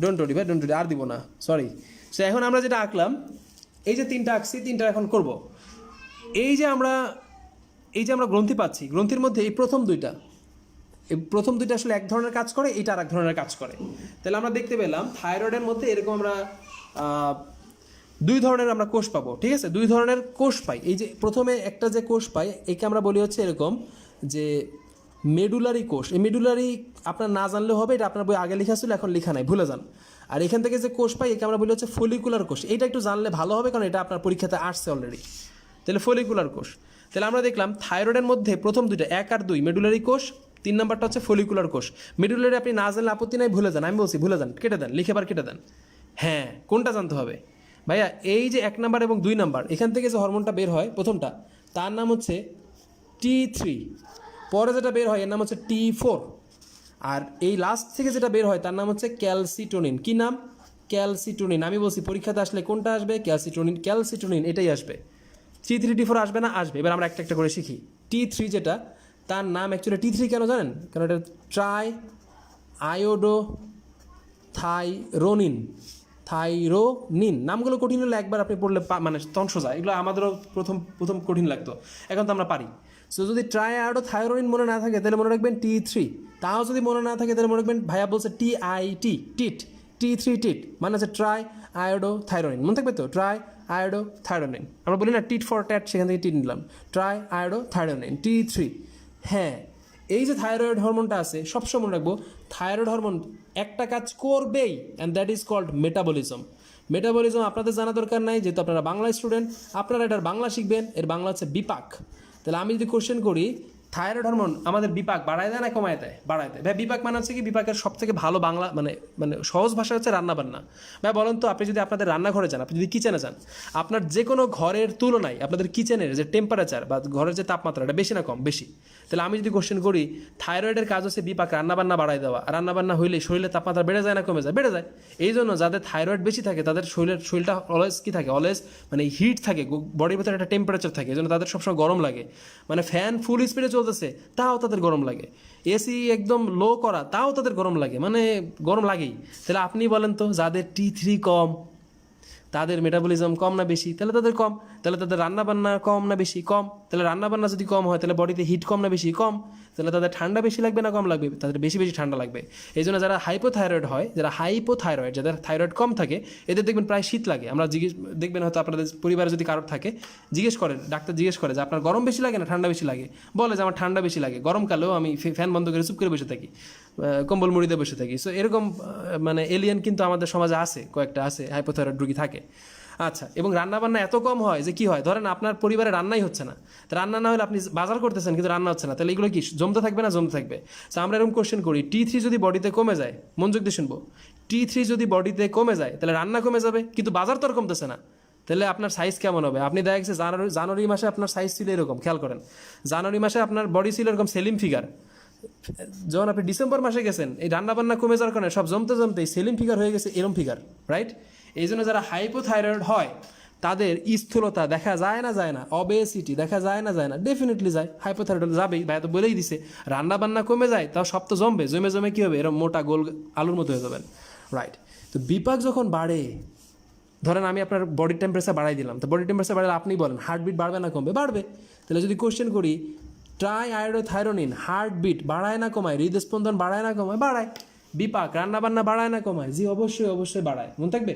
ডোন্ট ওরি ভাই, ডোন্ট ওরি, আর দিব না, সরি। সো এখন আমরা যেটা আঁকলাম, এই যে 3টা আঁকছি, 3টা এখন করব। এই যে আমরা গ্রন্থি পাচ্ছি, গ্রন্থির মধ্যে এই প্রথম দুইটা আসলে এক ধরনের কাজ করে, এটা আর এক ধরনের কাজ করে। তাহলে আমরা দেখতে পেলাম থাইরয়েডের মধ্যে এরকম আমরা 2 ধরনের আমরা কোষ পাবো, ঠিক আছে? 2 ধরনের কোষ পাই। এই যে প্রথমে একটা যে কোষ পাই, একে আমরা বলি হচ্ছে এরকম যে মেডুলারি কোষ। এই মেডুলারি আপনার না জানলেও হবে, এটা আপনার বই আগে লেখা ছিল, এখন লেখা নাই, ভুলে যান। আর এখান থেকে যে কোষ পাই, একে আমরা বলি হচ্ছে ফলিকুলার কোষ। এটা একটু জানলে ভালো হবে, কারণ এটা আপনার পরীক্ষাতে আসছে অলরেডি। তাহলে ফলিকুলার কোষ। তাহলে আমরা দেখলাম থাইরয়েডের মধ্যে প্রথম 2টা 1 আর 2 মেডুলারি কোষ, 3 নাম্বারটা হচ্ছে ফলিকুলার কোষ। মেডুলারি আপনি না জানলে আপত্তি নাই, ভুলে যান, আমি বলছি ভুলে যান, কেটে দেন, লিখে বার কেটে দেন। হ্যাঁ, কোনটা জানতে হবে ভাইয়া? এই যে 1 নাম্বার এবং 2 নাম্বার, এখান থেকে যে হরমোনটা বের হয় প্রথমটা, তার নাম হচ্ছে T3। পরে যেটা বের হয় এর নাম হচ্ছে T4। আর এই লাস্ট থেকে যেটা বের হয় তার নাম হচ্ছে ক্যালসিটোনিন। কি নাম? ক্যালসিটোনিন। আমি বলছি পরীক্ষাতে আসলে কোনটা আসবে? ক্যালসিটোনিন এটাই আসবে। T3 T4 আসবে না? আসবে। এবার আমরা একটা একটা করে শিখি। T3 যেটা, তার নাম অ্যাকচুয়ালি T3 কেন জানেন? কারণ এটা ট্রাই আয়োডো থাইরোনিন। নামগুলো কঠিন হলে একবার আপনি পড়লে মানে তখন সোজা, এগুলো আমাদেরও প্রথম কঠিন লাগতো, এখন তো আমরা পারি। সো যদি ট্রাই আয়োডো থাইরোনিন মনে না থাকে তাহলে মনে রাখবেন T3। তাও যদি মনে না থাকে তাহলে মনে রাখবেন, ভাইয়া বলছে টিট, T3 টিট, মানে হচ্ছে ট্রাই আয়োডো থাইরোনিন। মনে থাকবে তো? Triiodothyronine. আমরা বলি না টিট ফর ট্যাট, সেখান থেকে টিট নিলাম। Triiodothyronine, T3। হ্যাঁ, এই যে থাইরয়েড হরমোনটা আছে, সবসময় মনে রাখবো থাইরয়েড হরমোন একটা কাজ করবেই, and that is called metabolism. Metabolism আপনাদের জানা দরকার নাই, যেহেতু আপনারা বাংলা স্টুডেন্ট, আপনারা এটার বাংলা শিখবেন। এর বাংলা হচ্ছে বিপাক। তাহলে আমি যদি কোশ্চেন করি, থাইরয়েড হরমোন আমাদের বিপাক বাড়ায় দেয় না কমায় দেয়? বাড়ায় দেয়। ভাই বিপাক মানে হচ্ছে কি? বিপাকের সব থেকে ভালো বাংলা মানে সহজ ভাষা হচ্ছে রান্নাবান্না। ভাই বলেন তো, আপনি যদি আপনাদের রান্নাঘরে যান, আপনি যদি কিচেনে যান, আপনার যে কোনো ঘরের তুলনায় আপনাদের কিচেনের যে টেম্পারেচার বা ঘরের যে তাপমাত্রা, এটা বেশি না কম? বেশি। তাহলে আমি যদি কোশ্চেন করি, থাইরয়েডের কাজ হচ্ছে বিপাক রান্নাবান্না বাড়ায় দেওয়া। আর রান্নাবান্না হইলে শরীরের তাপমাত্রা বেড়ে যায় না কমে যায়? বেড়ে যায়। এই জন্য যাদের থাইরয়েড বেশি থাকে তাদের শরীরটা অলওয়েজ কি থাকে? অলওয়েজ মানে হিট থাকে, বডির ভিতরে একটা টেম্পারেচার থাকে, এই জন্য তাদের সবসময় গরম লাগে। মানে ফ্যান ফুল স্পিডে চলতেছে তাও তাদের গরম লাগে, এসি একদম লো করা তাও তাদের গরম লাগে, মানে গরম লাগেই। তাহলে আপনি বলেন তো, যাদের T3 কম, তাদের মেটাবলিজম কম না বেশি? তাহলে তাদের কম। তাহলে তাদের রান্নাবান্না কম না বেশি? কম। তাহলে রান্নাবান্না যদি কম হয় তাহলে বডিতে হিট কম না বেশি? কম। তাহলে তাদের ঠান্ডা বেশি লাগবে না কম লাগবে? তাদের বেশি বেশি ঠান্ডা লাগবে। এই জন্য যারা হাইপোথাইরয়েড হয়, যাদের থাইরয়েড কম থাকে, এদের দেখবেন প্রায় শীত লাগে। আমরা দেখবেন হয়তো আপনাদের পরিবারে যদি কারোর থাকে, ডাক্তার জিজ্ঞেস করে যে আপনার গরম বেশি লাগে না ঠান্ডা বেশি লাগে? বলে যে আমার ঠান্ডা বেশি লাগে, গরমকালেও আমি ফ্যান বন্ধ করে চুপ করে বসে থাকি, কম্বল মুড়িতে বসে থাকি। সো এরকম মানে এলিয়েন কিন্তু আমাদের সমাজে আছে, কয়েকটা আছে হাইপোথাইরয়েড রোগী থাকে। আচ্ছা, এবং রান্নাবান্না এত কম হয় যে কি হয়, ধরেন আপনার পরিবারে রান্নাই হচ্ছে না, তো রান্না না হলে আপনি বাজার করতেছেন কিন্তু রান্না হচ্ছে না, তাহলে এগুলো কি জমতে থাকবে না? জমতে থাকবে। তো আমরা এরকম কোশ্চেন করি, T3 যদি বডিতে কমে যায়, মনোযোগ দিয়ে শুনবো, T3 যদি বডিতে কমে যায় তাহলে রান্না কমে যাবে, কিন্তু বাজার তো আর কমতেছে না। তাহলে আপনার সাইজ কেমন হবে? আপনি দেখা গেছে জানুয়ারি মাসে আপনার সাইজ ছিল এরকম, খেয়াল করেন, জানুয়ারি মাসে আপনার বডি ছিল এরকম সেলিম ফিগার। যখন আপনি ডিসেম্বর মাসে গেছেন, এই রান্নাবান্না কমে যাওয়ার কারণে সব জমতে এই সেলিম ফিগার হয়ে গেছে এরম ফিগার, রাইট? এই জন্য যারা হাইপোথাইরয়েড হয় তাদের স্থূলতা দেখা যায় না, অবেসিটি দেখা যায় না, ডেফিনেটলি যায়। হাইপোথাইরয়েড যাবেই, ভাই তো বলেই দিছে। রান্নাবান্না কমে যায়, তাও সব তো জমে কি হবে? এরকম মোটা গোল আলুর মতো হয়ে যাবেন, রাইট? তো বিপাক যখন বাড়ে, ধরেন আমি আপনার বডি টেম্পারেচার বাড়াই দিলাম, তো বডি টেম্পারেচার বাড়লে আপনি বলেন হার্টবিট বাড়বে না কমবে? বাড়বে। তাহলে যদি কোশ্চেন করি, ট্রাই আয়োডো থাইরোনিন হার্টবিট বাড়ায় না কমায়? হৃদস্পন্দন বাড়ায় না কমায়? বাড়ায়। বিপাক রান্নাবান্না বাড়ায় না কমায়? জি অবশ্যই বাড়ায়। মনে থাকবে?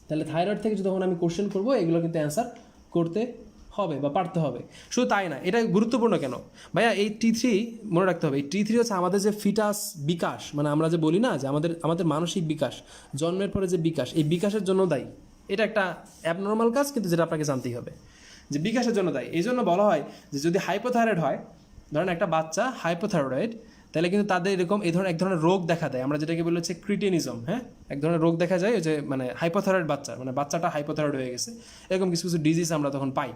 তাহলে থাইরয়েড থেকে যখন আমি কোশ্চেন করবো, এগুলো কিন্তু অ্যান্সার করতে হবে বা পারতে হবে। শুধু তাই না, এটা গুরুত্বপূর্ণ কেন ভাইয়া, এই T3 মনে রাখতে হবে, এই T3 হচ্ছে আমাদের যে ফিটাস বিকাশ, মানে আমরা যে বলি না যে আমাদের আমাদের মানসিক বিকাশ, জন্মের পরে যে বিকাশ, এই বিকাশের জন্য দায়ী। এটা একটা অ্যাবনর্মাল কাজ, কিন্তু যেটা আপনাকে জানতেই হবে যে বিকাশের জন্য দায়ী। এই জন্য বলা হয় যে যদি হাইপোথাইরয়েড হয়, ধরেন একটা বাচ্চা হাইপোথাইরয়েড, তাহলে কিন্তু তাদের এরকম এক ধরনের রোগ দেখা দেয়, আমরা যেটাকে বলি হচ্ছে ক্রিটিনিজম। হ্যাঁ, এক ধরনের রোগ দেখা যায়, ওই যে মানে হাইপোথাইরয়েড বাচ্চা, মানে বাচ্চাটা হাইপোথাইরয়েড হয়ে গেছে, এরকম কিছু কিছু ডিজিজ আমরা তখন পাই।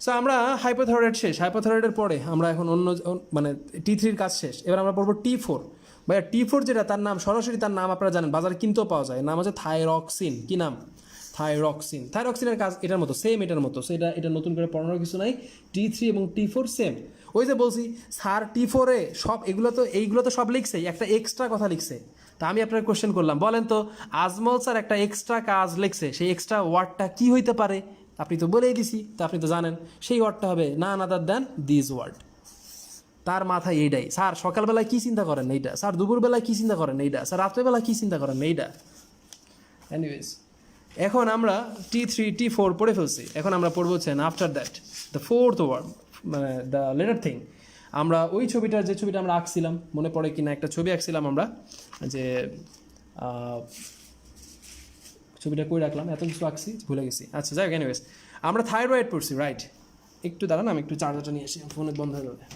সো আমরা হাইপোথাইরয়েড শেষ, হাইপোথাইরয়েডের পরে আমরা এখন অন্য মানে T3 কাজ শেষ, এবার আমরা পড়বো T4। ভাইয়া T4 যেটা, তার নাম সরাসরি, তার নাম আপনারা জানেন, বাজারে কিনতেও পাওয়া যায়, নাম হচ্ছে থাইরক্সিন। কি নাম? থাইরক্সিন। থাইরক্সিনের কাজ এটার মতো, সেম এটার মতো। সো এটা নতুন করে পড়ানোর কিছু নাই। T3 এবং T4 সেম। ওই যে বলছি স্যার T4-এ সব এইগুলো তো সব লিখছে, একটা এক্সট্রা কথা লিখছে। তা আমি আপনার কোশ্চেন করলাম, বলেন তো আজমল স্যার একটা এক্সট্রা কাজ লিখছে, সেই এক্সট্রা ওয়ার্ডটা কি হইতে পারে? আপনি তো বলেই দিছি, তা আপনি তো জানেন সেই ওয়ার্ডটা হবে নান আদার দ্যান দিস ওয়ার্ড। তার মাথায় এইটাই, স্যার সকালবেলায় কি চিন্তা করেন এইটা, স্যার দুপুরবেলায় কি চিন্তা করেন এইটা, স্যার রাত্রেবেলায় কি চিন্তা করেন এইটা। এনিওয়েজ, এখন আমরা T3 T4 পড়ে ফেলছি, এখন আমরা পড়বো হচ্ছেন after that the fourth word, মানে দ্য লেটার থিং। আমরা ওই যে ছবিটা আমরা আঁকছিলাম, মনে পড়ে কিনা, একটা ছবি আঁকছিলাম আমরা, যে ছবিটা কই রাখলাম, এত কিছু আঁকছি ভুলে গেছি। আচ্ছা যাই হোক, এনিওয়েজ আমরা থাইরয়েড পড়ছি, রাইট? একটু দাঁড়ান, আমি একটু চার্জারটা নিয়ে আসি, ফোনে বন্ধ হয়ে যাবে।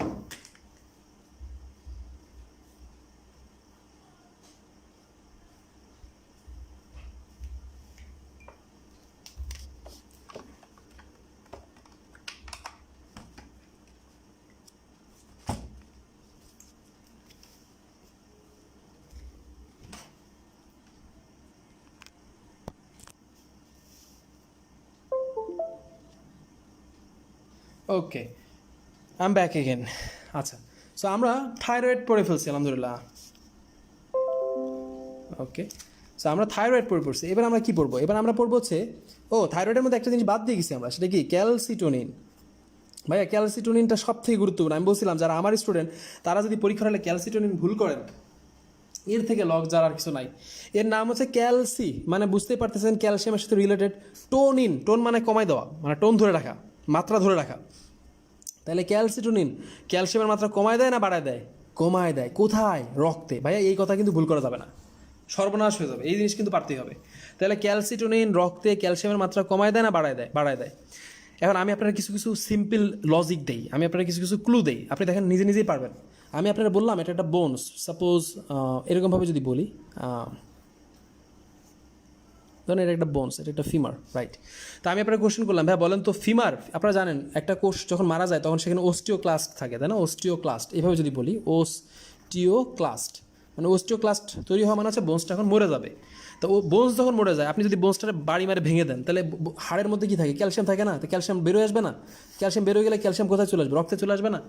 ওকে, আই এম ব্যাক এগেন। আচ্ছা, সো আমরা থাইরয়েড পড়ে ফেলছি আলহামদুলিল্লাহ। ওকে, সো আমরা থাইরয়েড পড়ছি। এবার আমরা কি পড়বো? এবার আমরা পড়বো হচ্ছে, থাইরয়েডের মধ্যে একটা জিনিস বাদ দিয়ে গেছি আমরা, সেটা কি? ক্যালসিটোনিন। ভাইয়া ক্যালসিটোনিনটা সব থেকে গুরুত্বপূর্ণ। আমি বলছিলাম যারা আমার স্টুডেন্ট, তারা যদি পরীক্ষা হলে ক্যালসিটোনিন ভুল করেন, এর থেকে লজ্জার আর কিছু নাই। এর নাম হচ্ছে ক্যালসি, মানে বুঝতেই পারতেছেন ক্যালসিয়ামের সাথে রিলেটেড। টোনিন, টোন মানে কমাই দেওয়া, মানে টোন ধরে রাখা, মাত্রা ধরে রাখা। তাহলে ক্যালসিটোনিন ক্যালসিয়ামের মাত্রা কমায় দেয় না বাড়ায় দেয়? কমায় দেয়। কোথায়? রক্তে। ভাইয়া এই কথা কিন্তু ভুল করা যাবে না, সর্বনাশ হয়ে যাবে, এই জিনিস কিন্তু পারতেই হবে। তাহলে ক্যালসিটোনিন রক্তে ক্যালসিয়ামের মাত্রা কমায় দেয় না বাড়ায় দেয়? বাড়ায় দেয়। এখন আমি আপনার কিছু কিছু সিম্পল লজিক দেই, আমি আপনার কিছু কিছু ক্লু দেই, আপনি দেখেন নিজে নিজেই পারবেন। আমি আপনারা বললাম এটা একটা বোনস, সাপোজ এরকমভাবে যদি বলি, ধরেন এটা একটা বোনস, এটা একটা ফিমার, রাইট? তো আমি আপনার কোশ্চেন করলাম, ভাই বলেন তো ফিমার, আপনারা জানেন একটা কোষ যখন মারা যায় তখন সেখানে অস্টিওক্লাস্ট থাকে, তাই না? অস্টিওক্লাস্ট, এইভাবে যদি বলি অস্টিওক্লাস্ট, মানে অস্টিওক্লাস্ট তৈরি হওয়া মানে হচ্ছে বোনসটা এখন মরে যাবে। তো বোনস যখন মরে যায়, আপনি যদি বোনসটারে বাড়ি মারে ভেঙে দেন, তাহলে হাড়ের মধ্যে কি থাকে? ক্যালসিয়াম থাকে না? তো ক্যালসিয়াম বেরোয় আসবে না? ক্যালসিয়াম বেরোয় গেলে ক্যালসিয়াম কোথায় চলে আসবে? রক্তে চলে আসবে না?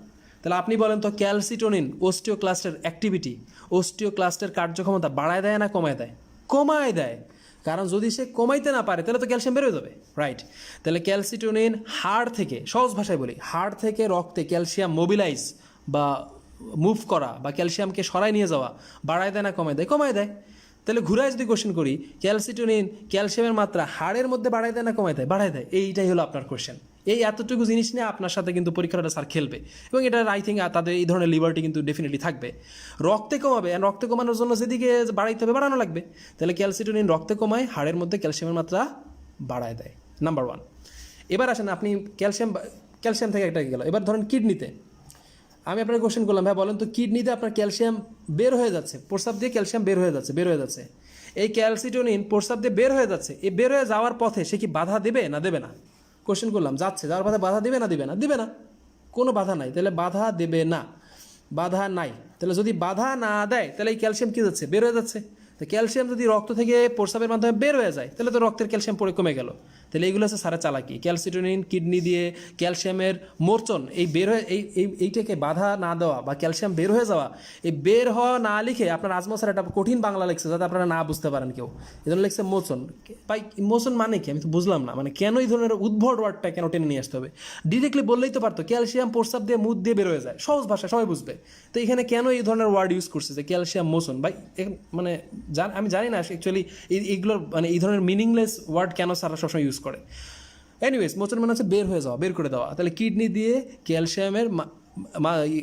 তাহলে আপনি বলেন তো ক্যালসিটোনিন অস্টিওক্লাস্টের অ্যাক্টিভিটি, অস্টিওক্লাস্টের কার্যক্ষমতা বাড়ায় দেয় না কমায় দেয়? কমায় দেয়। কারণ যদি সে কমাইতে না পারে তাহলে তো ক্যালসিয়াম বেরোয় যাবে, রাইট? তাহলে ক্যালসিটোনিন হাড় থেকে, সহজ ভাষায় বলি, হাড় থেকে রক্তে ক্যালসিয়াম মোবিলাইজ বা মুভ করা বা ক্যালসিয়ামকে সরাই নিয়ে যাওয়া বাড়ায় দেয় না কমায় দেয়? কমায় দেয়। তাহলে ঘুরায় যদি কোশ্চেন করি, ক্যালসিটোনিন ক্যালসিয়ামের মাত্রা হাড়ের মধ্যে বাড়ায় দেয় না কমায় দেয়? বাড়ায় দেয়। এইটাই হলো আপনার কোশ্চেন। এই এতটুকু জিনিস নিয়ে আপনার সাথে কিন্তু পরীক্ষাটা স্যার খেলবে, এবং এটা আই থিঙ্ক তাদের এই ধরনের লিবার্টি কিন্তু ডেফিনেটলি থাকবে। রক্তে কমাবে, আর রক্তে কমানোর জন্য যেদিকে বাড়াইতে হবে বাড়ানো লাগবে। তাহলে ক্যালসিটোনিন রক্তে কমায়, হাড়ের মধ্যে ক্যালসিয়ামের মাত্রা বাড়ায় দেয়, নাম্বার 1। এবার আসেন আপনি ক্যালসিয়াম থেকে একটা গেল, এবার ধরেন কিডনিতে। আমি আপনার কোশ্চেন করলাম, ভাই বলেন তো কিডনিতে আপনার ক্যালসিয়াম বের হয়ে যাচ্ছে, প্রস্রাব দিয়ে ক্যালসিয়াম বের হয়ে যাচ্ছে। এই ক্যালসিটোনিন প্রস্রাব দিয়ে বের হয়ে যাচ্ছে, এই বের হয়ে যাওয়ার পথে সে কি বাধা দেবে না দেবে না? কোশ্চেন করলাম, যাচ্ছে, যাওয়ার পথে বাধা দেবে না দিবে না? দিবে না, কোনো বাধা নাই। তাহলে বাধা দেবে না, বাধা নাই। তাহলে যদি বাধা না দেয় তাহলে এই ক্যালসিয়াম কী যাচ্ছে? বের হয়ে যাচ্ছে। তো ক্যালসিয়াম যদি রক্ত থেকে প্রস্রাবের মাধ্যমে বের হয়ে যায় তাহলে তো রক্তের ক্যালসিয়াম পরে কমে গেল। তাহলে এইগুলো হচ্ছে সারা চালাকি। ক্যালসিটোনিন কিডনি দিয়ে ক্যালসিয়ামের মোচন, এই বের হয়ে এইটাকে বাধা না দেওয়া বা ক্যালসিয়াম বের হয়ে যাওয়া, এই বের হওয়া না লিখে আপনার আজমল স্যার একটা কঠিন বাংলা লিখছে যাতে আপনারা না বুঝতে পারেন কেউ, এই জন্য লিখছে মোচন। ভাই মোচন মানে কি? আমি তো বুঝলাম না, মানে কেন এই ধরনের উদ্ভট ওয়ার্ডটা কেন টেনে নিয়ে আসতে হবে? ডিরেক্টলি বললেই তো পারতো ক্যালসিয়াম প্রস্রাব দিয়ে মুখ দিয়ে বের হয়ে যায়, সহজ ভাষা সবাই বুঝবে। তো এখানে কেন এই ধরনের ওয়ার্ড ইউজ করছে যে ক্যালসিয়াম মোচন? ভাই মানে আমি জানি না অ্যাকচুয়ালি এইগুলোর মানে এই ধরনের মিনিংলেস ওয়ার্ড কেন স্যাররা সবসময় ইউজ করে। এনিওয়েজ মোচন মানে হচ্ছে বের হয়ে যাওয়া, বের করে দেওয়া। তাহলে কিডনি দিয়ে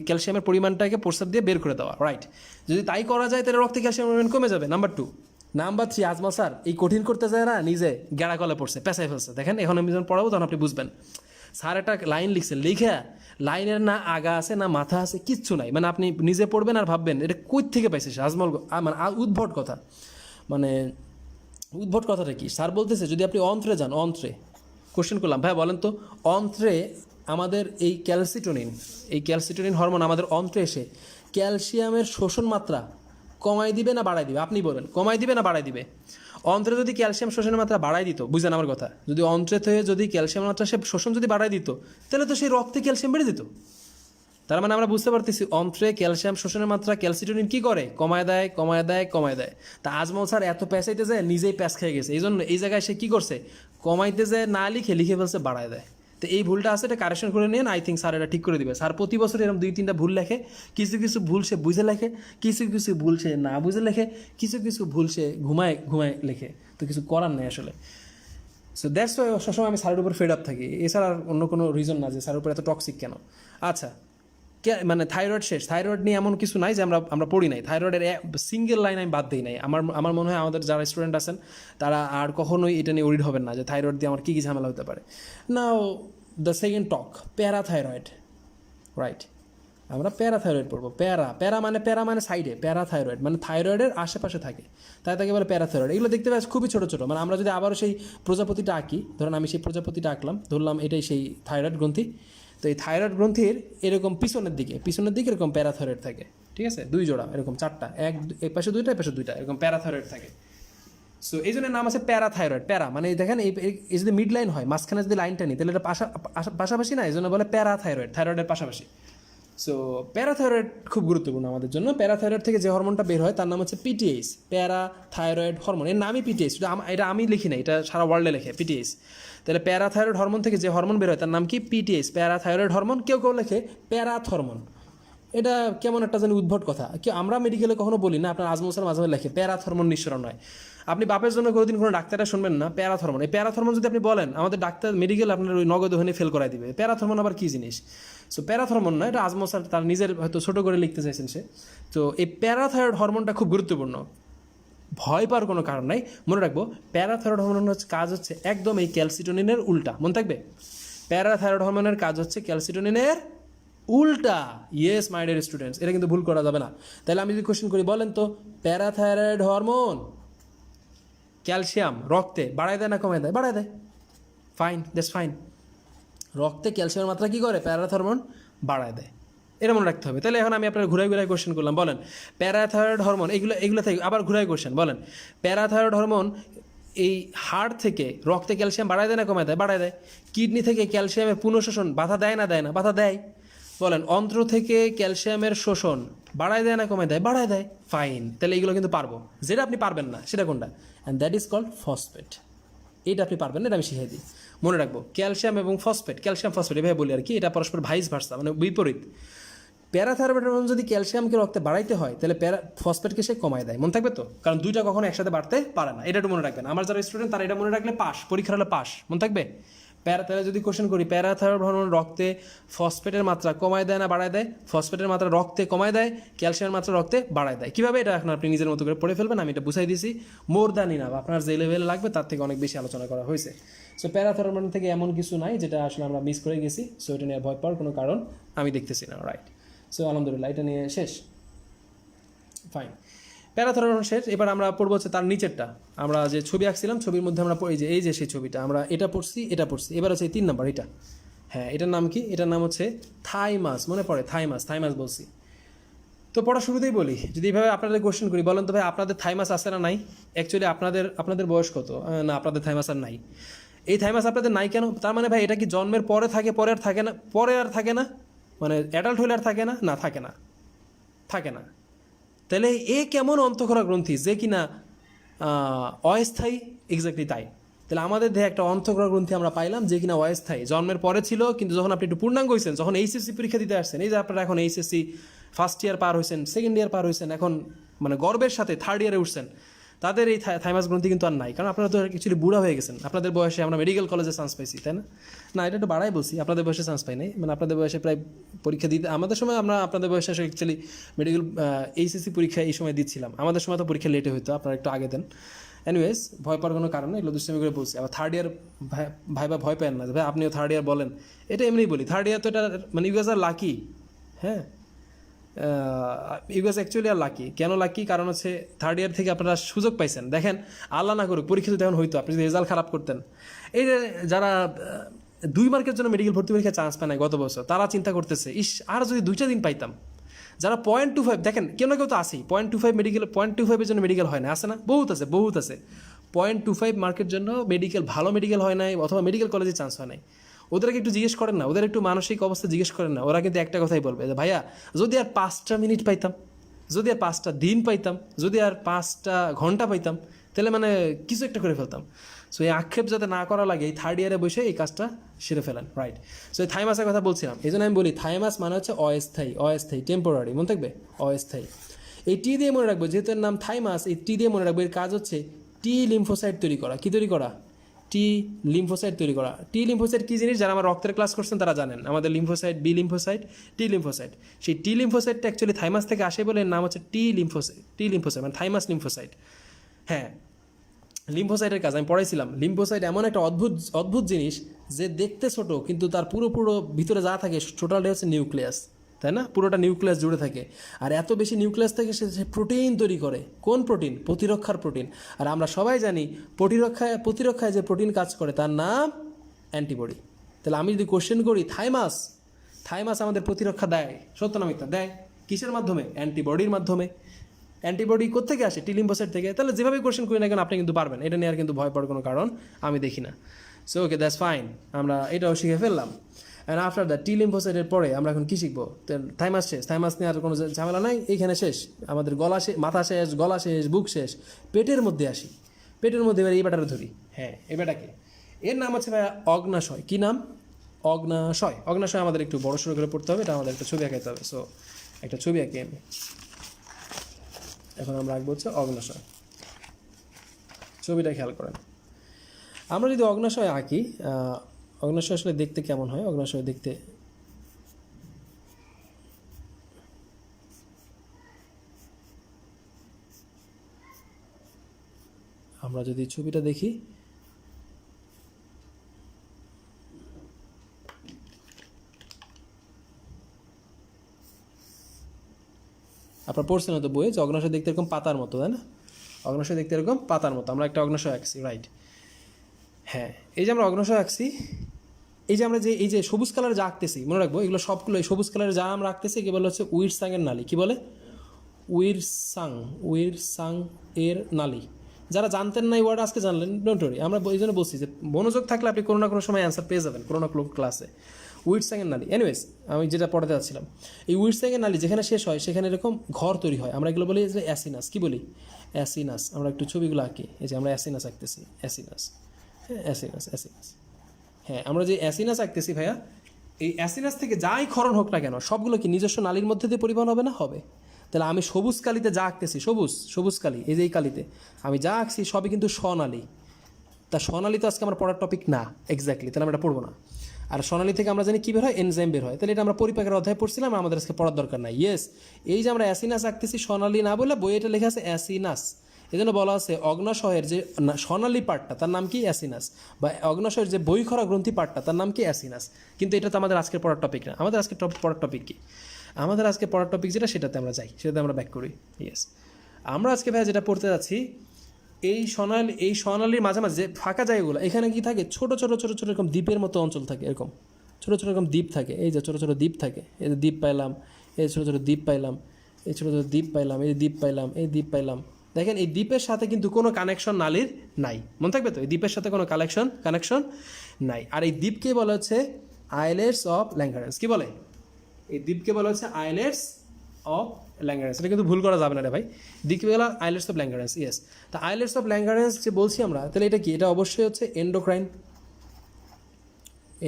ক্যালসিয়ামের পরিমাণটাকে প্রস্রাব দিয়ে বের করে দেওয়া, রাইট। যদি তাই করা যায় তাহলে রক্তে ক্যালসিয়ামের পরিমাণ কমে যাবে। নাম্বার 2। নাম্বার 3, আজমল স্যার এই কঠিন করতে যায় না, নিজে গেড়া কলে পড়ছে, পেঁচাই ফেলছে। দেখেন এখন আমি যখন পড়াবো তখন আপনি বুঝবেন। স্যার একটা লাইন লিখছে, লিখে লাইনের না আগা আছে না মাথা আছে, কিচ্ছু নাই। মানে আপনি নিজে পড়বেন আর ভাববেন এটা কই থেকে পাইছে সে আজমল, মানে উদ্ভট কথা। মানে উদ্ভট কথাটা কি? স্যার বলতেছে যদি আপনি অন্ত্রে যান, অন্ত্রে কোশ্চেন করলাম, ভাই বলেন তো অন্ত্রে আমাদের এই ক্যালসিটোনিন হরমোন আমাদের অন্ত্রে এসে ক্যালসিয়ামের শোষণ মাত্রা কমাই দিবে না বাড়াই দিবে? আপনি বলেন, কমাই দিবে না বাড়াই দিবে? অন্ত্রে যদি ক্যালসিয়াম শোষণের মাত্রা বাড়াই দিত, বুঝেন আমার কথা, যদি অন্ত্রে থেকে যদি ক্যালসিয়ামের মাত্রা সে শোষণ যদি বাড়াই দিত, তাহলে তো সেই রক্তে ক্যালসিয়াম বেড়ে দিত। তার মানে আমরা বুঝতে পারতেছি অন্ত্রে ক্যালসিয়াম শোষণের মাত্রা ক্যালসিটোনিন কি করে? কমায় দেয়। তা আজমল স্যার এত প্যাঁচাইতে যায় নিজেই প্যাঁচ খেয়ে গেছে, এই জন্য এই জায়গায় সে কী করছে, কমাইতে যায় না লিখে ফেলছে বাড়ায় দেয়। তো এই ভুলটা আছে, এটা কারেকশন করে নিন। আই থিঙ্ক স্যার এটা ঠিক করে দিবে। স্যার প্রতি বছর এরকম 2-3টা ভুল লেখে, কিছু ভুল সে বুঝে লেখে, কিছু ভুল সে না বুঝে লেখে, কিছু ভুল সে ঘুমায় লেখে। তো কিছু করার নেই আসলে। সো দ্যাটস ওয়াই সবসময় আমি স্যারের উপর ফেড আপ থাকি, এছাড়া আর অন্য কোনো রিজন না যে স্যারের উপর এত টক্সিক কেন। আচ্ছা, মানে থাইরয়েড শেষ, থাইরয়েড নিয়ে এমন কিছু নাই যে আমরা পড়ি নাই। থাইরয়েডের সিঙ্গেল লাইন আমি বাদ দিই নাই। আমার মনে হয় আমাদের যারা স্টুডেন্ট আছেন তারা আর কখনোই এটা নিয়ে ওরিড হবেন না যে থাইরয়েড দিয়ে আমার কী কী ঝামেলা হতে পারে। Now the second talk, parathyroid, right. আমরা প্যারাথাইরয়েড পড়বো। প্যারা মানে সাইডে, প্যারাথাইরয়েড মানে থাইরয়েডের আশেপাশে থাকে, তাই তাকে বলে প্যারাথাইরয়েড। এগুলো দেখতে পাচ্ছি খুবই ছোটো ছোটো। মানে আমরা যদি আবারও সেই প্রজাপতিটা আঁকি, ধরুন আমি সেই প্রজাপতিটা আঁকলাম, ধরলাম এটাই সেই থাইরয়েড গ্রন্থি। তো এই থাইরয়েড গ্রন্থির এরকম পিছনের দিকে এরকম প্যারাথাইরয়েড থাকে, ঠিক আছে? 2 জোড়া, এরকম 4টা, এক পাশে 2টা, এই পাশে 2টা, এরকম প্যারাথাইরয়েড থাকে। সো এই জন্য নাম আছে প্যারাথাইরয়েড। প্যারা মানে দেখেন এই যদি মিড লাইন হয়, মাঝখানে যদি লাইনটা নিই, তাহলে এটা পাশাপাশি না, এই জন্য বলে প্যারাথাইরয়েড, থাইরয়েডের পাশাপাশি। সো প্যারাথাইরয়েড খুব গুরুত্বপূর্ণ আমাদের জন্য। প্যারাথাইরয়েড থেকে যে হরমোনটা বের হয় তার নাম হচ্ছে পিটিএইচ, প্যারাথাইরয়েড হরমোন। এর নামই পিটিএইচ, এটা আমি লিখি না, এটা সারা ওয়ার্ল্ডে লেখে পিটিএইচ। তাহলে প্যারাথাইরয়েড হরমোন থেকে যে হরমোন বের হয় তার নাম কি? পিটিএইচ, প্যারাথাইরয়েড হরমোন। কেউ লেখে প্যারাথ হরমোন। এটা কেমন একটা জানি উদ্ভট কথা। আমরা মেডিকেলে কখনো বলি না, আপনার আজমল স্যার মাঝে মাঝে লেখে প্যারাথ হরমোন নিঃসরণ হয়। আপনি বাপের জন্য কোনোদিন কোনো ডাক্তাররা শুনবেন না প্যারাথ হরমোন। এই প্যারাথ হরমোন যদি আপনি বলেন, আমাদের ডাক্তার মেডিকেল আপনার ওই নগদ ওখানে ফেল করাই দিবে। প্যারাথ হরমোন আবার কী জিনিস? সো প্যারাথ হরমোন না, এটা আজমল স্যার তার নিজের হয়তো ছোটো করে লিখতে চাইছেন সে। তো এই প্যারাথাইরয়েড হরমোনটা খুব গুরুত্বপূর্ণ, ভয় পাওয়ার কোনো কারণ নাই। মনে রাখবো প্যারাথাইরয়েড হরমোনের কাজ হচ্ছে একদম এই ক্যালসিটোনিনের উল্টা, মনে থাকবে। প্যারাথাইরয়েড হরমোনের কাজ হচ্ছে ক্যালসিটোনিনের উল্টা। ইয়েস মাই ডিয়ার স্টুডেন্টস, এটা কিন্তু ভুল করা যাবে না। তাহলে আমি যদি কোশ্চেন করি, বলেন তো প্যারাথাইরয়েড হরমোন ক্যালসিয়াম রক্তে বাড়ায় দেয় না কমায় দেয়? বাড়ায় দেয়। Fine, that's fine. রক্তে ক্যালসিয়ামের মাত্রা কী করে? প্যারাথাইরয়েড হরমোন বাড়ায় দেয়, এটা মনে রাখতে হবে। তাহলে এখন আমি আপনার ঘুরাই কোশ্চেন করলাম, বলেন প্যারাথাইরয়েড হরমোন, এগুলো থেকে আবার ঘুরাই কোশ্চেন, বলেন প্যারাথাইরয়েড হরমোন এই হাড় থেকে রক্তে ক্যালসিয়াম বাড়ায় দেয় না কমায় দেয়? বাড়ায় দেয়। কিডনি থেকে ক্যালসিয়ামের পুনঃশোষণ বাধা দেয় না বাধা দেয়? বলেন অন্ত্র থেকে ক্যালসিয়ামের শোষণ বাড়ায় দেয় না কমায় দেয়? বাড়ায় দেয়। ফাইন, তাহলে এগুলো কিন্তু পারবো। যেটা আপনি পারবেন না সেটা কোনটা? And that is called phosphate. এটা আপনি পারবেন না, এটা আমি শিখিয়ে দিই। মনে রাখবো ক্যালসিয়াম এবং ফসফেট, ক্যালসিয়াম ফসফেট এভাবে বলি আর কি, এটা পরস্পর ভাইস ভার্সা, মানে বিপরীত। প্যারাথাইরয়েড হরমোন যদি ক্যালসিয়ামকে রক্তে বাড়াইতে হয় তাহলে ফসফেটকে সে কমায় দেয়, মনে থাকবে তো? কারণ দুইটা কখনো একসাথে বাড়তে পারে না, এটা একটু মনে রাখবেন। আমার যারা স্টুডেন্ট তারা এটা মনে রাখলে পাস, পরীক্ষার হলে পাস, মনে থাকবে। তাহলে যদি কোশ্চেন করি প্যারাথাইরয়েড হরমোন রক্তে ফসফেটের মাত্রা কমায় দেয় না বাড়ায় দেয়? ফসফেটের মাত্রা রক্তে কমায় দেয়, ক্যালসিয়ামের মাত্রা রক্তে বাড়ায় দেয়। কীভাবে? এটা এখন আপনি নিজের মতো করে পড়ে ফেলবেন, আমি এটা বুঝাই দিয়েছি। মোর দ্যান ইনাফ, আপনার যে লেভেলে লাগবে তার থেকে অনেক বেশি আলোচনা করা হয়েছে। সো প্যারাথাইরয়েড হরমোন থেকে এমন কিছু নাই যেটা আসলে আমরা মিস করে গেছি, সো এটা নিয়ে ভয় পাওয়ার কোনো কারণ আমি দেখতেছি না, রাইট। সো আলহামদুলিল্লাহ এটা নিয়ে শেষ, ফাইন। প্যারাথাইরয়েড হরমোন শেষ। এবার আমরা পড়বো হচ্ছে তার নিচেরটা। আমরা যে ছবি আঁকছিলাম ছবির মধ্যে আমরা এই যে সেই ছবিটা, আমরা এটা পড়ছি। এবার হচ্ছে 3 নাম্বার, এটা। হ্যাঁ, এটার নাম কি? এটার নাম হচ্ছে থাইমাস। মনে পড়ে? থাইমাস বলছি তো। পড়া শুরুতেই বলি, যদি এইভাবে আপনাদের কোশ্চেন করি, বলেন তো ভাই আপনাদের থাইমাস আছে না নাই? অ্যাকচুয়ালি আপনাদের বয়স কত? না, আপনাদের থাইমাস আর নাই। এই থাইমাস আপনাদের নাই কেন? তার মানে ভাই এটা কি জন্মের পরে থাকে, পরে আর থাকে না? মানে অ্যাডাল্ট হইলে আর থাকে না? না, থাকে না। তাহলে এ কেমন অন্তঃক্ষরা গ্রন্থি যে কিনা অস্থায়ী? এক্স্যাক্টলি তাই। তাহলে আমাদের দেহে একটা অন্তঃক্ষরা গ্রন্থি আমরা পাইলাম যে কিনা অস্থায়ী, জন্মের পরে ছিল, কিন্তু যখন আপনি একটু পূর্ণাঙ্গ হয়েছেন, যখন এইচএসসি পরীক্ষা দিতে আসছেন, এই যে আপনারা এখন এইচএসসি ফার্স্ট ইয়ার পার হয়েছেন, সেকেন্ড ইয়ার পার হয়েছেন, এখন মানে গর্বের সাথে থার্ড ইয়ারে উঠছেন, তাদের এই থাইমাস গ্রন্থি কিন্তু আর নাই, কারণ আপনারা তো অ্যাকচুয়ালি বুড়া হয়ে গেছেন। আপনাদের বয়সে আমরা মেডিকেল কলেজে চান্স পাইছি, তাই না? না, এটা একটু বাড়াই বলছি, আপনাদের বয়সে চান্স পাই নাই, মানে আপনাদের বয়সে প্রায় পরীক্ষা দিতে, আমাদের সময় আমরা আপনাদের বয়সে অ্যাকচুয়ালি মেডিকেল এইচএসসি পরীক্ষা এই সময় দিচ্ছিলাম। আমাদের সময় তো পরীক্ষা লেটে হতো, আপনারা একটু আগে দেন। এনিওয়েজ, ভয় পাওয়ার কোনো কারণ নেই, এগুলো দুষ্টামি করে বলছি। আবার থার্ড ইয়ার ভাই বা ভয় পেন না, ভাই আপনিও থার্ড ইয়ার বলেন, এটা এমনিই বলি। থার্ড ইয়ার তো এটা মানে ইউ গাইজ আর লাকি। হ্যাঁ, you guys actually are lucky. কেন লাকি? কারণ হচ্ছে থার্ড ইয়ার থেকে আপনারা সুযোগ পাইছেন। দেখেন, আল্লাহ না করুক পরীক্ষা যদি এখন হইতো, আপনি যদি রেজাল্ট খারাপ করতেন, এই যে যারা 2 মার্কের জন্য মেডিকেল ভর্তি পরীক্ষা চান্স পায় না গত বছর, তারা চিন্তা করতেছে, ইস আর যদি 2টা দিন পাইতাম। যারা 0.25, দেখেন কেউ না কেউ তো আসেই 0.25 মেডিকেল, 0.25-এর জন্য মেডিকেল হয় না, আসে না? বহুত আছে, বহুত আছে। 0.25 মার্কের জন্য মেডিকেল, ভালো মেডিকেল হয় নাই, অথবা মেডিকেল কলেজে চান্স হয় নাই। ওদেরকে একটু জিজ্ঞেস করেন না, ওদের একটু মানসিক অবস্থা জিজ্ঞেস করেন না। ওরা কিন্তু একটা কথাই বলবে যে ভাইয়া, যদি আর 5টা মিনিট পাইতাম, যদি আর 5টা দিন পাইতাম, যদি আর 5টা ঘন্টা পাইতাম, তাহলে মানে কিছু একটা করে ফেলতাম। সো এই আক্ষেপ যাতে না করা লাগে, এই থার্ড ইয়ারে বসে এই কাজটা সেরে ফেলেন, রাইট? সো এই থাইমাসের কথা বলছিলাম, এই জন্য আমি বলি থাইমাস মানে হচ্ছে অস্থায়ী, অস্থায়ী, টেম্পোরারি, মনে থাকবে, অস্থায়ী। এই টি দিয়ে মনে রাখবো, যেহেতু এর নাম থাইমাস, এই টি দিয়ে মনে রাখবো এর কাজ হচ্ছে টি লিম্ফোসাইট তৈরি করা। কি তৈরি করা? টি লিম্ফোসাইট তৈরি করা। টি লিম্ফোসাইট কী জিনিস? যারা আমার রক্তের ক্লাস করছেন তারা জানেন, আমাদের lymphocyte, B lymphocyte, T lymphocyte. সেই টি লিম্ফোসাইটটা অ্যাকচুয়ালি থাইমাস থেকে আসে বলে এর নাম হচ্ছে টি লিম্ফোসাইট, মানে থাইমাস লিম্ফোসাইট। হ্যাঁ, লিম্ফোসাইটের কাজ আমি পড়াইছিলাম। লিম্ফোসাইট এমন একটা অদ্ভুত জিনিস যে দেখতে ছোট, কিন্তু তার পুরো ভিতরে যা থাকে টোটালটাই হচ্ছে নিউক্লিয়াস, তাই না? পুরোটা নিউক্লিয়াস জুড়ে থাকে। আর এত বেশি নিউক্লিয়াস থেকে সে প্রোটিন তৈরি করে। কোন প্রোটিন? প্রতিরক্ষার প্রোটিন। আর আমরা সবাই জানি প্রতিরক্ষায় যে প্রোটিন কাজ করে তার নাম অ্যান্টিবডি। তাহলে আমি যদি কোশ্চেন করি, থাইমাস আমাদের প্রতিরক্ষা দেয়, সত্য না মিথ্যা? দেয়। কিসের মাধ্যমে? অ্যান্টিবডির মাধ্যমে। অ্যান্টিবডি কোত্থেকে আসে? টি লিম্ফোসাইট থেকে। তাহলে যেভাবে কোশ্চেন করি না কেন, আপনি কিন্তু পারবেন। এটা নিয়ে আর কিন্তু ভয় পাওয়ার কোনো কারণ আমি দেখি না। সো ওকে, দ্যাটস ফাইন, আমরা এটাও শিখে ফেললাম। অ্যান্ড আফটার দ্যাট টি লিম্ফোসাইটের পরে আমরা এখন কী শিখবো? থাইমাস শেষ, থাইমাস নিয়ে আর কোনো ঝামেলা নাই, এইখানে শেষ। আমাদের মাথা শেষ, গলা শেষ, বুক শেষ, পেটের মধ্যে আসি। পেটের মধ্যে এবার এই ব্যাটারে ধরি। হ্যাঁ, এই ব্যাটাকে, এর নাম হচ্ছে ভাই অগ্নাশয়। কী নাম? অগ্নাশয়। অগ্নাশয় আমাদের একটু বড় সড়ো করে পড়তে হবে, এটা আমাদের একটা ছবি আঁকাইতে হবে। সো একটা ছবি আঁকি আমি। এখন আমরা আঁকবো হচ্ছে অগ্নাশয়। ছবিটা খেয়াল করেন। আমরা যদি অগ্নাশয় আঁকি, অগ্নাশয় আসলে দেখতে কেমন হয়? অগ্নাশয় দেখতে আমরা যদি ছবিটা দেখি, আপনার পড়ছেন তো বইয়ে যে অগ্নাশয় দেখতে এরকম পাতার মতো, তাই না? অগ্নাশয় দেখতে এরকম পাতার মতো। আমরা একটা অগ্নাশয় আঁকছি, রাইট? হ্যাঁ, এই যে আমরা অগ্নাশয় আঁকছি, এই যে আমরা এই যে সবুজ কালারে যা আঁকতেছি, মনে রাখবো এগুলো সবগুলো এই সবুজ কালারে যা আমরা আঁকতেছি একে বলে হচ্ছে উইরসাংয়ের নালী। কি বলে? উইরসাং এর নালী। যারা জানতেন না এই ওয়ার্ড, আজকে জানলেন, ডোন্ট ওয়ারি। আমরা এই জন্য বলছি যে মনোযোগ থাকলে আপনি কোনো না কোনো সময় অ্যান্সার পেয়ে যাবেন, কোনো না কোনো ক্লাসে। উইরসাংয়ের নালী। এনিওয়েজ, আমি যেটা পড়াতে যাচ্ছিলাম, এই উইরসাংয়ের নালী যেখানে শেষ হয় সেখানে এরকম ঘর তৈরি হয়। আমরা এগুলো বলি যে অ্যাসিনাস। কি বলি? অ্যাসিনাস। আমরা একটু ছবিগুলো আঁকি। এই যে আমরা অ্যাসিনাস আঁকতেছি, অ্যাসিনাস। হ্যাঁ, অ্যাসিনাস। হ্যাঁ, আমরা যে অ্যাসিনাস আঁকতেছি ভাইয়া, এই অ্যাসিনাস থেকে যাই ক্ষরণ হোক না কেন, সবগুলো কি নিজস্ব নালীর মধ্যে দিয়ে পরিবহন হবে না? হবে। তাহলে আমি সবুজ কালিতে যা আঁকতেছি, সবুজ কালি, এই যে এই কালিতে আমি যা আঁকছি সবই কিন্তু স্বনালী। তা স্বনালী তো আজকে আমার পড়ার টপিক না এক্স্যাক্টলি, তাহলে আমরা এটা পড়বো না। আর স্বনালী থেকে আমরা জানি কী বের হয়? এনজাইম বের হয়। তাহলে এটা আমরা পরিপাকের অধ্যায় পড়ছিলাম, আমাদের আজকে পড়ার দরকার নাই। ইয়েস, এই যে আমরা অ্যাসিনাস আঁকতেছি, স্বনালী না বলে বইয়ে এটা লেখা আছে অ্যাসিনাস। এই জন্য বলা আছে অগ্নাশয়ের যে স্বনালী পার্টটা তার নাম কি? অ্যাসিনাস। বা অগ্নাশয়ের যে বইখরা গ্রন্থি পার্টটা তার নাম কি? অ্যাসিনাস। কিন্তু এটা তো আমাদের আজকের পড়ার টপিক না। আমাদের আজকে পড়ার টপিক কি? আমাদের আজকে পড়ার টপিক যেটা, সেটাতে আমরা যাই, সেটাতে আমরা ব্যাক করি। ইয়েস, আমরা আজকে ভাই যেটা পড়তে যাচ্ছি, এই স্বনালীর মাঝামাঝি যে ফাঁকা জায়গাগুলো, এখানে কি থাকে? ছোট এরকম দ্বীপের মতো অঞ্চল থাকে, এরকম ছোট এরকম দ্বীপ থাকে। এই যে ছোট দ্বীপ থাকে, এই যে দ্বীপ পাইলাম, এই ছোট দ্বীপ পাইলাম, এই ছোট দ্বীপ পাইলাম, এই দ্বীপ পাইলাম, এই দ্বীপ পাইলাম। দেখেন, এই দ্বীপের সাথে কিন্তু কোনো কানেকশন নালীর নাই, মনে থাকবে তো? এই দ্বীপের সাথে কোনো কানেকশন নাই। আর এই দ্বীপকে বলা হচ্ছে আইল্যান্ডস অফ ল্যাঙ্গারেন্স। কি বলে? এই দ্বীপকে বলা হচ্ছে আইল্যান্ডস অফ ল্যাঙ্গারেন্স। এটা কিন্তু ভুল করা যাবে না রে ভাই। দ্বীপকে বলা আইল্যান্ডস অফ ল্যাঙ্গারেন্স। ইয়েস, তা আইল্যান্ডস অফ ল্যাঙ্গারেন্স যে বলছি আমরা, তাহলে এটা কি? এটা অবশ্যই হচ্ছে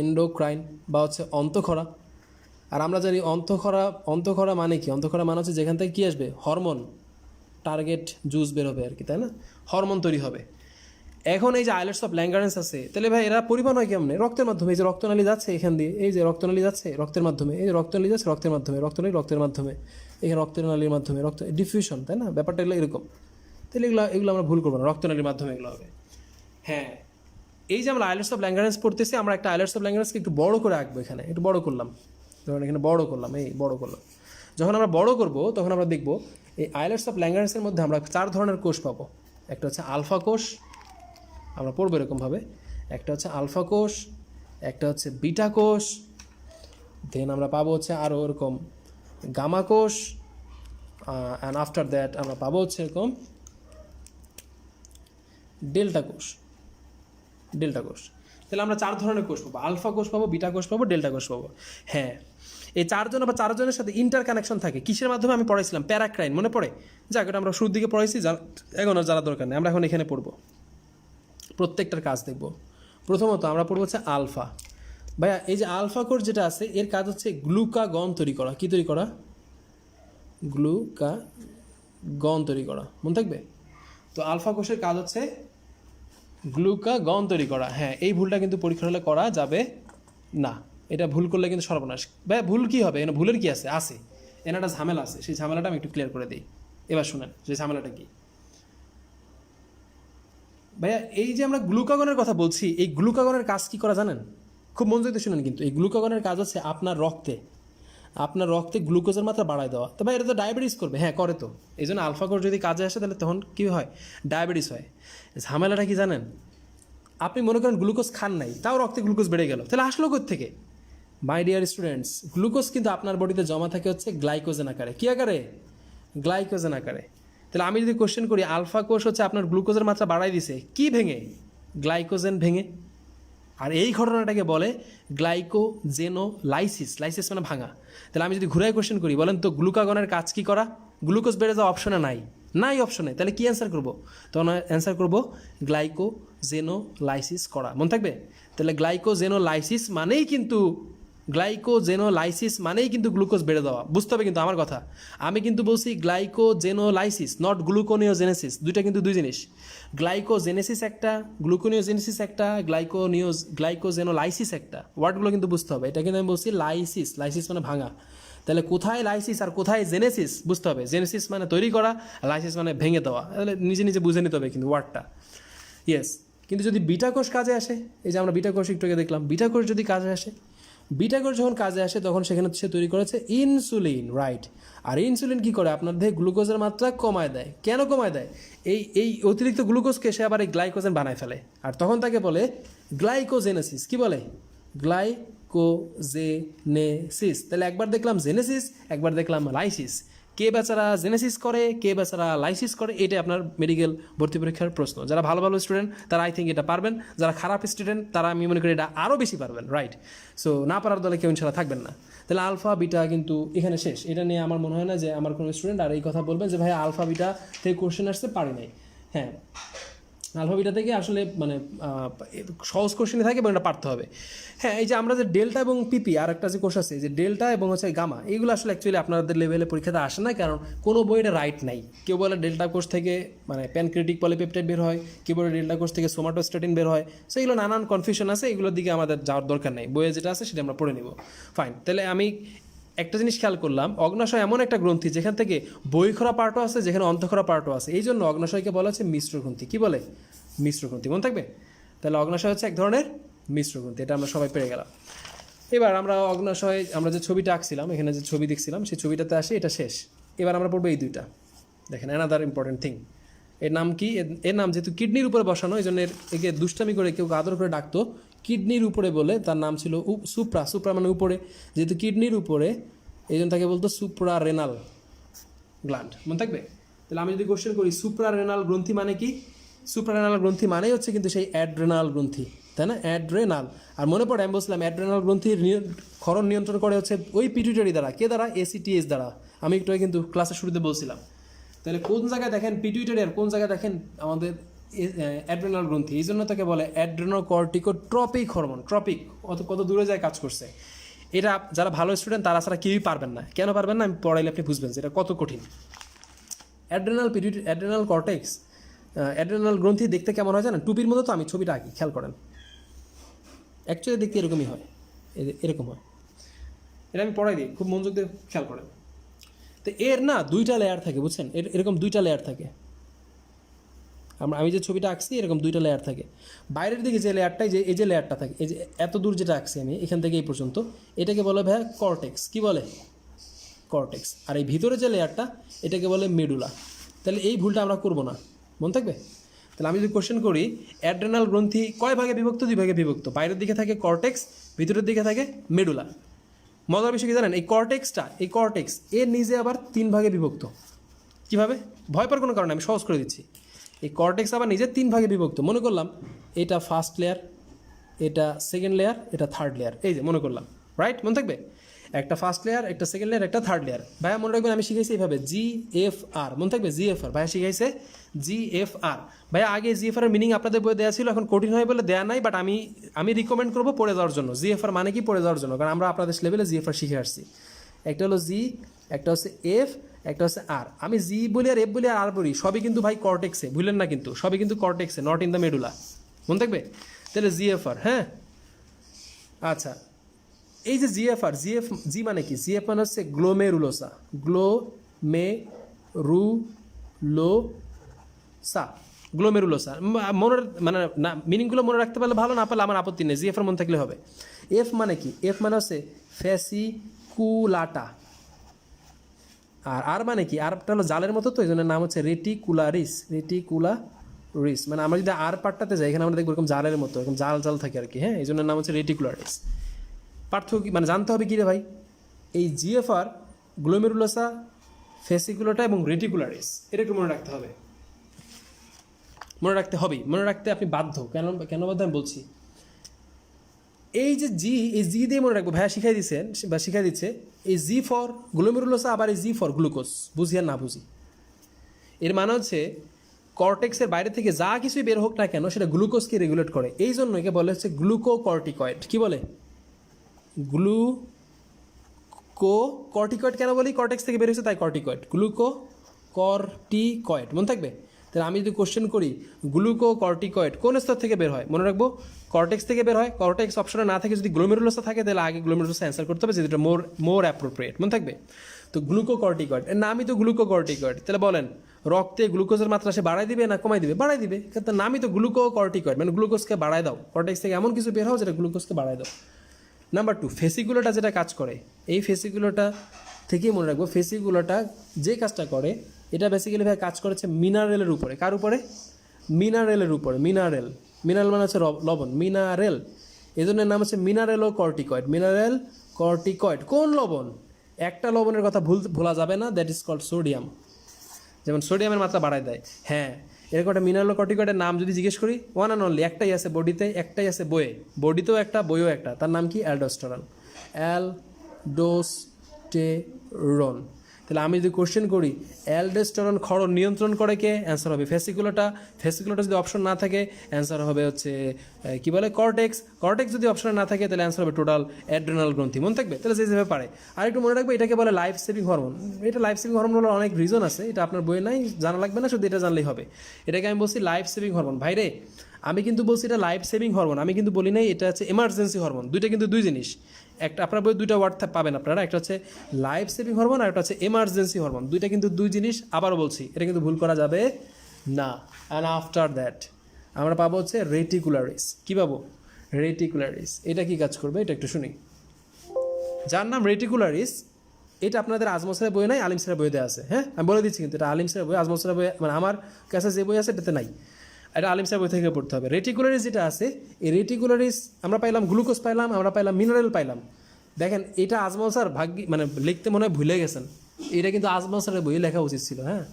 এন্ডোক্রাইন বা হচ্ছে অন্তঃক্ষরা। আর আমরা জানি অন্তঃক্ষরা মানে কি? অন্তঃক্ষরা মানে হচ্ছে যেখান থেকে কি আসবে? হরমোনটা টার্গেট জুস বেরোবে আর কি, তাই না, হরমোন তৈরি হবে। এখন এই যে আইলেটস অফ ল্যাঙ্গারেন্স আছে, তাহলে ভাই এরা পরিবহন হয় কেমনে? রক্তের মাধ্যমে। এই যে রক্তনালী যাচ্ছে এখান দিয়ে, এই যে রক্তনালী যাচ্ছে রক্তের মাধ্যমে, এই যে রক্তনালী যাচ্ছে রক্তের মাধ্যমে, রক্তনালী রক্তের মাধ্যমে, এখানে রক্তের নালীর মাধ্যমে, রক্ত ডিফিউশন, তাই না, ব্যাপারটা এগুলো এরকম। তাহলে এগুলো আমরা ভুল করবো না, রক্তনালীর মাধ্যমে এগুলো হবে। হ্যাঁ, এই যে আমরা আইলেটস অফ ল্যাঙ্গারেন্স পড়তেছি, আমরা একটা আইলেটস অফ ল্যাঙ্গারেন্সকে একটু বড় করে আঁকবো, এখানে একটু বড় করলাম, ধরুন এখানে বড় করলাম, এই বড় করলাম। যখন আমরা বড় করব তখন আমরা দেখব এই আইলেটস অফ ল্যাঙ্গারেন্সের মধ্যে আমরা 4 ধরনের কোষ পাবো। একটা হচ্ছে আলফা কোষ, আমরা পড়বো এরকমভাবে, একটা হচ্ছে আলফা কোষ, একটা হচ্ছে বিটা কোষ, দেন আমরা পাবো হচ্ছে আরও এরকম গামা কোষ, অ্যান্ড আফটার দ্যাট আমরা পাবো হচ্ছে এরকম ডেল্টা কোষ। ডেল্টা কোষ, তাহলে আমরা 4 ধরনের কোষ পাবো, আলফা কোষ পাবো, বিটা কোষ পাবো, ডেল্টা কোষ পাবো। হ্যাঁ, এই 4 জনের সাথে ইন্টার কানেকশন থাকে, কিসের মাধ্যমে আমি পড়াইছিলাম, প্যারাক্রাইন, মনে পড়ে? যাক, এটা আমরা শুরুর দিকে পড়াইছি, এখন আর জানা দরকার নেই, আমরা এখন এখানে পড়বো, প্রত্যেকটার কাজ দেখব। প্রথমত আমরা পড়বো হচ্ছে আলফা। ভাইয়া এই যে আলফা কোষ যেটা আছে এর কাজ হচ্ছে গ্লুকাগন তৈরি করা। কি তৈরি করা? গ্লুকাগন তৈরি করা, মনে থাকবে? তো আলফা কোষের কাজ হচ্ছে গ্লুকাগন তৈরি করা। হ্যাঁ, এই ভুলটা কিন্তু পরীক্ষা হলে করা যাবে না, এটা ভুল করলে কিন্তু সর্বনাশ। ভাইয়া ভুল কি হবে? এখানে ভুলের কি আছে? এখানে একটা ঝামেলা আছে, সেই ঝামেলাটা আমি একটু ক্লিয়ার করে দিই। এবার শুনেন সেই ঝামেলাটা কি। ভাইয়া এই যে আমরা গ্লুকাগনের কথা বলছি, এই গ্লুকাগনের কাজ কি করা জানেন? খুব মনোযোগ দিয়ে শুনেন কিন্তু। এই গ্লুকাগনের কাজ হচ্ছে আপনার রক্তে গ্লুকোজের মাত্রা বাড়ায় দেওয়া। তো ভাই এটা তো ডায়াবেটিস করবে। হ্যাঁ, করে তো। এই জন্য আলফা কোষ যদি কাজে আসে তাহলে তখন কী হয়? ডায়াবেটিস হয়। ঝামেলাটা কি জানেন? আপনি মনে করেন গ্লুকোজ খান নাই, তাও রক্তে গ্লুকোজ বেড়ে গেল, তাহলে আসলো কোত্থেকে? মাই ডিয়ার স্টুডেন্টস, গ্লুকোজ কিন্তু আপনার বডিতে জমা থাকে হচ্ছে গ্লাইকোজেন আকারে। কী আকারে? গ্লাইকোজেন আকারে। তাহলে আমি যদি কোশ্চেন করি, আলফা কোষ হচ্ছে আপনার গ্লুকোজের মাত্রা বাড়াই দিছে কি ভেঙে? গ্লাইকোজেন ভেঙে। আর এই ঘটনাটাকে বলে গ্লাইকোজেনোলাইসিস। লাইসিস মানে ভাঙা। তাহলে আমি যদি ঘুরাই কোশ্চেন করি, বলেন তো গ্লুকাগনের কাজ কি করা? গ্লুকোজ বেড়ে যাওয়া অপশনে নাই অপশনে, তাহলে কি অ্যান্সার করবো? তখন অ্যান্সার করবো গ্লাইকোজেনোলাইসিস করা। মনে থাকবে? তাহলে গ্লাইকোজেনোলাইসিস মানেই কিন্তু গ্লুকোজ বেড়ে দেওয়া। বুঝতে হবে কিন্তু আমার কথা। আমি কিন্তু বলছি গ্লাইকোজেনোলাইসিস, নট গ্লুকোনিওজেনেসিস। দুইটা কিন্তু দুই জিনিস। গ্লাইকোজেনেসিস একটা, গ্লুকোনিওজেনেসিস একটা, গ্লাইকোজেনোলাইসিস একটা। ওয়ার্ডগুলো কিন্তু বুঝতে হবে। এটা কিন্তু আমি বলছি লাইসিস মানে ভাঙা। তাহলে কোথায় লাইসিস আর কোথায় জেনেসিস বুঝতে হবে। জেনেসিস মানে তৈরি করা, লাইসিস মানে ভেঙে দেওয়া। তাহলে নিজে বুঝে নিতে হবে কিন্তু ওয়ার্ডটা। ইয়েস, কিন্তু যদি বিটা কোষ কাজে আসে, এই যে আমরা বিটা কোষ একটু আগে দেখলাম, বিটা কোষ যদি কাজে আসে, বিটা কোষ যখন কাজে আসে তখন সেখানে সে তৈরি করেছে ইনসুলিন, রাইট। আর ইনসুলিন কি করে? আপনার দেহে গ্লুকোজের মাত্রা কমায় দেয়। কেন কমায় দেয়? এই অতিরিক্ত গ্লুকোজকে সে আবার এই গ্লাইকোজেন বানায় ফেলে, আর তখন তাকে বলে গ্লাইকোজেনেসিস। কি বলে? গ্লাইকোজেনেসিস। তাহলে একবার দেখলাম জেনেসিস, একবার দেখলাম লাইসিস। কে বেচারা জেনেসিস করে, কে বেচারা লাইসিস করে, এটা আপনার মেডিকেল ভর্তি পরীক্ষার প্রশ্ন। যারা ভালো স্টুডেন্ট তারা আই থিঙ্ক এটা পারবেন, যারা খারাপ স্টুডেন্ট তারা আমি মনে করি এটা আরও বেশি পারবেন, রাইট। সো না পারার দলে কেউ ইনশাল্লাহ থাকবেন না। তাহলে আলফা বিটা কিন্তু এখানে শেষ। এটা নিয়ে আমার মনে হয় না যে আমার কোনো স্টুডেন্ট আর এই কথা বলবেন যে ভাই আলফা বিটা থেকে কোশ্চেন আসতে পারি নাই। হ্যাঁ, আলফা বিটা থেকে আসলে মানে সহজ কোশ্চেনই থাকে এবং এটা পারতে হবে। হ্যাঁ, এই যে আমরা যে ডেল্টা এবং পিপি আর একটা যে কোষ আছে, যে ডেল্টা এবং হচ্ছে গামা, এইগুলো আসলে অ্যাকচুয়ালি আপনাদের লেভেলে পরীক্ষাতে আসে না, কারণ কোনো বইটা রাইট নাই। কেউ বলে ডেল্টা কোষ থেকে মানে প্যানক্রিয়াটিক পলিপেপটাইড বের হয়, কেউ বলে ডেল্টা কোষ থেকে সোমাটোস্ট্যাটিন বের হয়। সো এগুলো নানান কনফিউশন আছে, এগুলোর দিকে আমাদের যাওয়ার দরকার নেই। বইয়ে যেটা আছে সেটা আমরা পড়ে নিব, ফাইন। তাহলে আমি একটা জিনিস খেয়াল করলাম, অগ্নাশয় এমন একটা গ্রন্থি যেখান থেকে বইখরা পার্টও আছে, যেখানে অন্তঃখরা পার্টও আছে। এই জন্য অগ্নাশয়কে বলা হচ্ছে মিশ্র গ্রন্থি। কি বলে? মিশ্র গ্রন্থি, মনে থাকবে? তাহলে অগ্নাশয় হচ্ছে এক ধরনের মিশ্র গ্রন্থি, এটা আমরা সবাই পেরে গেলাম। এবার আমরা অগ্নাশয়, আমরা যে ছবিটা আঁকছিলাম, এখানে যে ছবি দেখছিলাম সেই ছবিটাতে আসি, এটা শেষ। এবার আমরা পড়বো এই দুইটা। দেখেন, অ্যানাদার ইম্পর্টেন্ট থিং। এর নাম কি? এর নাম যেহেতু কিডনির উপরে বসানো, এই জন্য একে দুষ্টামি করে কেউ আদর করে ডাকতো কিডনির উপরে বলে, তার নাম ছিল সুপ্রা মানে উপরে। যেহেতু কিডনির উপরে, এই জন্য তাকে বলতো সুপ্রা রেনাল গ্ল্যান্ড, মনে থাকবে? তাহলে আমি যদি কোশ্চেন করি সুপ্রা রেনাল গ্রন্থি মানে কি? সুপ্রারেনাল গ্রন্থি মানেই হচ্ছে কিন্তু সেই অ্যাড্রেনাল গ্রন্থি, তাই না? অ্যাড্রেনাল। আর মনে পড়ে আমি বলছিলাম অ্যাড্রেনাল গ্রন্থির ক্ষরণ নিয়ন্ত্রণ করে হচ্ছে ওই পিটুইটারি দ্বারা। কে দ্বারা? ACTH দ্বারা। আমি একটু কিন্তু ক্লাসের শুরুতে বলছিলাম। তাহলে কোন জায়গায় দেখেন পিটুইটারি আর কোন জায়গায় দেখেন আমাদের অ্যাড্রেনাল গ্রন্থি। এই জন্য তাকে বলে অ্যাড্রেনোকর্টিকোট্রপিক হরমোন। ট্রপিক কত দূরে যায় কাজ করছে। এটা যারা ভালো স্টুডেন্ট তারা ছাড়া কেউই পারবেন না। কেন পারবেন না? আমি পড়াইলে আপনি বুঝবেন যে এটা কত কঠিন। অ্যাড্রেনাল কর্টেক্স, অ্যাড্রেনাল গ্রন্থি দেখতে কেমন হয় জানেন? টুপির মতো। তো আমি ছবিটা আঁকি, খেয়াল করেন, অ্যাকচুয়ালি দেখতে এরকমই হয়, এরকম হয়। এটা আমি পড়াই দিই, খুব মনোযোগ দিয়ে খেয়াল করেন। তো এর না 2টা লেয়ার থাকে, বুঝছেন? এরকম 2টা লেয়ার থাকে। আমি যে ছবিটা আঁকছি এরকম 2টা লেয়ার থাকে। বাইরের দিকে যে লেয়ারটাই, যে এই যে লেয়ারটা থাকে, এই যে এত দূর যেটা আঁকছি আমি এখান থেকে এই পর্যন্ত, এটাকে বলে ভাইয়া কর্টেক্স। কি বলে? কর্টেক্স। আর এই ভিতরে যে লেয়ারটা, এটাকে বলে মেডুলা। তাহলে এই ভুলটা আমরা করবো না, মনে থাকবে? তাহলে আমি যদি কোশ্চেন করি, অ্যাড্রেনাল গ্রন্থি কয় ভাগে বিভক্ত? 2 ভাগে বিভক্ত। বাইরের দিকে থাকে কর্টেক্স, ভিতরের দিকে থাকে মেডুলা। মজার বিষয় কি জানেন? এই কর্টেক্স এর নিজে আবার 3 ভাগে বিভক্ত। কীভাবে? ভয় পাওয়ার কোনো কারণে, আমি সহজ করে দিচ্ছি। এই কর্টেক্স আবার নিজে 3 ভাগে বিভক্ত। মনে করলাম এটা ফার্স্ট লেয়ার, এটা সেকেন্ড লেয়ার, এটা থার্ড লেয়ার। এই যে মনে করলাম, রাইট? মনে থাকবে? একটা ফার্স্ট লেয়ার, একটা সেকেন্ড লেয়ার, একটা থার্ড লেয়ার। ভাইয়া মনে রাখবেন, আমি শিখাইছি এইভাবে GFR। মনে থাকবে? GFR ভাইয়া শিখাইছে GFR। ভাইয়া আগে GFR এর মিনিং আপনাদের বই দেওয়া ছিল, এখন কঠিন হয় বলে দেওয়া নাই, বাট আমি রিকমেন্ড করবো পড়ে যাওয়ার জন্য। GFR মানে কি? পড়ে যাওয়ার জন্য, কারণ আমরা আপনাদের লেভেলে GFR শিখে আসছি। একটা হলো G, একটা হচ্ছে F, একটা হচ্ছে R। আমি G বলি আর F বলি আর R বলি, সবই কিন্তু ভাই কর্টেক্সে, ভুলেন না কিন্তু, সবই কিন্তু কর্টেক্সে, নট ইন দ্য মেডুলা। মনে থাকবে? তাহলে GFR, হ্যাঁ। আচ্ছা, এই যে GFR, জি মানে কি? GF মানে হচ্ছে গ্লোমেরুলোসা। গ্লোমেরুলোসা মনের মানে না, মিনিংগুলো মনে রাখতে পারলে ভালো, না পারলে আমার আপত্তি নেই, GFR মনে থাকলে হবে। F মানে কি? F মানে হচ্ছে ফ্যাসিকুলাটা। আর আর মানে কি? আরটা হলো জালের মতো, তো এই জন্য নাম হচ্ছে রেটিকুলারিস। মানে আমরা যদি আর পার্টটাতে যাই, এখানে আমরা দেখবো এরকম জালের মতো, এরকম জাল থাকে আর কি, হ্যাঁ, এই জন্য নাম হচ্ছে রেটিকুলারিস। পার্থক্য কি মানে জানতে হবে কি রে ভাই? এই GFR, গ্লোমেরুলোসা, ফেসিকুলাটা এবং রেটিকুলারিস, এটা একটু মনে রাখতে হবে, মনে রাখতে হবেই, মনে রাখতে আপনি বাধ্য। কেন বাধ্য আমি বলছি। এই যে এই জি দিয়ে মনে রাখবো, ভাইয়া শিখাই দিচ্ছে। এই জি ফর গ্লোমেরুলোসা, আবার এই জি ফর গ্লুকোজ, বুঝি আর না বুঝি। এর মানে হচ্ছে কর্টেক্সের বাইরে থেকে যা কিছুই বের হোক না কেন, সেটা গ্লুকোজকে রেগুলেট করে। এই জন্য একে বলে হচ্ছে গ্লুকোকর্টিকয়েড। কি বলে? গ্লুকোকর্টিকয়েড কেন বলি? কর্টেক্স থেকে বের হয়েছে তাই কর্টিকয়েড, গ্লুকোকর্টিকয়েড। মনে থাকবে? তাহলে আমি যদি কোশ্চেন করি গ্লুকোকর্টিকয়েড কোন স্তর থেকে বের হয়, মনে রাখবো কর্টেক্স থেকে বের হয়। কর্টেক্স অপশনে না থাকে, যদি গ্লোমেরুলোসা থাকে, তাহলে আগে গ্লোমেরুলোসা অ্যান্সার করতে হবে, যেটা মোর অ্যাপ্রোপ্রিয়েট। মনে থাকবে? তো গ্লুকোকর্টিকয়েড এর নামই তো গ্লুকোকর্টিকয়েড। তাহলে বলেন, রক্তে গ্লুকোজের মাত্রা সে বাড়াই দিবে না কমাই দিবে? বাড়াই দিবে, কিন্তু নামই তো গ্লুকোকর্টিকয়েড, মানে গ্লুকোজকে বাড়ায় দাও। কর্টেক্স থেকে এমন কিছু বের হও যেটা গ্লুকোজকে বাড়ায় দাও। নাম্বার 2, ফেসিকুলাটা যেটা কাজ করে, এই ফেসিকুলাটা থেকেই মনে রাখবো, ফেসিকুলাটা যে কাজটা করে, এটা বেসিক্যালি ভাই কাজ করেছে মিনারেলের উপরে। কার উপরে? মিনারেলের উপরে। মিনারেল মানে হচ্ছে লবণ, মিনারেল, এই জন্য নাম হচ্ছে মিনারেল ও কর্টিকয়েড। মিনারেল কর্টিকয়েড কোন লবণ? একটা লবণের কথা ভোলা যাবে না, দ্যাট ইজ কল্ড সোডিয়াম। যেমন সোডিয়ামের মাত্রা বাড়ায় দেয়, হ্যাঁ, এরকম একটা মিনারেল কর্টিকয়েডের নাম যদি জিজ্ঞেস করি, ওয়ান অ্যান্ড অনলি একটাই আছে বডিতে, একটাই আছে বইয়ে। বডিতেও একটা, বইয়েও একটা, তার নাম কি? অ্যালডোস্টেরন। অ্যালডোস্টেরন। তাহলে আমি যদি কোশ্চেন করি অ্যালডোস্টেরন ক্ষরণ নিয়ন্ত্রণ করে কে, অ্যান্সার হবে ফেসিকুলাটা। ফেসিকুলাটা যদি অপশন না থাকে, অ্যান্সার হবে হচ্ছে কি বলে, কর্টেক্স। কর্টেক্স যদি অপশনে না থাকে, তাহলে অ্যান্সার হবে টোটাল অ্যাড্রেনাল গ্রন্থি। মনে থাকবে? তাহলে যেভাবে পারে। আর একটু মনে রাখবে, এটাকে বলে লাইফ সেভিং হরমোন। এটা লাইফ সেভিং হরমোন হলো অনেক রিজন আছে, এটা আপনার বইয়ে নাই, জানা লাগবে না, শুধু এটা জানলেই হবে। এটাকে আমি বলছি লাইফ সেভিং হরমোন। ভাইরে, আমি কিন্তু বলছি এটা লাইফ সেভিং হরমোন, আমি কিন্তু বলি নাই এটা হচ্ছে এমার্জেন্সি হরমোন। দুইটা কিন্তু দুই জিনিস। একটা আপনার বই 2টা ওয়ার্ড পাবেন আপনারা, একটা হচ্ছে লাইফ সেভিং হরমোন আর একটা হচ্ছে এমার্জেন্সি হরমোন। দুইটা কিন্তু দুই জিনিস। আবারও বলছি, এটা কিন্তু ভুল করা যাবে না। অ্যান্ড আফটার দ্যাট আমরা পাবো হচ্ছে রেটিকুলারিস। কি পাবো? রেটিকুলারিস। এটা কি কাজ করবে এটা একটু শুনি। যার নাম রেটিকুলারিস, এটা আপনাদের আজমল স্যারের বই নাই, আলিম স্যারের বইতে আছে। হ্যাঁ, আমি বলে দিচ্ছি, কিন্তু এটা আলিম স্যারের বই, আজমল স্যারের বই মানে আমার কাছে যে বই আছে এটাতে নাই, এটা আলিম স্যারের বই থেকে পড়তে হবে। রেটিকুলারিস যেটা আছে, এই রেটিকুলারিস আমরা পাইলাম গ্লুকোজ পাইলাম, আমরা পাইলাম মিনারেল পাইলাম। দেখেন, এটা আজমল স্যার মানে লিখতে মনে হয় ভুলে গেছেন, এটা কিন্তু আজমল স্যারের বই লেখা উচিত ছিল। হ্যাঁ,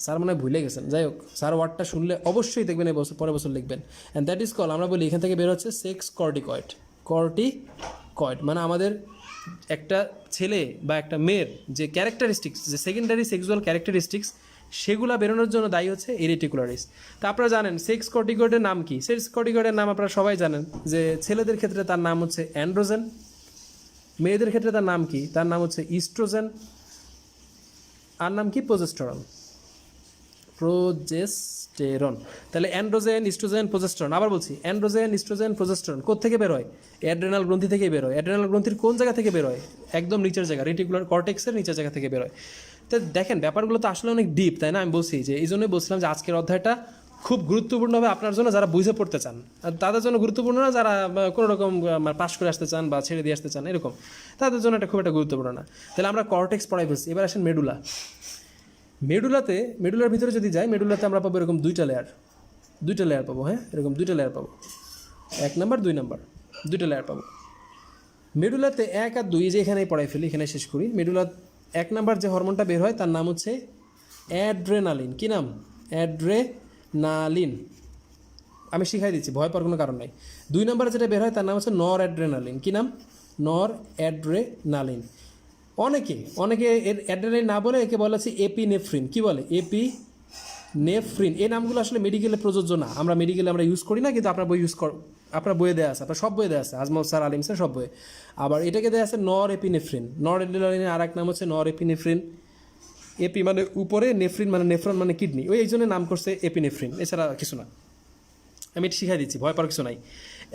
স্যার মনে হয় ভুলে গেছেন। যাই হোক, স্যার ওয়ার্ডটা শুনলে অবশ্যই দেখবেন, এই বছর পরের বছর লিখবেন। অ্যান্ড দ্যাট ইজ কল, আমরা বলি এখান থেকে বের হচ্ছে সেক্স কর্টিকয়েড। কর্টিকয়েড মানে আমাদের একটা ছেলে বা একটা মেয়ের যে ক্যারেক্টারিস্টিক্স, যে সেকেন্ডারি সেক্সুয়াল ক্যারেক্টারিস্টিক্স, সেগুলা বেরোনোর জন্য দায়ী হচ্ছে এই রেটিকুলারিস। তা আপনারা জানেন সেক্স কর্টিকয়েডের নাম কি? সেক্স কর্টিকয়েডের নাম আপনারা সবাই জানেন, যে ছেলেদের ক্ষেত্রে তার নাম হচ্ছে অ্যান্ড্রোজেন, মেয়েদের ক্ষেত্রে তার নাম কি? তার নাম হচ্ছে ইস্ট্রোজেন, আর নাম কি? প্রোজেস্টেরন। প্রোজেস্টেরন। তাহলে অ্যান্ড্রোজেন, ইস্ট্রোজেন, প্রোজেস্টেরন। আবার বলছি, অ্যান্ড্রোজেন, ইস্ট্রোজেন, প্রোজেস্টেরন কোত্থেকে বের হয়? অ্যাড্রেনাল গ্রন্থি থেকেই বের হয়। অ্যাড্রেনাল গ্রন্থির কোন জায়গা থেকে বের হয়? একদম নিচের জায়গা, রেটিকুলার কর্টেক্সের নিচের জায়গা থেকে বের হয়। তো দেখেন ব্যাপারগুলো তো আসলে অনেক ডিপ, তাই না? আমি বলছি যে এই জন্যই বলছিলাম যে আজকের অধ্যায়টা খুব গুরুত্বপূর্ণ হবে আপনার জন্য যারা বুঝে পড়তে চান, আর তাদের জন্য গুরুত্বপূর্ণ না যারা কোনো রকম পাশ করে আসতে চান বা ছেড়ে দিয়ে আসতে চান, এরকম তাদের জন্য এটা খুব একটা গুরুত্বপূর্ণ না। তাহলে আমরা কর্টেক্স পড়াই ফেলছি, এবার আসেন মেডুলা। মেডুলার ভিতরে যদি যাই, মেডুলাতে আমরা পাবো এরকম দুইটা লেয়ার পাবো। হ্যাঁ, এরকম দুইটা লেয়ার পাবো, 1 নাম্বার 2 নাম্বার, দুইটা লেয়ার পাবো। মেডুলাতে 1 আর 2 যে এখানেই পড়াই ফেলি, এখানে শেষ করি। মেডুলা 1 নাম্বার যে হরমোনটা বের হয় তার নাম হচ্ছে অ্যাড্রেনালিন। কি নাম? অ্যাড্রেনালিন। আমি শিখাই দিচ্ছি, ভয় পাওয়ার কোনো কারণ নাই। 2 নাম্বার যেটা বের হয় তার নাম হচ্ছে নর অ্যাড্রেনালিন। কি নাম? নর অ্যাড্রেনালিন। অনেকে এর অ্যাড্রেনালিন না বলে একে বলা হচ্ছে এপিনেফ্রিন। কি বলে? এপিনেফ্রিন। এই নামগুলো আসলে মেডিকেলে প্রযোজ্য না, আমরা মেডিকেলে আমরা ইউজ করি না, কিন্তু আপনার বই আপনার বইয়ে দেওয়া আছে, আপনার সব বইয়ে দেওয়া আছে, আজমল স্যার, আলিম স্যার সব বইয়ে। আবার এটাকে দেওয়া আছে নর এপিনেফ্রিন। নর অ্যাড্রেনালিনের আর এক নাম হচ্ছে নর এপিনেফ্রিন। এপি মানে উপরে, নেফ্রিন মানে নেফ্রন মানে কিডনি, এই জন্য নাম করছে এপিনেফ্রিন, এছাড়া কিছু না। আমি এটা শিখাই দিচ্ছি, ভয় পাওয়ার কিছু নাই।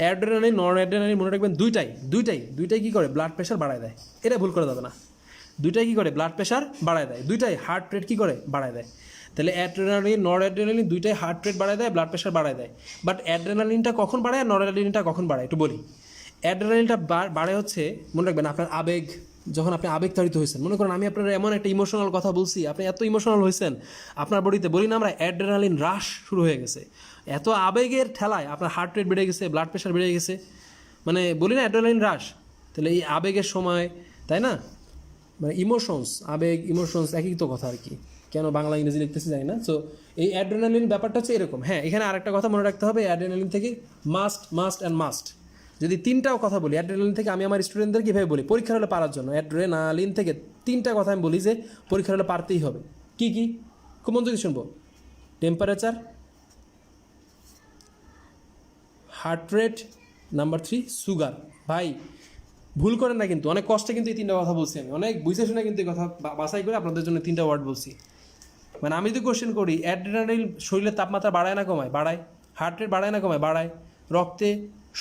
অ্যাড্রেনালিন, নর অ্যাড্রেনালিন মনে রাখবেন দুইটাই কী করে? ব্লাড প্রেশার বাড়ায় দেয়। এটা ভুল করে যাবে না। দুইটাই কী করে? ব্লাড প্রেশার বাড়ায় দেয়। দুইটাই হার্ট রেট কী করে? বাড়ায় দেয়। তাহলে অ্যাড্রেনালিন, নর অ্যাড্রেনালিন দুইটাই হার্ট রেট বাড়ায় দেয়, ব্লাড প্রেশার বাড়ায় দেয়। বাট অ্যাড্রেনালিনটা কখন বাড়ায় আর নর অ্যাড্রেনালিনটা কখন বাড়ায় একটু বলি। অ্যাড্রেনালিনটা বাড়ে হচ্ছে, মনে রাখবেন, আপনার আবেগ, যখন আপনি আবেগতাড়িত হয়েছেন। মনে করেন আমি আপনার এমন একটা ইমোশনাল কথা বলছি, আপনি এত ইমোশনাল হয়েছেন, আপনার বডিতে বলি না আমরা অ্যাড্রেনালিন রাশ শুরু হয়ে গেছে। এত আবেগের ঠেলায় আপনার হার্ট রেট বেড়ে গেছে, ব্লাড প্রেশার বেড়ে গেছে, মানে বলি না অ্যাড্রেনালিন রাশ। তাহলে এই আবেগের সময়, তাই না, মানে ইমোশনস, আবেগ ইমোশনস একই তো কথা আর কি, কেন বাংলা ইংরেজি লিখতেছি জানি না। সো এই অ্যাড্রেনালিন ব্যাপারটা হচ্ছে এরকম। হ্যাঁ, এখানে আরেকটা কথা মনে রাখতে হবে, অ্যাড্রেনালিন থেকে মাস্ট যদি 3টাও কথা বলি অ্যাড্রেনালিন থেকে, আমি আমার স্টুডেন্টদের কীভাবে বলি পরীক্ষার হলে পারার জন্য, অ্যাড্রেনালিন থেকে 3টা কথা আমি বলি যে পরীক্ষার হলে পারতেই হবে। কি কি? খুব মন দিয়ে শুনবো। Temperature, heart rate, number 3 sugar. ভাই ভুল করেন না কিন্তু, অনেক কষ্টে কিন্তু এই 3টা কথা বলছি আমি, অনেক বুঝে শুনে কিন্তু এই কথা বাছাই করে আপনাদের জন্য 3টা ওয়ার্ড বলছি। মানে আমি যদি কোশ্চেন করি, অ্যাড্রেনালিন শরীরের তাপমাত্রা বাড়ায় না কমায়? বাড়ায়। হার্ট রেট বাড়ায় না কমায়? বাড়ায়। রক্তে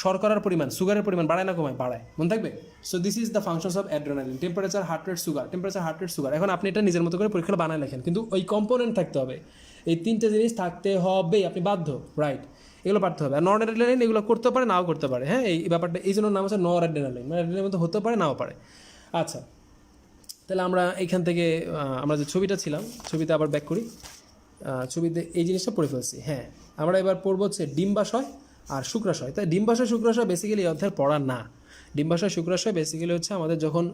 শর্করার পরিমাণ, সুগারের পরিমাণ বাড়ায় না কমায়? বাড়ায়। মনে থাকবে? So this is the functions of adrenaline. Temperature, heart rate, sugar. Temperature, heart rate, sugar. এখন আপনি এটা নিজের মতো করে পরীক্ষা বানায় লেখেন, কিন্তু ওই কম্পোনেন্ট থাকতে হবে, এই 3টে জিনিস থাকতে হবে, আপনি বাধ্য, রাইট? এগুলো পারতে হবে। আর নন অ্যাড্রেনালিন এগুলো করতে পারে, নাও করতে পারে। হ্যাঁ, এই ব্যাপারটা এই জন্য নাম হচ্ছে নর অ্যাড্রেনালিন। মানে অ্যাড্রেনালিন মধ্যে হতে পারে, নাও পারে। আচ্ছা, তাহলে আমরা এইখান থেকে আমরা যে ছবিটা ছিলাম, ছবিতে আবার ব্যাক করি। ছবিতে এই জিনিসটা পড়ে ফেলছি। হ্যাঁ, আমরা এবার পড়বো হচ্ছে ডিম্বাশয় আর শুক্রাশয়। তাই ডিম্বাশয় শুক্রাশয় বেসিক্যালি এই অধ্যায় পড়া না। ডিম্বাশয় শুক্রাশয় বেসিক্যালি হচ্ছে আমাদের যখন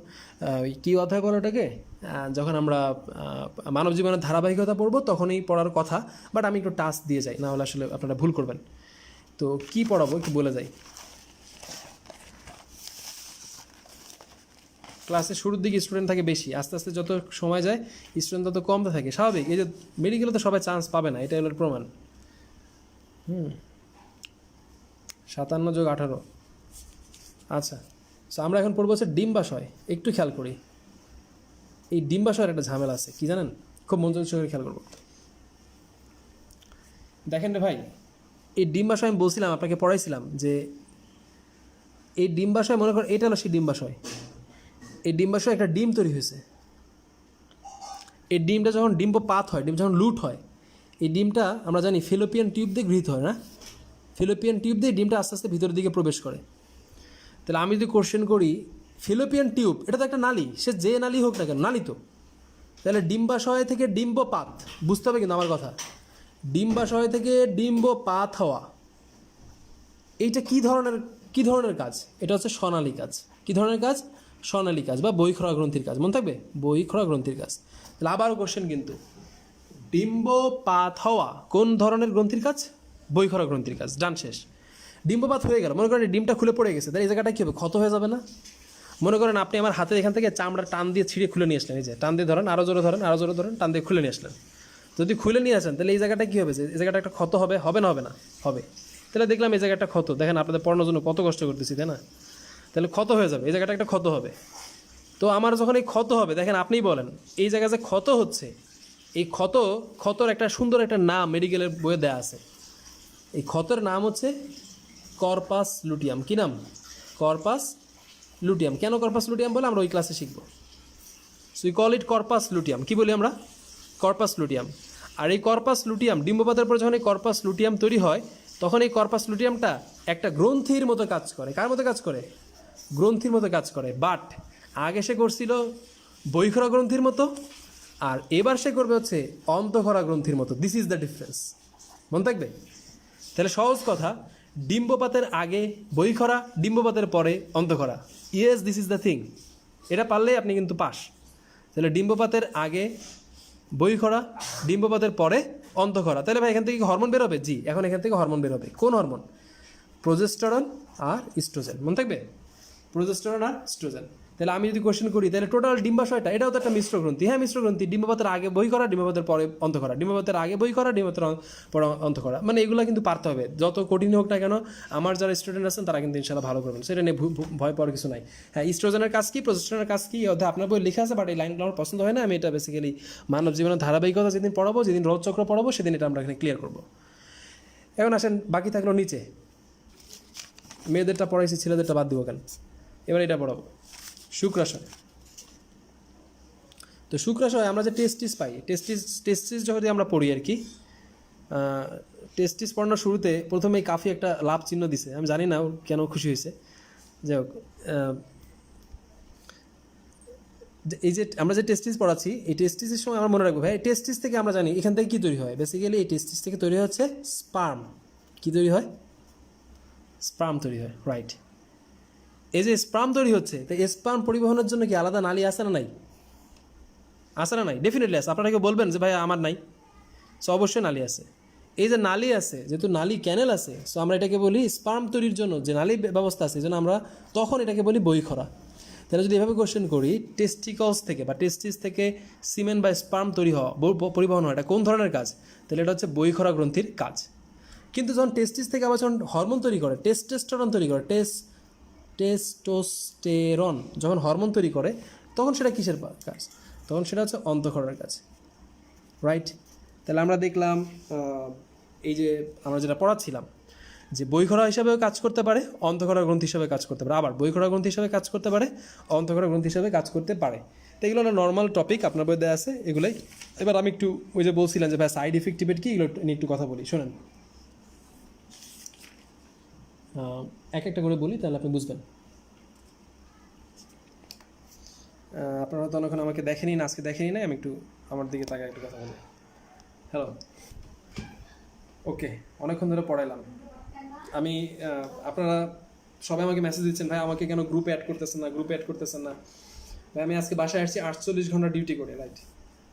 কী অধ্যায় পড়ো ওটাকে, যখন আমরা মানব জীবনের ধারাবাহিকতা পড়বো তখনই পড়ার কথা। বাট আমি একটু টাস্ক দিয়ে যাই, না হলে আসলে আপনারা ভুল করবেন। তো কি পড়াবো একটু বলে যাই। ক্লাসের শুরুর দিকে স্টুডেন্ট থাকে বেশি, আস্তে আস্তে যত সময় যায় স্টুডেন্ট তত কমতে থাকে, স্বাভাবিক। এই যে মেডিকেলে তো সবাই চান্স পাবে না, এটা হলো প্রমাণ। 57 যোগ 18। আচ্ছা, সো আমরা এখন পড়বো হচ্ছে ডিম্বাশয়। একটু খেয়াল করি, এই ডিম্বাশয়ের একটা ঝামেলা আছে, কি জানেন? খুব মনোযোগ সহকারে খেয়াল করবো। দেখেন রে ভাই, এই ডিম্বাশয় আমি বলছিলাম, আপনাকে পড়াইছিলাম যে এই ডিম্বাশয়, মনে করেন এটা হলো সেই ডিম্বাশয়। এই ডিম্বাশয় একটা ডিম তৈরি হয়েছে। এই ডিমটা যখন ডিম্বপাত হয়, ডিম যখন লুট হয়, এই ডিমটা আমরা জানি ফিলোপিয়ান টিউব দিয়ে গৃহীত হয় না? ফিলোপিয়ান টিউব দিয়ে ডিমটা আস্তে আস্তে ভিতরের দিকে প্রবেশ করে। তাহলে আমি যদি কোশ্চেন করি, ফিলোপিয়ান টিউব এটা তো একটা নালী, সে যে নালী হোক না কেন, নালী তো। তাহলে ডিম্বাশয় থেকে ডিম্বপাত, বুঝতে হবে কিন্তু আমার কথা, ডিম্বাশয় থেকে ডিম্বপাত হওয়া, এইটা কি ধরনের কাজ? এটা হচ্ছে স্বনালী কাজ। কি ধরনের কাজ? স্বনালী কাজ বা বহিঃক্ষরা গ্রন্থির কাজ। মনে থাকবে, বহিঃক্ষরা গ্রন্থির কাজ। তাহলে আবারও কোশ্চেন কিন্তু, ডিম্বপাত হওয়া কোন ধরনের গ্রন্থির কাজ? বহিঃক্ষরা গ্রন্থির কাজ। ডান, শেষ। ডিম্বপাত হয়ে গেল, মনে করেন ডিমটা খুলে পড়ে গেছে, তাহলে এই জায়গাটা কী হবে? ক্ষত হয়ে যাবে না? মনে করেন আপনি আমার হাতের এখান থেকে চামড়া টান দিয়ে ছিঁড়ে খুলে নিয়ে আসলেন, এই যে টান দিয়ে ধরেন, আরও জোরে ধরেন, আরও জোরে ধরেন, টান দিয়ে খুলে নিয়ে আসলেন। যদি খুলে নিয়ে আসেন তাহলে এই জায়গাটা কী হবে? এই জায়গাটা একটা ক্ষত হবে, হবে না? হবে না? হবে। তাহলে দেখলাম এই জায়গাটা ক্ষত, দেখেন আপনাদের পড়ানোর জন্য কত কষ্ট করতেছি, তাই না? তাহলে ক্ষত হয়ে যাবে, এই জায়গাটা একটা ক্ষত হবে। তো আমার যখন এই ক্ষত হবে, দেখেন আপনিই বলেন, এই জায়গায় যে ক্ষত হচ্ছে, এই ক্ষতর একটা সুন্দর একটা নাম মেডিকেলের বইয়ে দেওয়া আছে। এই ক্ষতের নাম হচ্ছে কর্পাস লুটিয়াম। কি নাম? Corpus luteum. কেন কর্পাস লুটিয়াম বলে আমরা ওই ক্লাসে শিখব। So we call it corpus luteum. কি বলি আমরা? Corpus luteum. আর এই কর্পাস লুটিয়াম ডিম্বপাতের পর যখন এই কর্পাস লুটিয়াম তৈরি হয় তখন এই কর্পাস লুটিয়ামটা একটা গ্রন্থির মতো কাজ করে। কার মতো কাজ করে? গ্রন্থির মতো কাজ করে। বাট আগে সে করছিল বহিঃখরা গ্রন্থির মতো, আর এবার সে করবে হচ্ছে অন্তঃখরা গ্রন্থির মতো। This is the difference. মনে থাকবে? তাহলে সহজ কথা, ডিম্বপাতের আগে বহিঃখরা, ডিম্বপাতের পরে অন্তঃখরা। Yes, this is the thing. এটা পারলেই আপনি কিন্তু পাস। তাহলে ডিম্বপাতের আগে বহিঃখরা, ডিম্বপাতের পরে অন্তঃখরা। তাহলে ভাই এখান থেকে কি হরমোন বেরোবে? জি, এখন এখান থেকে হরমোন বেরোবে। কোন হরমোন? প্রোজেস্টেরন আর ইস্ট্রোজেন। মনে থাকবে? প্রোজেস্টেরন আর ইস্ট্রোজেন। তাহলে আমি যদি কোশ্চেন করি, তাহলে টোটাল ডিম্বাশয়টা এটাও তো একটা মিশ্র গ্রন্থি। হ্যাঁ, মিশ্র গ্রন্থি। ডিম্বপাতের আগে বহিঃখরা, ডিম্বপাতের পরে অন্তঃখরা, ডিম্বপাতের আগে বহিঃখরা, ডিম্বপাতের পরে অন্তঃখরা। মানে এগুলো কিন্তু পারতে হবে। যত কঠিন হোক না কেন, আমার যারা স্টুডেন্ট আছেন তারা কিন্তু ইনশাআল্লাহ ভালো করবেন। সেটা নিয়ে ভয় পাওয়ার কিছু নাই। হ্যাঁ, ইস্ট্রোজেনের কাজ কি, প্রোজেস্টেরনের কাজ কি, অর্থাৎ আপনার বই লেখা আছে, বাট এই লাইনগুলো আমার পছন্দ হয় না। আমি এটা বেসিক্যালি মানব জীবনের ধারাবাহিকতা যেদিন পড়াবো, যেদিন রোধ চক্র পড়াবো, সেদিন এটা আমরা এখানে ক্লিয়ার করবো। এখন আসেন, বাকি থাকলো নিচে। মেয়েদেরটা পড়াইছি, ছেলেদেরটা বাদ দিব কেন? এবার এটা পড়াবো, শুক্রাশয়। তো শুক্রাশয় আমরা যে টেস্টিস পাই, টেস্টিস যদি আমরা পড়ি আর কি, টেস্টিস পড়ানোর শুরুতে প্রথমেই কাফি একটা লাভ চিহ্ন দিছে। আমি জানি না কেন খুশি হয়েছে। যাই হোক, এই যে আমরা যে টেস্টিস পড়াচ্ছি, এই টেস্টিসের সময় আমরা মনে রাখবো ভাই, টেস্টিস থেকে আমরা জানি এখান থেকে কী তৈরি হয়। বেসিক্যালি এই টেস্টিস থেকে তৈরি হচ্ছে স্পার্ম। কী তৈরি হয়? স্পার্ম তৈরি হয়, রাইট। এই যে স্পার্ম তৈরি হচ্ছে, তো স্পার্ম পরিবহনের জন্য কি আলাদা নালী আছে না নাই? আছে না নাই? ডেফিনেটলি আছে। আপনারা কেউ বলবেন যে ভাই আমার নাই? সো অবশ্যই নালী আছে। এই যে নালী আছে, যেহেতু নালী ক্যানেল আছে, সো আমরা এটাকে বলি স্পার্ম তৈরির জন্য যে নালী ব্যবস্থা আছে, এই জন্য আমরা তখন এটাকে বলি বহিঃখরা। তাহলে যদি এভাবে কোশ্চেন করি, টেস্টিকলস থেকে বা টেস্টিস থেকে সিমেন বা স্পার্ম তৈরি হওয়া, পরিবহন হয়, এটা কোন ধরনের কাজ? তাহলে এটা হচ্ছে বহিঃখরা গ্রন্থির কাজ। কিন্তু যখন টেস্টিস থেকে আবার যখন হরমোন তৈরি করে, টেস্টোস্টেরন তৈরি করে, টেস্টোস্টেরন যখন হরমোন তৈরি করে, তখন সেটা কিসের কাজ? তখন সেটা হচ্ছে অন্তঃখরার কাজ, রাইট। তাহলে আমরা দেখলাম এই যে আমরা যেটা পড়াচ্ছিলাম, যে বহিঃখরা হিসাবেও কাজ করতে পারে, অন্তঃখরা গ্রন্থি হিসাবে কাজ করতে পারে, আবার বহিঃখরা গ্রন্থি হিসাবে কাজ করতে পারে, অন্তঃখরা গ্রন্থি হিসাবে কাজ করতে পারে। তো এগুলো একটা নর্মাল টপিক, আপনার বই দেওয়া আছে এগুলোই। এবার আমি একটু ওই যে বলছিলাম যে ভাই সাইড ইফেক্টিভেট কি, এগুলো নিয়ে একটু কথা বলি, শোনেন। এক একটা করে বলি, তাহলে আপনি বুঝবেন। আপনারা হয়তো অনেকক্ষণ আমাকে দেখেনি না, আজকে দেখেনি না, আমি একটু আমার দিকে তাকায় একটু কথা বলি। হ্যালো, ওকে, অনেকক্ষণ ধরে পড়াইলাম আমি। আপনারা সবাই আমাকে মেসেজ দিচ্ছেন, ভাই আমাকে কেন গ্রুপে অ্যাড করতেছেন না, গ্রুপে অ্যাড করতেছেন না। ভাই আমি আজকে বাসায় আসছি 48 ঘন্টা ডিউটি করে, রাইট।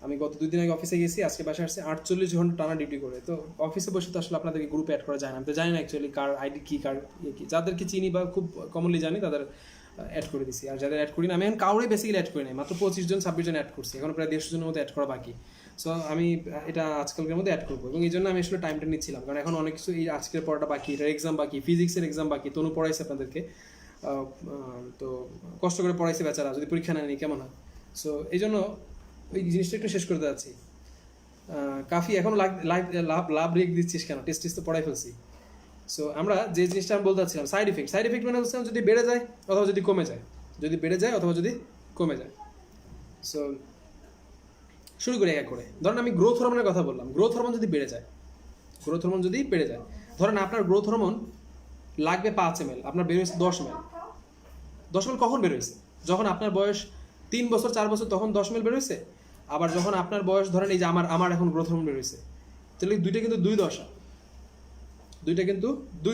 আমি গত 2 দিন আগে অফিসে গেছি, আজকে বাসায় আসছি 48 ঘন্টা টানা ডিউটি করে। তো অফিসে বসে তো আসলে আপনাদেরকে গ্রুপে অ্যাড করা যায় না। আমি তো জানি না অ্যাকচুয়ালি কার আইডি কী, কার ইয়ে কী। যাদেরকে চিনি বা খুব কমনলি জানি তাদের অ্যাড করে দিছি, আর যাদের অ্যাড করি না, আমি এখন কাউরে বেসিক্যালি অ্যাড করি নাই। মাত্র 25 জন 26 জন অ্যাড করছি, এখন প্রায় 150 জনের মধ্যে অ্যাড করা বাকি। সো আমি এটা আজকালকের মধ্যে অ্যাড করবো, এবং এই জন্য আমি আসলে টাইমটা নিচ্ছিলাম, কারণ এখন অনেক কিছু, এই আজকের পড়াটা বাকি, এটার এক্সাম বাকি, ফিজিক্সের এক্সাম বাকি, তনু পড়াইছে আপনাদেরকে, তো কষ্ট করে পড়াইছে বেচারা, যদি পরীক্ষা নেয়নি কেমন হয়। সো এই জন্য ওই জিনিসটা একটু শেষ করতে যাচ্ছি। কাফি এখন লাভ রেক দিচ্ছিস কেন? টেস্টিস তো পড়াই ফেলছি। সো আমরা যে জিনিসটা আমি বলতে চাচ্ছিলাম, সাইড ইফেক্ট মানে হচ্ছে যদি বেড়ে যায় অথবা যদি কমে যায়, যদি বেড়ে যায় অথবা যদি কমে যায়। সো শুরু করি এক করে। ধরেন আমি গ্রোথ হরমোনের কথা বললাম। গ্রোথ হরমোন যদি বেড়ে যায়, ধরেন আপনার গ্রোথ হরমোন লাগবে 5 ml, আপনার বেরোয়েছে 10 ml। 10 ml কখন বেরোয়েছে? যখন আপনার বয়স 3 বছর 4 বছর, তখন 10 ml বেরোয়েছে। আবার যখন আপনার বয়স ধরেন এই যে আমার এখন গ্রোথ হরমোন বেরোয়েছে, তাহলে দুইটা কিন্তু দুই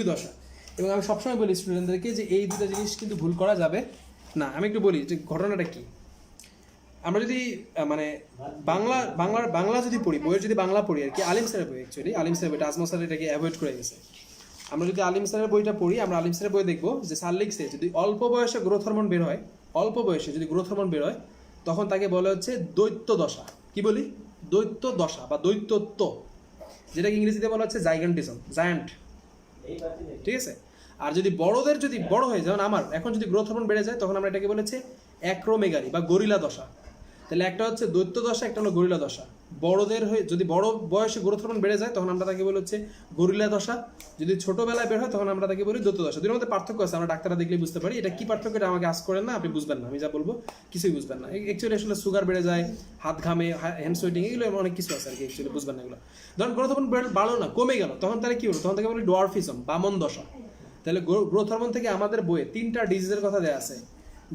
দশা। এবং আমি সবসময় বলি স্টুডেন্টদেরকে যে এই দুটো জিনিস কিন্তু ভুল করা যাবে না। আমি একটু বলি যে ঘটনাটা কি। আমরা যদি মানে বাংলা যদি পড়ি, বইয়ের যদি বাংলা পড়ি আর কি, আলিম স্যারের বই, অ্যাকচুয়ালি আলিম স্যারের বইটা আজমল স্যার এটাকে অ্যাভয়েড করে গেছে। আমরা যদি আলিম স্যারের বইটা পড়ি, আমরা আলিম স্যারের বই দেখবো যে স্যার লিখছে যদি অল্প বয়সে গ্রোথ হরমোন বের হয়, তখন তাকে বলা হচ্ছে দৈত্য দশা। কি বলি? দৈত্য দশা বা দৈত্যত্ব, যেটাকে ইংরেজিতে বলা হচ্ছে জাইগান্টিজম, জায়ান্ট, ঠিক আছে। আর যদি বড়দের যদি বড় হয়, যেমন আমার এখন যদি গ্রোথ হরমোন বেড়ে যায়, তখন আমরা এটাকে বলেছি অ্যাক্রোমেগালি বা গরিলা দশা। তাহলে একটা হচ্ছে দৈত্য দশা, একটা হলো গরিলা দশা। বড়দের হয়ে যদি বড় বয়সে গ্রোথ হরমোন বেড়ে যায় তখন আমরা তাকে বলি হচ্ছে গরিলা দশা, যদি ছোটবেলায় বের হয় তখন আমরা তাকে বলি দৈত্য দশা। দুটোর মধ্যে পার্থক্য আছে, আমরা ডাক্তাররা দেখলেই বুঝতে পারি। এটা কি পার্থক্য এটা আমাকে আজ করেন না, আপনি বুঝবেন না, আমি যা বলবো কিছুই বুঝবেন না। অ্যাকচুয়ালি আসলে সুগার বেড়ে যায়, হাত ঘামে, হ্যান্ড সোয়েটিং, এগুলো অনেক কিছু আছে আর কি, অ্যাকচুয়ালি বুঝবেন না এগুলো। ধরুন গ্রোথ হরমোন বাড়লো না, কমে গেল, তখন তাহলে কি হলো, তখন তাকে বলি ডোয়ার্ফিজম, বামন দশা। তাহলে গ্রোথ হরমোন থেকে আমাদের বইয়ে 3টা ডিজিজের কথা দেওয়া আছে,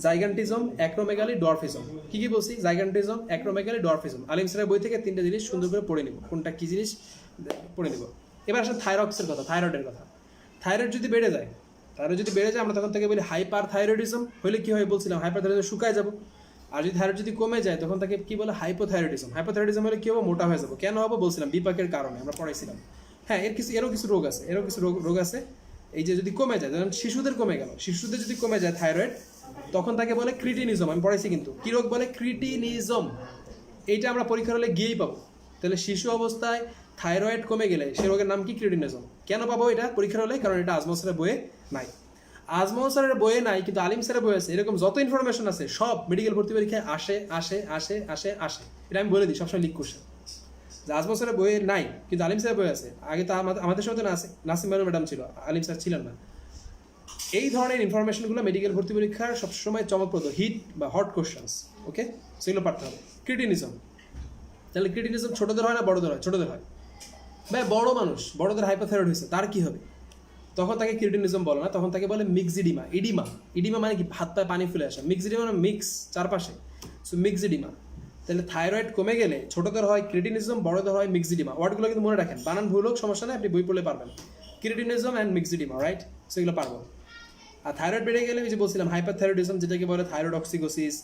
জাইগান্টিজম, অ্যাক্রোমেগালি, ডোয়ার্ফিজম। কি কি বলছি? Gigantism, acromegaly, dwarfism. আলিম স্যারের বই থেকে 3টে জিনিস সুন্দর করে পড়ে নিব, কোনটা কি জিনিস পড়ে নিব। এবার আসলে থাইরক্সের কথা, থাইরয়েডের কথা। থাইরয়েড যদি বেড়ে যায়, আমরা তখন থেকে বলি হাইপার থাইরয়েডিজম। হলে কি হয় বলছিলাম, হাইপার থাইরয়েডিজম শুকায় যাবো। আর যদি থাইরয়েড যদি কমে যায় তখন তাকে কি বলে, হাইপোথাইরয়েডিজম। হাইপোথাইরয়েডিজম হলে কি হবে, মোটা হয়ে যাবো। কেন হবো বলছিলাম, বিপাকের কারণে, আমরা পড়াইছিলাম। হ্যাঁ, এরও কিছু রোগ আছে, রোগ আছে। এই যে যদি কমে যায়, যেমন শিশুদের কমে গেল, শিশুদের যদি কমে যায় থাইরয়েড, তখন তাকে বলে ক্রিটিনিজম। আমি পড়াইছি কিন্তু, কি রোগ বলে, ক্রিটিনিজম। এইটা আমরা পরীক্ষার হলে গিয়েই পাবো। তাহলে শিশু অবস্থায় থাইরয়েড কমে গেলে সে রোগের নাম কি, ক্রিটিনিজম। কেন পাবো এটা পরীক্ষার হলে, কারণ এটা আজমল স্যারের বইয়ে নাই। আজমল স্যারের বইয়ে নাই কিন্তু আলিম স্যারের বই আছে। এরকম যত ইনফরমেশন আছে সব মেডিকেল ভর্তি পরীক্ষায় আসে। এটা আমি বলে দিই, সবসময় লিক করছে যে আজমল স্যারের বইয়ে নাই কিন্তু আলিম স্যারের বই আছে। আগে তো আমাদের সময় তো নাসিম ম্যাডাম ছিল, আলিম স্যার ছিলেন না। এই ধরনের ইনফরমেশনগুলো মেডিকেল ভর্তি পরীক্ষার সবসময় চমকপ্রদ, হিট বা হট কোশ্চেন্স। ওকে, সেগুলো পারতে হবে। ক্রিটিনিজম, তাহলে ক্রিটিনিজম ছোটদের হয় না বড়দের হয়? ছোটদের হয়। ভাই বড় মানুষ, বড়দের হাইপোথাইরয়েড হয়েছে, তার কি হবে? তখন তাকে ক্রিটিনিজম বলে না, তখন তাকে বলে মিক্সিডিমা। ইডিমা মানে কি, হাত পায়ে পানি ফুলে আসা। মিক্সিডিমা মানে মিক্স, চারপাশে, সো মিক্সিডিমা। তাহলে থাইরয়েড কমে গেলে ছোটদের হয় ক্রিটিনিজম, বড়দের হয় মিক্সিডিমা। ওয়ার্ডগুলো কিন্তু মনে রাখেন, বানান ভুল হোক সমস্যা নেই, আপনি বই পড়লে পারবেন। ক্রিটিনিজম অ্যান্ড মিক্সিডিমা, রাইট? সেগুলো পারবো। আর থাইরয়েড বেড়ে গেলে যে বলছিলাম হাইপারথাইরয়েডিজম, যেটাকে বলে থাইরয়েডক্সিকোসিস,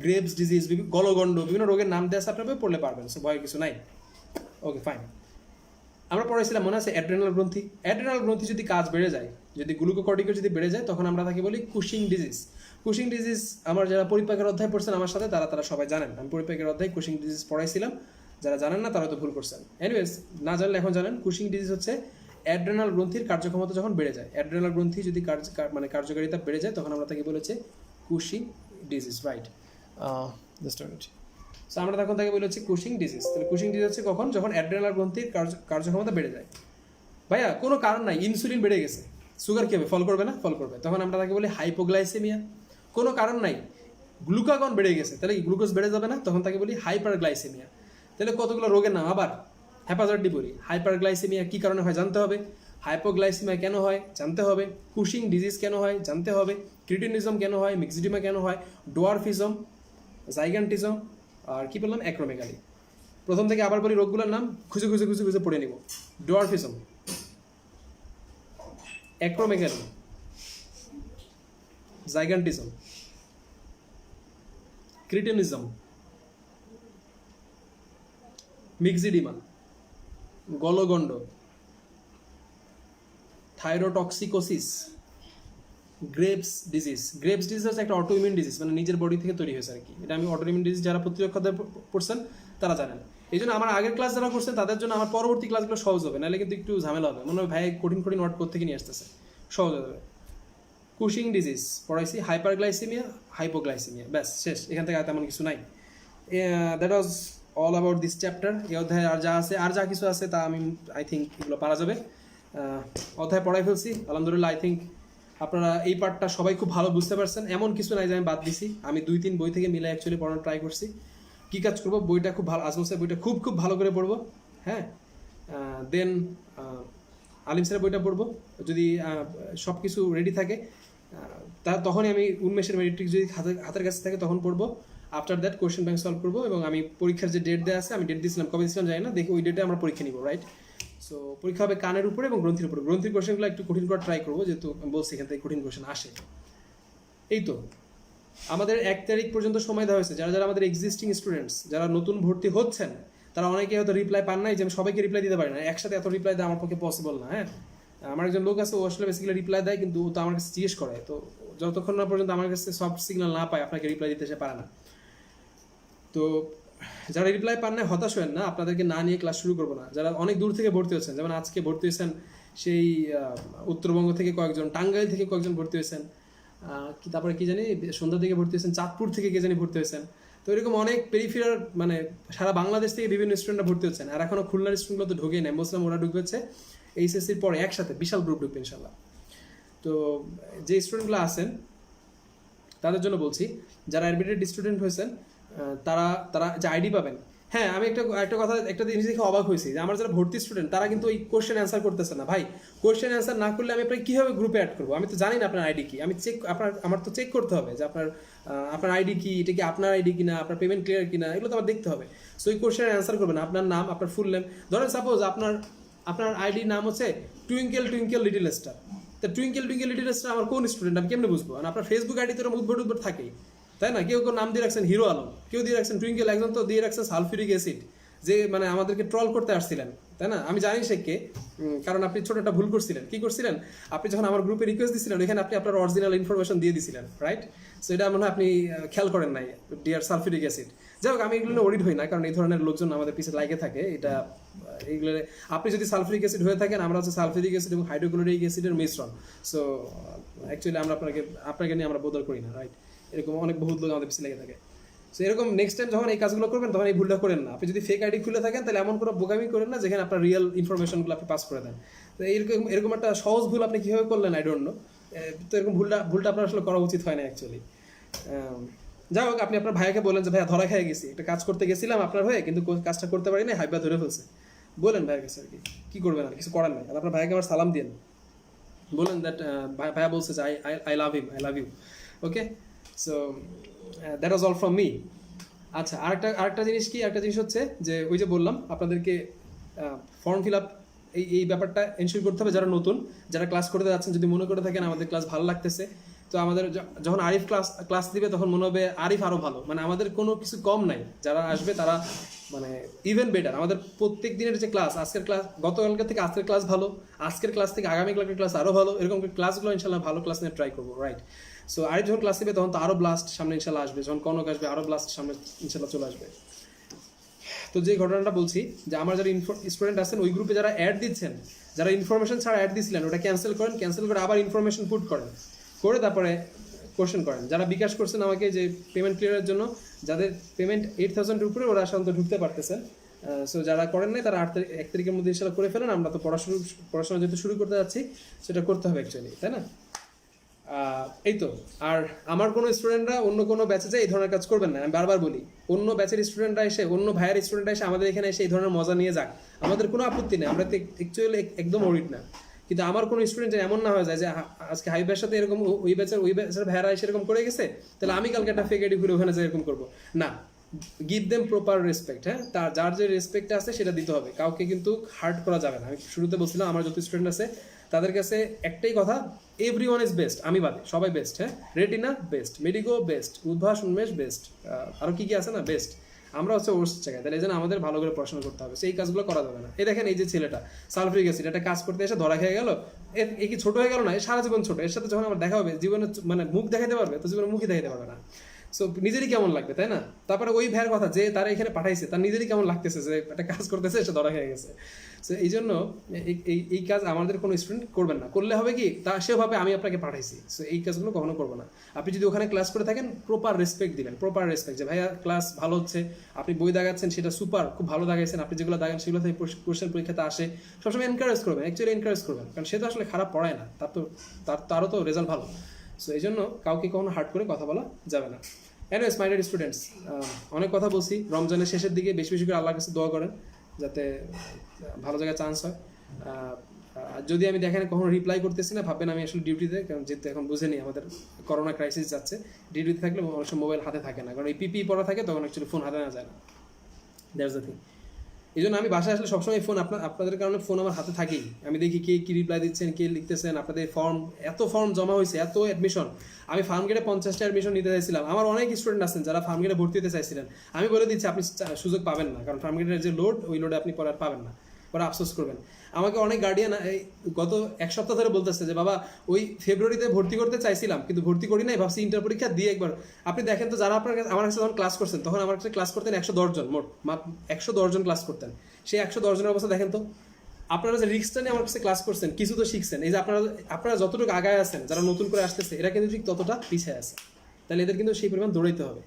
গ্রেভস ডিজিজ, গলগণ্ড, বিভিন্ন রোগের নাম দেওয়া আছে, আপনার বই পড়লে পারবেন, সো ভয়ের কিছু নাই। ওকে, ফাইন। আমরা পড়াইছিলাম, মনে আছে, অ্যাড্রেনাল গ্রন্থি। অ্যাড্রেনাল গ্রন্থি যদি কাজ বেড়ে যায়, যদি গ্লুকোকর্টিকয়েড যদি বেড়ে যায়, তখন আমরা তাকে বলি কুশিং ডিজিজ। কুশিং ডিজিজ আমার যারা পরিপাকের অধ্যায় পড়ছেন আমার সাথে, তারা সবাই জানেন। আমি পরিপাকের অধ্যায় কুশিং ডিজিজ পড়াইছিলাম। যারা জানেন না তারা তো ভুল করছেন। এনিওয়েজ, না জানলে এখন জানেন, কুশিং ডিজিজ হচ্ছে অ্যাড্রেনাল গ্রন্থির কার্যক্ষমতা যখন বেড়ে যায়। অ্যাড্রেনাল গ্রন্থি যদি কার্যকারিতা বেড়ে যায়, তখন আমরা তাকে বলেছে Cushing disease, right? Just minute. So আমরা তখন তাকে বলেছি কুশিং ডিজিজ। তাহলে কুশিং ডিজিজ হচ্ছে কখন, যখন অ্যাড্রেনাল গ্রন্থির কার্যক্ষমতা বেড়ে যায়। ভাইয়া কোনো কারণ নাই, ইনসুলিন বেড়ে গেছে, সুগার কি হবে, ফল করবে না? ফল করবে। তখন আমরা তাকে বলি হাইপোগ্লাইসেমিয়া। কোনো কারণ নাই, গ্লুকাগন বেড়ে গেছে, তাহলে গ্লুকোজ বেড়ে যাবে না? তখন তাকে বলি হাইপারগ্লাইসেমিয়া। তাহলে কতগুলো রোগের নাম আবার হ্যাপাজার্ডি পড়ি। হাইপারগ্লাইসেমিয়া কি কারণে হয় জানতে হবে, হাইপোগ্লাইসেমিয়া কেন হয় জানতে হবে, কুশিং ডিজিজ কেন হয় জানতে হবে, ক্রিটিনিজম কেন হয়, মিক্সিডিমা কেন হয়, ডোয়ার্ফিজম, জাইগান্টিজম, আর কি বললাম, অ্যাক্রোমেগালি। প্রথম থেকে আবার বলি রোগগুলোর নাম, খুঁজে পড়ে নিব। Dwarfism, acromegaly, gigantism, cretinism, myxoedema, গলগণ্ড, thyrotoxicosis, Graves disease. Graves disease হচ্ছে একটা অটোইমিউন ডিজিজ, মানে নিজের বডি থেকে তৈরি হয়েছে আর কি। এটা আমি অটোইমিউন ডিজিজ যারা প্রতিরক্ষা পড়ছেন তারা জানেন। এই জন্য আমার আগের ক্লাস যারা করছেন তাদের জন্য আমার পরবর্তী ক্লাসগুলো সহজ হবে, নাহলে কিন্তু একটু ঝামেলা হবে। মনে হয় ভাই কঠিন ওয়ার্ড কোথেকে নিয়ে আসতেছে, সহজ হবে। কুশিং ডিজিজ পড়াইছি, হাইপারগ্লাইসেমিয়া, হাইপোগ্লাইসেমিয়া, ব্যাস শেষ। এখান থেকে আর তেমন কিছু নাই। That was all about this chapter. এই অধ্যায়ে আর যা কিছু আছে তা আমি আই থিঙ্ক এগুলো পারা যাবে। অধ্যায় পড়াই ফেলছি আলহামদুলিল্লাহ। আই থিঙ্ক আপনারা এই পার্টটা সবাই খুব ভালো বুঝতে পারছেন। এমন কিছু নাই যে আমি বাদ দিছি। আমি 2-3 বই থেকে মিলে অ্যাকচুয়ালি পড়ানোর ট্রাই করছি। কী কাজ করবো, বইটা খুব ভালো, আজমল স্যার বইটা খুব ভালো করে পড়বো। হ্যাঁ, দেন আলিম স্যারের বইটা পড়বো। যদি সব কিছু রেডি থাকে তখনই আমি উন্মেষের মেরিট্রিক যদি হাতের কাছে থাকে তখন পড়বো। After that question bank solve করবো, এবং আমি পরীক্ষার যে ডেট দেওয়া আছে, আমি ডেট দিয়েছিলাম, কবে দিয়েছিলাম জানি না, দেখি ওই ডেটে আমরা পরীক্ষা নিব, রাইট? সো পরীক্ষা হবে কানের উপরে এবং গ্রন্থির উপরে। গ্রন্থির কোয়েশ্চেনগুলো একটু কঠিন করে ট্রাই করবো, যেহেতু আমি বলছি এখান থেকে কঠিন কোয়েশ্চেন আসে। এই তো আমাদের 1 তারিখ পর্যন্ত সময় দেওয়া হয়েছে। যারা আমাদের এক্সিস্টিং স্টুডেন্টস, যারা নতুন ভর্তি হচ্ছেন, তারা অনেকে হয়তো রিপ্লাই পান নাই, যে আমি সবাইকে রিপ্লাই দিতে পারি না, একসাথে এত রিপ্লাই দেওয়া আমার পক্ষে পসিবল না। হ্যাঁ, আমার একজন লোক আছে, ও আসলে বেসিক্যালি রিপ্লাই দেয়, কিন্তু ও তো আমার কাছে জিজ্ঞেস করে, তো যতক্ষণ না পর্যন্ত আমার কাছে সফট সিগন্যাল না পায় আপনাকে রিপ্লাই দিতে সে পারে না। তো যারা রিপ্লাই পান না হতাশ হবেন না, আপনাদেরকে না নিয়ে ক্লাস শুরু করবো না। যারা অনেক দূর থেকে ভর্তি হয়েছেন, যেমন আজকে ভর্তি হয়েছেন সেই উত্তরবঙ্গ থেকে কয়েকজন, টাঙ্গাইল থেকে কয়েকজন ভর্তি হয়েছেন, তারপরে কি জানি সন্ধ্যা থেকে ভর্তি হয়েছেন, চাঁদপুর থেকে কে জানি ভর্তি হয়েছেন, তো এরকম অনেক পেরিফেরাল মানে সারা বাংলাদেশ থেকে বিভিন্ন স্টুডেন্টরা ভর্তি হচ্ছেন, আর এখনো খুলনার স্টুডেন্টগুলো তো ঢুকেই নেই, বলছিলাম ওরা ঢুকবে হচ্ছে এইচএসসির পরে একসাথে বিশাল গ্রুপ ঢুকবে ইনশাল্লাহ। তো যে স্টুডেন্টগুলো আছেন তাদের জন্য বলছি, যারা অ্যাডমিটেড স্টুডেন্ট হয়েছেন তারা তারা যে আইডি পাবেন। হ্যাঁ, আমি একটা জিনিস দেখে অবাক হয়েছি যে আমার যারা ভর্তি স্টুডেন্ট তারা কিন্তু ওই কোশ্চেন অ্যান্সার করতেছে না। ভাই কোশ্চেন অ্যান্সার না করলে আমি আপনাকে কীভাবে গ্রুপে অ্যাড করবো? আমি তো জানি না আপনার আইডি কি, আমি আমার তো চেক করতে হবে যে আপনার আইডি কি, এটা কি আপনার আইডি কিনা, আপনার পেমেন্ট ক্লিয়ার কিনা, এগুলো তো আমার দেখতে হবে। সো ওই কোশ্চেনের অ্যান্সার করবেন আপনার নাম, আপনার ফুল নেম। ধরেন সাপোজ আপনার আইডির নাম হচ্ছে টুইঙ্কেল লিটল স্টার। তা টুইঙ্কেল লিটল স্টার আমার কোন স্টুডেন্ট আমি কেমনে বুঝবো? আর আপনার ফেসবুক আইডি তো উদ্ভট থাকেই, তাই না? কেউ নাম দিয়ে রাখছেন হিরো আলম, কেউ দিয়ে রাখছেন টুইঙ্কেল, একজন তো দিয়ে রাখছেন সালফিউরিক অ্যাসিড, যে মানে আমাদেরকে ট্রল করতে আসছিলেন, তাই না? আমি জানি সে কে, কারণ আপনি ছোট একটা ভুল করছিলেন। কি করছিলেন? আপনি যখন আমার গ্রুপে রিকোয়েস্ট দিয়েছিলেন এখানে আপনি আপনার অরিজিনাল ইনফরমেশন দিয়ে দিয়েছিলেন, রাইট? সো এটা মনে হয় আপনি খেয়াল করেন নাই, ডিয়ার সালফিউরিক অ্যাসিড। যাই হোক, আমি এগুলো অডিট হই না, কারণ এই ধরনের লোকজন আমাদের পিছিয়ে লাগে থাকে। এটা এইগুলো আপনি যদি সালফিউরিক অ্যাসিড হয়ে থাকেন, আমরা হচ্ছে সালফিউরিক অ্যাসিড এবং হাইড্রোক্লোরিক অ্যাসিডের মিশ্রণ। সো অ্যাকচুয়ালি আমরা আপনাকে নিয়ে আমরা বদল করি না, রাইট? এরকম অনেক বহুত লোক আমাদের পিছিয়ে লেগে থাকে। সো এরকম নেক্সট টাইম যখন এই কাজগুলো করবেন তখন এই ভুলটা করেন না। আপনি যদি ফেক আইডি খুলে থাকেন তাহলে এমন কোনো বোকামি করেন না যেখানে আপনার রিয়েল ইনফরমেশনগুলো আপনি পাস করে দেন। তো এরকম একটা সহজ ভুল আপনি কীভাবে করলেন আই ডোন্ট নো। তো এরকম ভুলটা আপনার আসলে করা উচিত হয় না অ্যাকচুয়ালি। যাই হোক, আপনি আপনার ভাইকে বলেন যে ভাইয়া ধরা খেয়ে গেছি, একটা কাজ করতে গেছিলাম আপনার হয়ে, কিন্তু কাজটা করতে পারি না, হাইবা ধরে ফেলছে। বলেন ভাইয়ের কাছে আর কি করবেন, আর কিছু করার নাই। আর আপনার ভাইকে আবার সালাম দিন, বলেন দ্যাট ভাইয়া বলছে যে I love you. Okay, so that was all from me. আচ্ছা, আরেকটা জিনিস হচ্ছে যে ওই যে বললাম আপনাদেরকে ফর্ম ফিল আপ এই ব্যাপারটা এনশিওর করতে হবে। যারা নতুন, যারা ক্লাস করতে যাচ্ছেন, যদি মনে করে থাকেন আমাদের ক্লাস ভালো লাগতেছে, তো আমাদের যখন আরিফ ক্লাস দিবে তখন মনে হবে আরিফ আরও ভালো, মানে আমাদের কোনো কিছু কম নাই। যারা আসবে তারা মানে ইভেন বেটার। আমাদের প্রত্যেক দিনের যে ক্লাস, আজকের ক্লাস গতকালকে থেকে আজকের ক্লাস ভালো, আজকের ক্লাস থেকে আগামীকালকের ক্লাস আরও ভালো, এরকম ক্লাসগুলো ইনশাল্লাহ ভালো ক্লাস নিয়ে ট্রাই করবো, রাইট? সো আরিফ যখন ক্লাস দিবে তখন তো আরও ব্লাস্ট সামনে ইনশাল্লাহ আসবে, যখন কনক আসবে আরও ব্লাস্ট সামনে ইনশাল্লাহ চলে আসবে। তো যে ঘটনাটা বলছি যে আমার যারা স্টুডেন্ট আছেন ওই গ্রুপে যারা অ্যাড দিচ্ছেন, যারা ইনফরমেশন ছাড়া অ্যাড দিচ্ছিলেন ওটা ক্যান্সেল করে আবার ইনফরমেশন পুট করে তারপরে কোশ্চেন করেন। যারা বিকাশ করছেন আমাকে যে পেমেন্ট ক্লিয়ারের জন্য, যাদের পেমেন্ট 8,000 উপরে, ওরা সাধারণত ঢুকতে পারতেছেন। সো যারা করেন নাই তারা 1 তারিখের মধ্যে ইনশাল্লাহ করে ফেলেন। আমরা তো পড়াশোনা যেহেতু শুরু করতে যাচ্ছি সেটা করতে হবে অ্যাকচুয়ালি, তাই না? এই তো। আর আমার কোনো স্টুডেন্টরা অন্য কোনো ব্যাচে যায় এই ধরনের কাজ করবেন না। আমি বারবার বলি, অন্য ব্যাচের স্টুডেন্টরা এসে, অন্য ভাইয়ের স্টুডেন্টরা এসে আমাদের এখানে এসে এই ধরনের মজা নিয়ে যাক, আমাদের কোনো আপত্তি নেই। আমরা তো অ্যাকচুয়ালি একদম অডিট না, কিন্তু আমার কোনো স্টুডেন্ট এমন না হয়ে যায় যে আজকে হাইবের সাথে এরকম ওই ব্যাচের ভাইয়ারা এসে এরকম করে গেছে, তাহলে আমি কালকে একটা ফেক আইডি ঘুরে ওখানে যাই এরকম করবো না। Give them proper respect. হ্যাঁ, তার যার যে রেসপেক্ট আছে সেটা দিতে হবে, কাউকে কিন্তু হার্ট করা যাবে না। আমি শুরুতে বলছিলাম আমার যত স্টুডেন্ট আছে তাদের কাছে একটাই কথা, এভরিওয়ান ইজ বেস্ট। আমি বাদে সবাই বেস্ট। হ্যাঁ, retina best, medico best, Udvash উন্মেষ বেস্ট, আরও কি আছে না বেস্ট। আমরা হচ্ছে ওর জায়গায়, তাহলে এই জন্য আমাদের ভালো করে পড়াশোনা করতে হবে, সেই কাজগুলো করা যাবে না। এই দেখেন, এই যে ছেলেটা সালফিউরিক অ্যাসিড একটা কাজ করতে এসে ধরা খেয়ে গেল, এ কি ছোট হয়ে গেল না? সারা জীবন ছোট। এর সাথে যখন আমার দেখা হবে জীবনে, মানে মুখ দেখাতে পারবে তো জীবনে মুখই দেখাতে পারবে না। সো নিজেরই কেমন লাগবে, তাই না? তারপরে ওই ভাইয়ের কথা যে তারা এখানে পাঠাইছে, তার নিজেরই কেমন লাগতেছে যে একটা কাজ করতেছে এসে ধরা খেয়ে গেছে। সো এই জন্য এই কাজ আমাদের কোনো স্টুডেন্ট করবেন না। করলে হবে কি, তা সেভাবে আমি আপনাকে পাঠাইছি, সো এই কাজগুলো কখনো করবো না। আপনি যদি ওখানে ক্লাস করে থাকেন প্রপার রেসপেক্ট দিবেন, প্রপার রেসপেক্ট যে ভাইয়া ক্লাস ভালো হচ্ছে, আপনি বই দাগাচ্ছেন সেটা সুপার, খুব ভালো দাগাইছেন, আপনি যেগুলো দাগান সেগুলো থেকে কোশ্চেন পরীক্ষাতে আসে, সবসময় এনকারেজ করবেন, অ্যাকচুয়ালি এনকারেজ করবেন, কারণ সে তো আসলে খারাপ পড়ায় না, তারও তো রেজাল্ট ভালো। সো এই জন্য কাউকে কখনো হার্ট করে কথা বলা যাবে না। এনিওয়েজ মাই ডিয়ার স্টুডেন্টস, অনেক কথা বলছি। রমজানের শেষের দিকে বেশি বেশি করে আল্লাহর কাছে দোয়া করেন যাতে ভালো জায়গায় চান্স হয়। যদি আমি দেখেন কখনো রিপ্লাই করতেছি না, ভাববেন আমি আসলে ডিউটিতে, কারণ যেহেতু এখন বুঝে নিই আমাদের করোনা ক্রাইসিস যাচ্ছে, ডিউটিতে থাকলে অনেক সময় মোবাইল হাতে থাকে না, কারণ এই পিপি পড়া থাকে তখন অ্যাকচুয়ালি ফোন হাতে না যায় না। That's the thing. এই জন্য আমি বাসায় আসলে সবসময় ফোন আপনাদের কারণে ফোন আমার হাতে থাকেই। আমি দেখি কে কী রিপ্লাই দিচ্ছেন, কে লিখতেছেন, আপনাদের এত ফর্ম জমা হয়েছে, এত অ্যাডমিশন। আমি ফার্মগেটে 50টা অ্যাডমিশন নিতে চাইছিলাম। আমার অনেক স্টুডেন্ট আছেন যারা ফার্মগেটে ভর্তি হতে চাইছিলেন। আমি বলে দিচ্ছি আপনি সুযোগ পাবেন না, কারণ ফার্মগেটের যে লোড, ওই লোডে আপনি পরে আর পাবেন না, পরে আফসোস করবেন। আমাকে অনেক গার্ডিয়ান গত 1 সপ্তাহ ধরে বলতেছে যে বাবা ওই ফেব্রুয়ারিতে ভর্তি করতে চাইছিলাম কিন্তু ভর্তি করি নাই, ভাবছি ইন্টার পরীক্ষা দিয়ে একবার। আপনি দেখেন তো, যারা আমার কাছে যখন ক্লাস করছেন তখন আমার কাছে ক্লাস করতেন 110 জন, মোট 110 জন ক্লাস করতেন। সেই 110 জনের অবস্থা দেখেন তো। আপনারা যে রিস্কটা নিয়ে আমার কাছে ক্লাস করছেন, কিছু তো শিখছেন। এই যে আপনারা যতটুকু আগায় আছেন, যারা নতুন করে আসতেছে এরা কিন্তু ঠিক ততটা পিছিয়ে আছে। তাহলে এদের কিন্তু সেই পরিমাণ দৌড়াইতে হবে।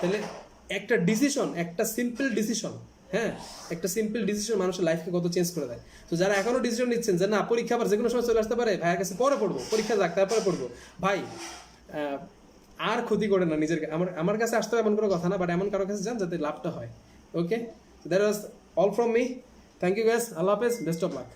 তাহলে একটা ডিসিশন, একটা সিম্পল ডিসিশন, হ্যাঁ, একটা সিম্পল ডিসিশন মানুষের লাইফকে কত চেঞ্জ করে দেয়। তো যারা এখনো ডিসিশন নিচ্ছেন যে না পরীক্ষা আবার যে কোনো সময় চলে আসতে পারে, ভাইয়ের কাছে পরে পড়বো, পরীক্ষা যাক তারপরে পড়বো, ভাই আর ক্ষতি করে না নিজের। আমার কাছে আসতে হবে এমন কোনো কথা না, বাট এমন কারো কাছে যান যাতে লাভটা হয়। Okay, that was all from me. Thank you guys, আল্লাহ হাফেজ, বেস্ট অফ লাক।